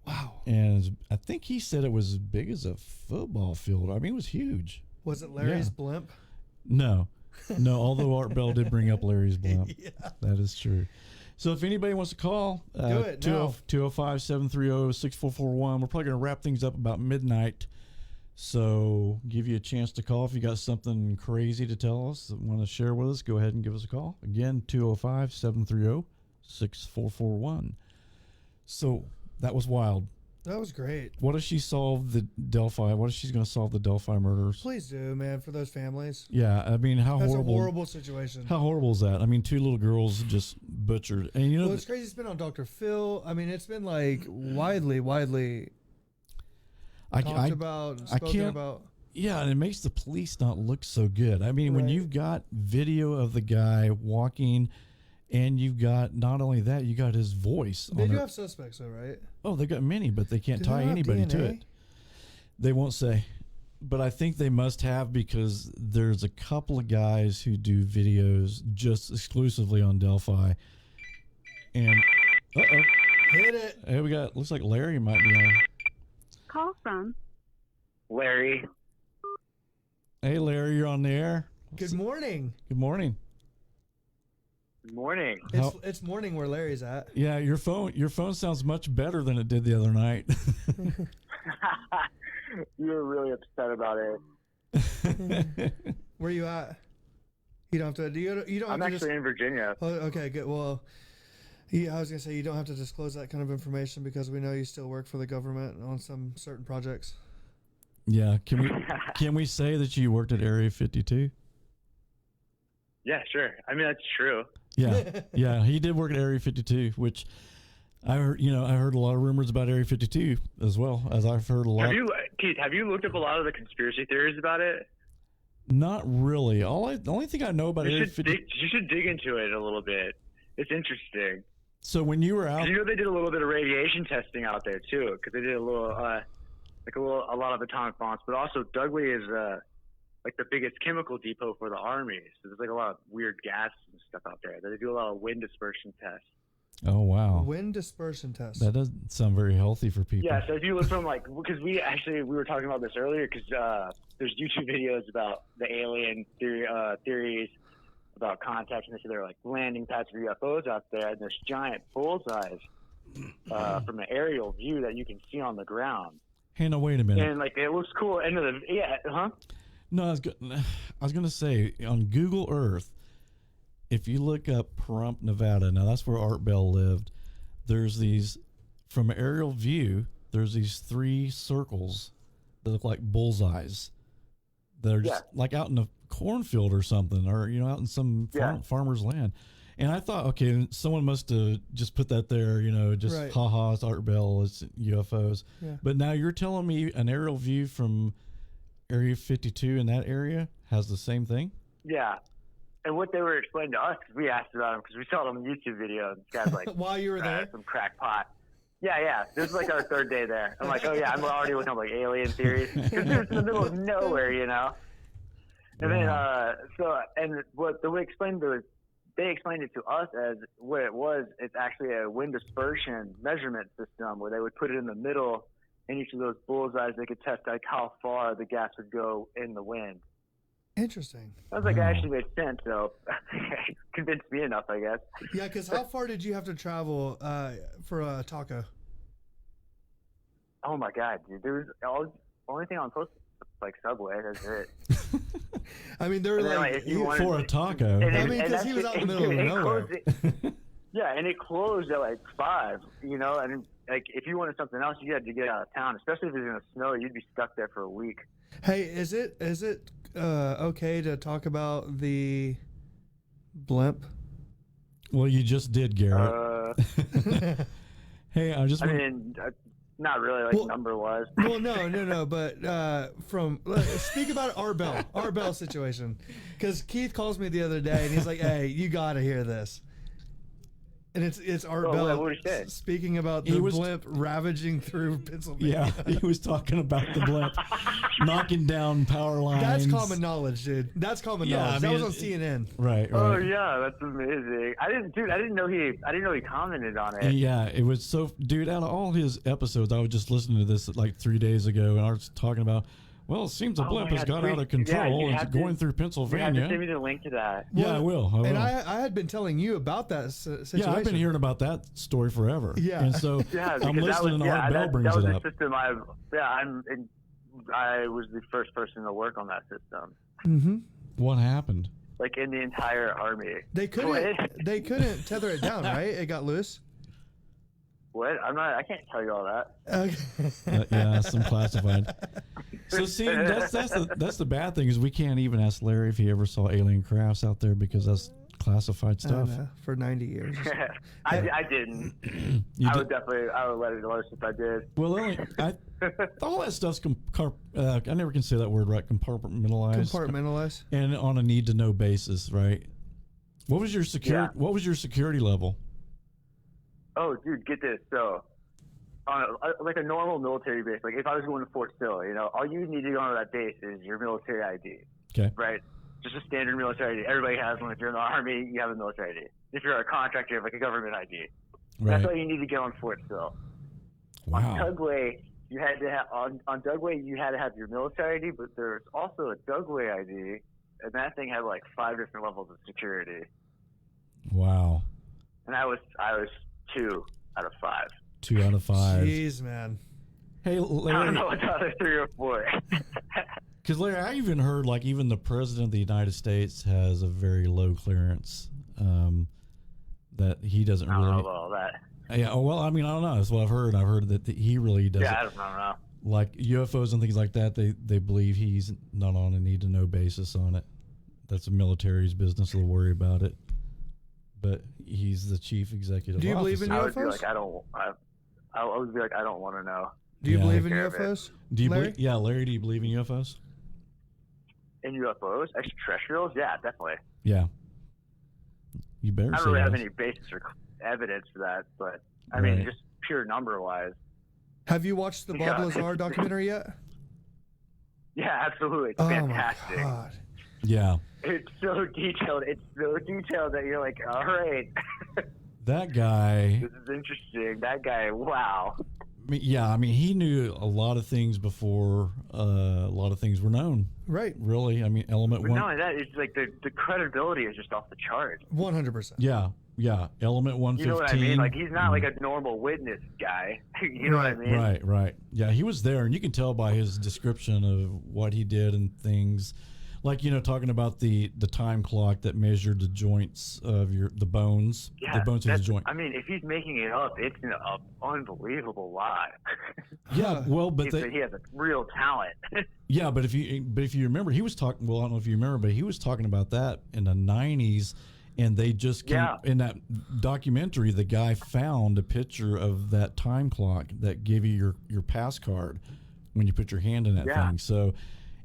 wow. And I think he said it was as big as a football field. I mean, it was huge. Was it Larry's Yeah. blimp? No, although Art Bell did bring up Larry's blimp. Yeah. That is true. So if anybody wants to call, Do it now. 205-730-6441. We're probably going to wrap things up about midnight. So give you a chance to call. If you got something crazy to tell us that want to share with us, go ahead and give us a call. Again, 205-730-6441. So that was wild. That was great. What if she solved the Delphi? What if she's going to solve the Delphi murders? Please do, man, for those families. Yeah, I mean, how That's horrible. a horrible situation. How horrible is that? I mean, two little girls just butchered. And you know, Well, it's crazy. It's been on Dr. Phil. I mean, it's been like widely talked about, and spoken about. Yeah, and it makes the police not look so good. I mean, when Right. you've got video of the guy walking, and you've got not only that, you got his voice. They on do it. have suspects, though, right? Oh, they got many, but they can't Do they tie have anybody to DNA? it. They won't say. But I think they must have, because there's a couple of guys who do videos just exclusively on Delphi. And Hit it. hey, we got, looks like Larry might be on. Call from Larry. Hey, Larry, you're on the air. Good morning. Good morning. Good morning. It's morning where Larry's at. Yeah, your phone sounds much better than it did the other night. You were really upset about it. Where you at? You don't have to. You don't have I'm to actually in Virginia. Oh, okay, good. Well, I was gonna say you don't have to disclose that kind of information because we know you still work for the government on some certain projects. Yeah, can we say that you worked at Area 52? Yeah, sure. I mean, that's true. Yeah, he did work at Area 52, which I heard a lot of rumors about Area 52 as well, as I've heard a lot. Keith, have you looked up a lot of the conspiracy theories about it? Not really. The only thing I know about Area 52. You should dig into it a little bit. It's interesting. So when you were out, You know, they did a little bit of radiation testing out there too, because they did a lot of atomic bombs. But also, Dudley is like the biggest chemical depot for the army. So there's like a lot of weird gases and stuff out there. They do a lot of wind dispersion tests. oh wow, Wind dispersion test. that doesn't sound very healthy for people. Yeah, so if you look from because we were talking about this earlier, because there's YouTube videos about the alien theories about contact, and they say they're like landing pads for UFOs out there, and there's giant bullseyes from an aerial view that you can see on the ground. Hey, no, wait a minute. And like it looks cool. No, I was going to say, on Google Earth, if you look up Pahrump, Nevada, now that's where Art Bell lived, there's these, from an aerial view, there's these 3 circles that look like bullseyes. They're just like out in a cornfield or something, or, out in some farmer's land. And I thought, okay, someone must have just put that there, just Right. haha, it's Art Bell, it's UFOs. Yeah. But now you're telling me an aerial view from Area 52 in that area has the same thing? Yeah. And what they were explaining to us, because we asked about them, because we saw it on the YouTube video, and this guy's like, While you were there? some crackpot. Yeah. This is like our third day there. I'm like, oh yeah, I'm already looking up like alien theories. Because it was in the middle of nowhere, you know? And then, they explained it to us as what it was. It's actually a wind dispersion measurement system where they would put it in the middle in each of those bullseyes. They could test like how far the gas would go in the wind. Interesting. I was like, it actually made sense, so convinced me enough, I guess. Yeah, because how far did you have to travel for a taco? Oh my God, dude! There was only thing on post like Subway. That's it. I mean, they're like if you wanted, for a taco. I mean, because he was out in the middle of nowhere. Yeah, and it closed at like 5. You know, and like if you wanted something else, you had to get out of town. Especially if it was gonna snow, you'd be stuck there for a week. Hey, is it okay to talk about the blimp? Well, you just did, Garrett. Hey, I mean, not really, like number-wise. Well, no, but speak about our Bell situation, because Keith calls me the other day and he's like, "Hey, you got to hear this." And it's Art Bell what did he say? speaking about the blimp ravaging through Pennsylvania. Yeah, he was talking about the blimp knocking down power lines. That's common knowledge, dude. That's common knowledge. That was on CNN. Right. Oh yeah, that's amazing. I didn't know he commented on it. Yeah, it was so, dude. Out of all his episodes, I was just listening to this like 3 days ago, and I was talking about. Well, it seems the blimp has got out of control and it's going through Pennsylvania. You have to send me the link to that. Yeah, I will. And I had been telling you about that situation. Yeah, I've been hearing about that story forever. Yeah. And so I'm listening and Art Bell brings it up. System I was the first person to work on that system. Mm-hmm. What happened? Like in the entire army. They couldn't tether it down, right? It got loose. What? I can't tell you all that. Okay. Yeah, some classified. So see, that's the bad thing is we can't even ask Larry if he ever saw alien crafts out there because that's classified stuff. For 90 years. I didn't. I would let it know if I did. Well, all that stuff's I never can say that word right. Compartmentalized. And on a need to know basis, right? What was your security level? Oh, dude, get this. So, on like a normal military base, like if I was going to Fort Sill, you know, all you need to go on that base is your military ID. Okay. Right? Just a standard military ID. Everybody has one. If you're in the Army, you have a military ID. If you're a contractor, you have like a government ID. Right. That's all you need to get on Fort Sill. Wow. On Dugway, you had to have on Dugway, you had to have your military ID, but there's also a Dugway ID, and that thing had like 5 different levels of security. Wow. And I was 2 out of 5. 2 out of 5. Jeez, man. Hey, Larry. I don't know what the other 3 or 4. Because Larry, I even heard like even the president of the United States has a very low clearance. That he doesn't really. I don't know about all that. Yeah. Well, I mean, I don't know. That's what I've heard. I've heard that he really doesn't. Yeah, I don't know. Like UFOs and things like that, they believe he's not on a need to know basis on it. That's the military's business. They'll worry about it. But he's the chief executive officer. Do you believe in UFOs? I would be like, I would be like, I don't want to know. Do you believe in UFOs? Do you Larry? Larry, do you believe in UFOs? In UFOs? Extraterrestrials? Yeah, definitely. Yeah. You better I don't say really have yes. any basis or evidence for that, but I mean, just pure number-wise. Have you watched the Bob Lazar documentary yet? Yeah, absolutely. It's fantastic. My God. Yeah. It's so detailed. It's so detailed that you're like, all right. That guy. This is interesting. That guy, wow. Yeah, I mean, he knew a lot of things before a lot of things were known. Right. Really, I mean, Element But 1. not only that, it's like the credibility is just off the chart. 100%. Yeah. Element 115. You know what I mean? Like, he's not like a normal witness guy. You know what I mean? Right. Yeah, he was there, and you can tell by his description of what he did and things. Like, you know, talking about the time clock that measured the joints of the bones, the bones of the joint. I mean, if he's making it up, it's an unbelievable lie. Yeah, well, but he has a real talent. Yeah, but if you remember, he was talking. Well, I don't know if you remember, but he was talking about that in the 90s, and they just came, in that documentary. The guy found a picture of that time clock that gave you your pass card when you put your hand in that thing. So.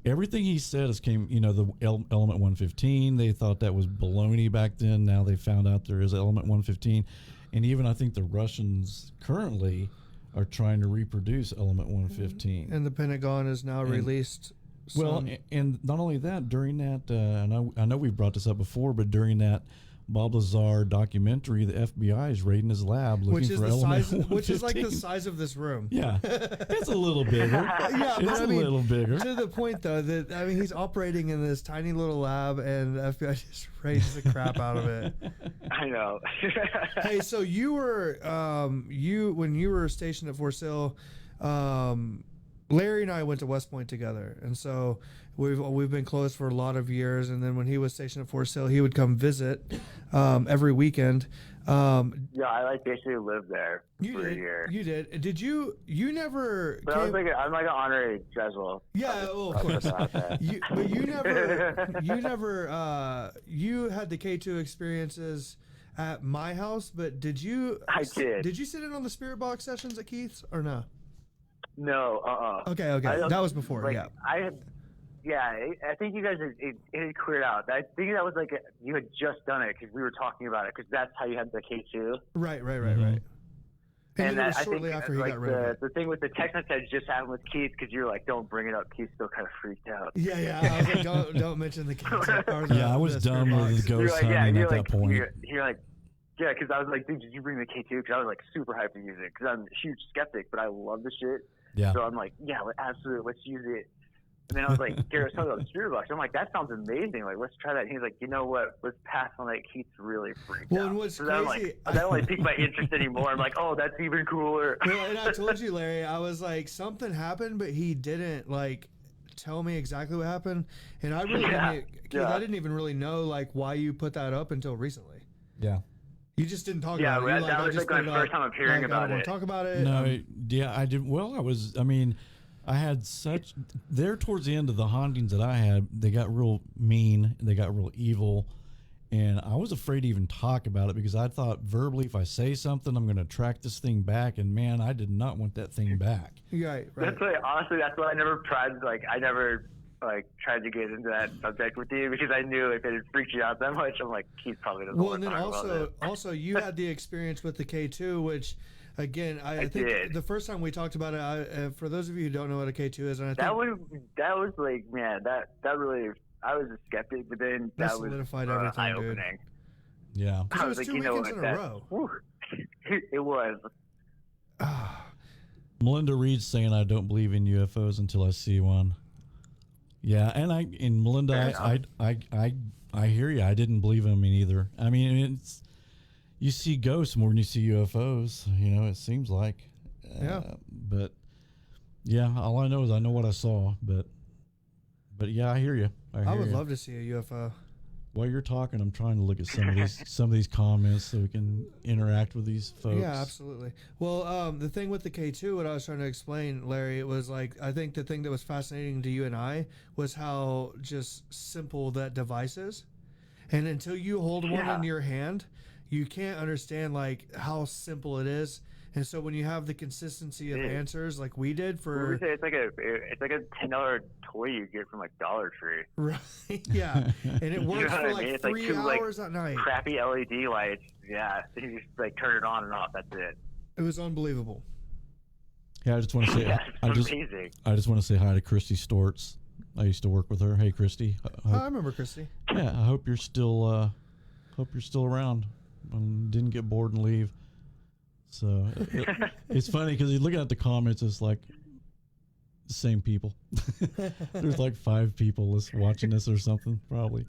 everything he said came, the element 115. They thought that was baloney back then. Now they found out there is element 115, and even I think the Russians currently are trying to reproduce element 115. And the Pentagon has now released. Well, and not only that, during that, and I know we brought this up before, but during that Bob Lazar documentary, the FBI is raiding his lab looking for element 115. Which is like the size of this room. Yeah, it's a little bigger. Yeah, it's a little bigger. To the point, though, that he's operating in this tiny little lab, and the FBI just raids the crap out of it. I know. Hey, so you were when you were stationed at Fort Sill, Larry and I went to West Point together, and so we've been close for a lot of years. And then when he was stationed at Fort Sill, he would come visit every weekend. Yeah, I basically lived there for a year. You did. Did you? You never. But I'm like an honorary Jesuit. Yeah, well, of course. But you never. You had the K2 experiences at my house, but did you? I did. Did you sit in on the Spirit Box sessions at Keith's or no? No. Okay. That was before. Like, yeah. I think you guys it cleared out. I think that was like you had just done it because we were talking about it because that's how you had the K2. Right. Mm-hmm. And that, was shortly I think, after he like got rid of it. The thing with the text message just happened with Keith because you were like, "Don't bring it up." Keith still kind of freaked out. Yeah. I was like, don't mention the K2. I was done with the ghost hunting at that point. You're like, yeah, because I was like, dude, did you bring the K2? Because I was like super hyped to use it because I'm a huge skeptic, but I love the shit. Yeah. So I'm like, yeah, absolutely, let's use it. And then I was like, Garrett, talking about the Spirit Box. I'm like, that sounds amazing. Like, let's try that. And he's like, you know what? Let's pass on that. Keith's really freaked out. And what's so crazy, that only piqued my interest anymore. I'm like, oh, that's even cooler. Well, and I told you, Larry, I was like, something happened, but he didn't like tell me exactly what happened. And I really I didn't even really know like why you put that up until recently. Yeah. You just didn't talk about it. That was like my first time of hearing about it. Talk about it. No, I did. Well, I had there towards the end of the hauntings that I had, they got real mean, they got real evil, and I was afraid to even talk about it because I thought verbally, if I say something, I'm going to track this thing back, and man, I did not want that thing back. Right. That's why, honestly, that's why I never tried. Like, I never tried to get into that subject with you because I knew if it freaked you out that much, I'm like, Keith probably doesn't want to talk about it. Also, you had the experience with the K2, which. Again, I think did. The first time we talked about it, for those of you who don't know what a K2 is, and I think that was like, man, that really, I was a skeptic, but then that solidified was everything, eye-opening. Dude. Yeah, I was like, 2 weekends in a row. It was. Melinda Reed's saying I don't believe in UFOs until I see one. Yeah, and Melinda, I hear you. I didn't believe in them either. I mean, you see ghosts more than you see UFOs, it seems like. Yeah. But yeah, all I know is I know what I saw, but yeah, I hear you. I would love to see a UFO. While you're talking, I'm trying to look at some of these comments so we can interact with these folks. Yeah, absolutely. Well, the thing with the K2, what I was trying to explain, Larry, it was like, I think the thing that was fascinating to you and I was how just simple that device is. And until you hold one in your hand, you can't understand like how simple it is. And so when you have the consistency of answers like we did for, it's like a $10 toy you get from like Dollar Tree. Right? Yeah, and it works for like it's 3 hours at night. Crappy LED lights. Yeah, you just like turn it on and off. That's it. It was unbelievable. Yeah, I just want to say, amazing. I just want to say hi to Christy Storts. I used to work with her. Hey, Christy. I remember Christy. Yeah, I hope you're still around and didn't get bored and leave. So it's funny because you're looking at the comments, it's like the same people. There's like 5 people watching this or something, probably.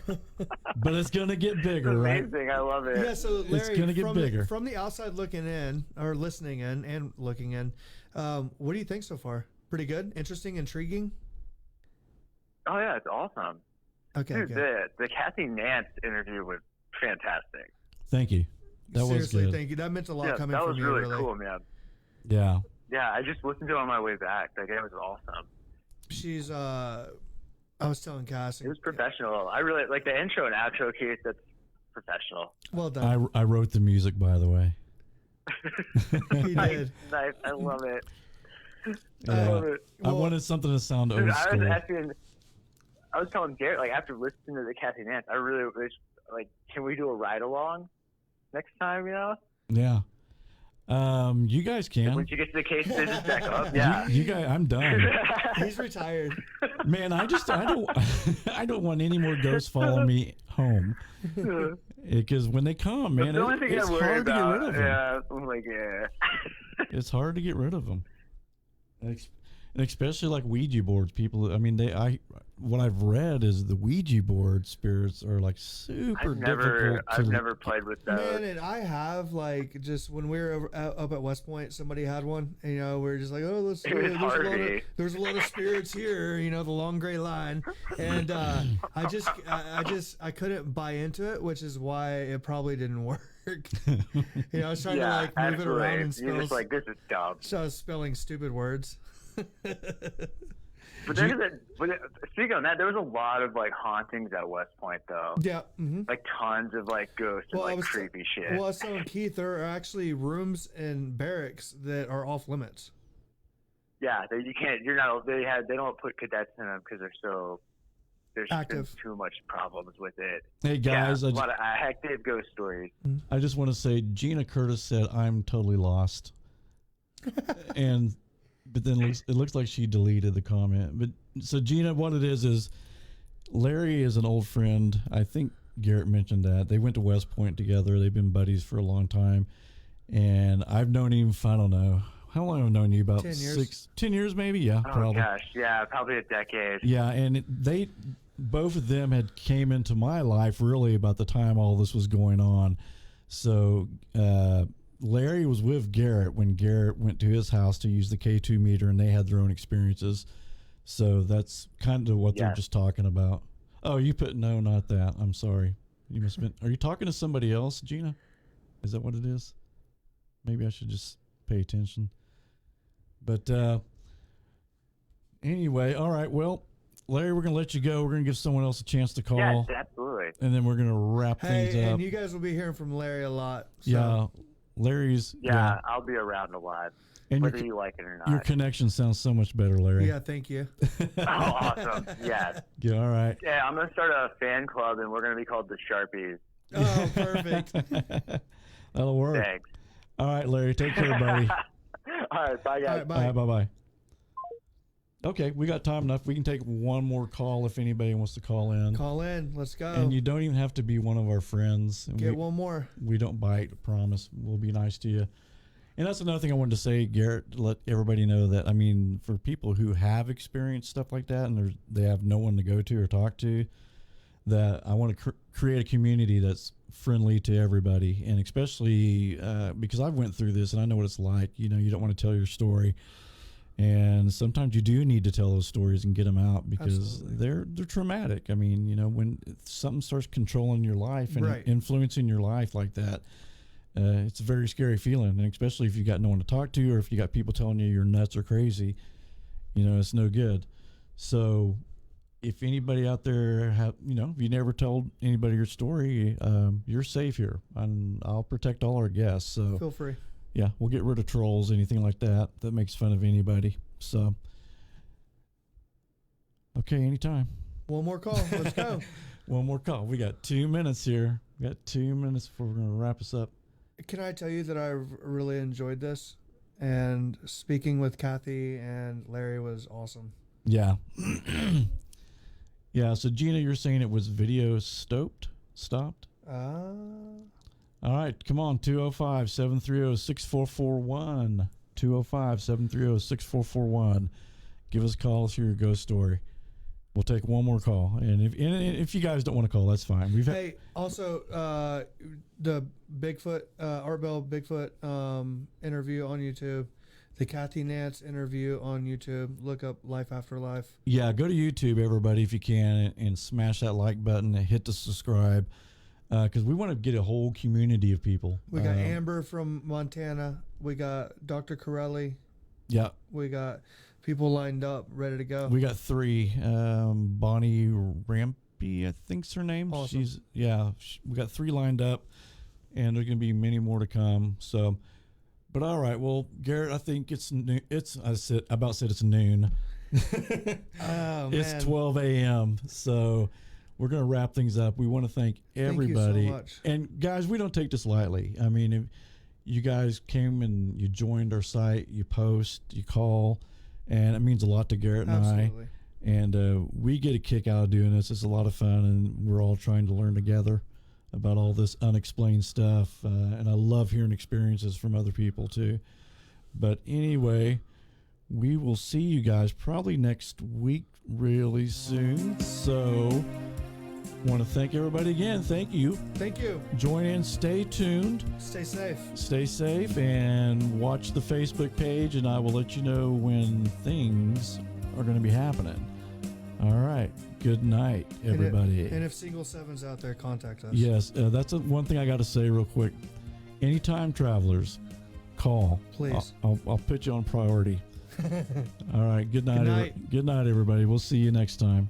But it's gonna get bigger, right? Amazing, I love it. Yeah, so Larry, it's gonna get bigger. From the outside looking in, or listening in and looking in, what do you think so far? Pretty good, interesting, intriguing. Oh yeah, it's awesome. Okay, dude, the Kathy Nance interview was fantastic. Thank you. That Seriously, was good. thank you. That meant a lot coming from you. That was really cool, man. Yeah. Yeah, I just listened to it on my way back. Like, it was awesome. She's, I was telling Cass. It was professional. I really, like, the intro and outro case, that's professional. Well done. I wrote the music, by the way. He did. Nice. I love it. Yeah. love it. I wanted something to sound Dude, old I school. was telling Garrett, like, after listening to the Kathy Nance, I really wish, like, can we do a ride along next time, you know? Yeah. You guys can. When she gets the case business back up, yeah. You guys, I'm done. He's retired. Man, I don't I don't want any more ghosts following me home. Because when they come, man, the only thing it's I worry hard to get about, rid of them. yeah, I'm like, yeah. It's hard to get rid of them. And especially like Ouija boards. People, I mean, what I've read is the Ouija board spirits are like super difficult. I've never played with those. Man, and I have, like, just when we were up at West Point, somebody had one, and, you know, we were just like, oh, let's do it. There's a lot of spirits here, you know, the long gray line, and I couldn't buy into it, which is why it probably didn't work. You know, I was trying to, like, move it around and spell. You're just like, this is dumb. So I was spelling stupid words. But speaking of that, there was a lot of, like, hauntings at West Point, though. Yeah. Mm-hmm. Like, tons of, like, ghosts and, like, creepy shit. Well, I was telling Keith, there are actually rooms in barracks that are off limits. Yeah, you can't. They don't put cadets in them because there's been too much problems with it. Hey guys, a lot of active ghost stories. I just want to say, Gina Curtis said, "I'm totally lost," but then it looks like she deleted the comment. But so Gina, what it is Larry is an old friend. I think Garrett mentioned that they went to West Point together. They've been buddies for a long time, and I've known him. I don't know. How long have I known you? About 10 years. 10 years maybe? Yeah, Oh probably. gosh, yeah, probably a decade. Yeah, and both of them had came into my life really about the time all this was going on. So Larry was with Garrett when Garrett went to his house to use the K2 meter, and they had their own experiences. So that's kind of what they're just talking about. Oh, you put no, not that. I'm sorry. You must have been. Are you talking to somebody else, Gina? Is that what it is? Maybe I should just pay attention. But anyway, all right. Well, Larry, we're going to let you go. We're going to give someone else a chance to call. Yes, absolutely. And then we're going to wrap things up. And you guys will be hearing from Larry a lot. So. Yeah, Larry's. Yeah, I'll be around a lot, and whether you like it or not. Your connection sounds so much better, Larry. Yeah, thank you. Oh, awesome. Yeah. Yeah, all right. Yeah, I'm going to start a fan club, and we're going to be called the Sharpies. Oh, perfect. That'll work. Thanks. All right, Larry. Take care, buddy. All right, bye, guys. All right, bye. Bye-bye. Okay, we got time enough. We can take one more call if anybody wants to call in. Call in. Let's go. And you don't even have to be one of our friends. Get one more. We don't bite, promise. We'll be nice to you. And that's another thing I wanted to say, Garrett, to let everybody know that, I mean, for people who have experienced stuff like that and they have no one to go to or talk to, that I want to create a community that's friendly to everybody. And especially because I've went through this and I know what it's like. You know, you don't want to tell your story. And sometimes you do need to tell those stories and get them out because they're traumatic. I mean, you know, when something starts controlling your life and influencing your life like that, it's a very scary feeling. And especially if you got no one to talk to or if you got people telling you you're nuts or crazy, you know, it's no good. So if anybody out there if you never told anybody your story, you're safe here, and I'll protect all our guests. So feel free. Yeah, we'll get rid of trolls, anything like that makes fun of anybody. So, okay, anytime. One more call. Let's go. One more call. We got 2 minutes here. We got 2 minutes before we're going to wrap us up. Can I tell you that I really enjoyed this? And speaking with Kathy and Larry was awesome. Yeah. Yeah, so Gina, you're saying it was video stopped? All right, come on, 205-730-6441. 205-730-6441. Give us a call. Let's hear your ghost story. We'll take one more call. And if you guys don't want to call, that's fine. Also, the Bigfoot, Art Bell Bigfoot interview on YouTube. The Kathy Nance interview on YouTube. Look up Life After Life. Yeah, go to YouTube, everybody, if you can, and smash that like button and hit the subscribe. Because we want to get a whole community of people. We got Amber from Montana. We got Dr. Corelli. Yeah. We got people lined up, ready to go. We got 3. Bonnie Rampy, I think's her name. Awesome. We got 3 lined up, and there's going to be many more to come. So But all right, well, Garrett, I think it's noon. I about said it's noon. Oh, It's man. 12 a.m. So we're going to wrap things up. We want to thank everybody. Thank you so much. And guys, we don't take this lightly. I mean, if you guys came and you joined our site, you post, you call, and it means a lot to Garrett and Absolutely. I. And we get a kick out of doing this. It's a lot of fun, and we're all trying to learn together about all this unexplained stuff. And I love hearing experiences from other people too. But anyway, we will see you guys probably next week really soon. So want to thank everybody again. Thank you. Thank you. Join in, stay tuned, Stay safe. stay safe, and watch the Facebook page, and I will let you know when things are going to be happening. All right. Good night, everybody. And if single sevens out there, contact us. Yes, that's one thing I got to say real quick. Anytime travelers, call. Please. I'll put you on priority. All right. Good night. Good night. Good night, everybody. We'll see you next time.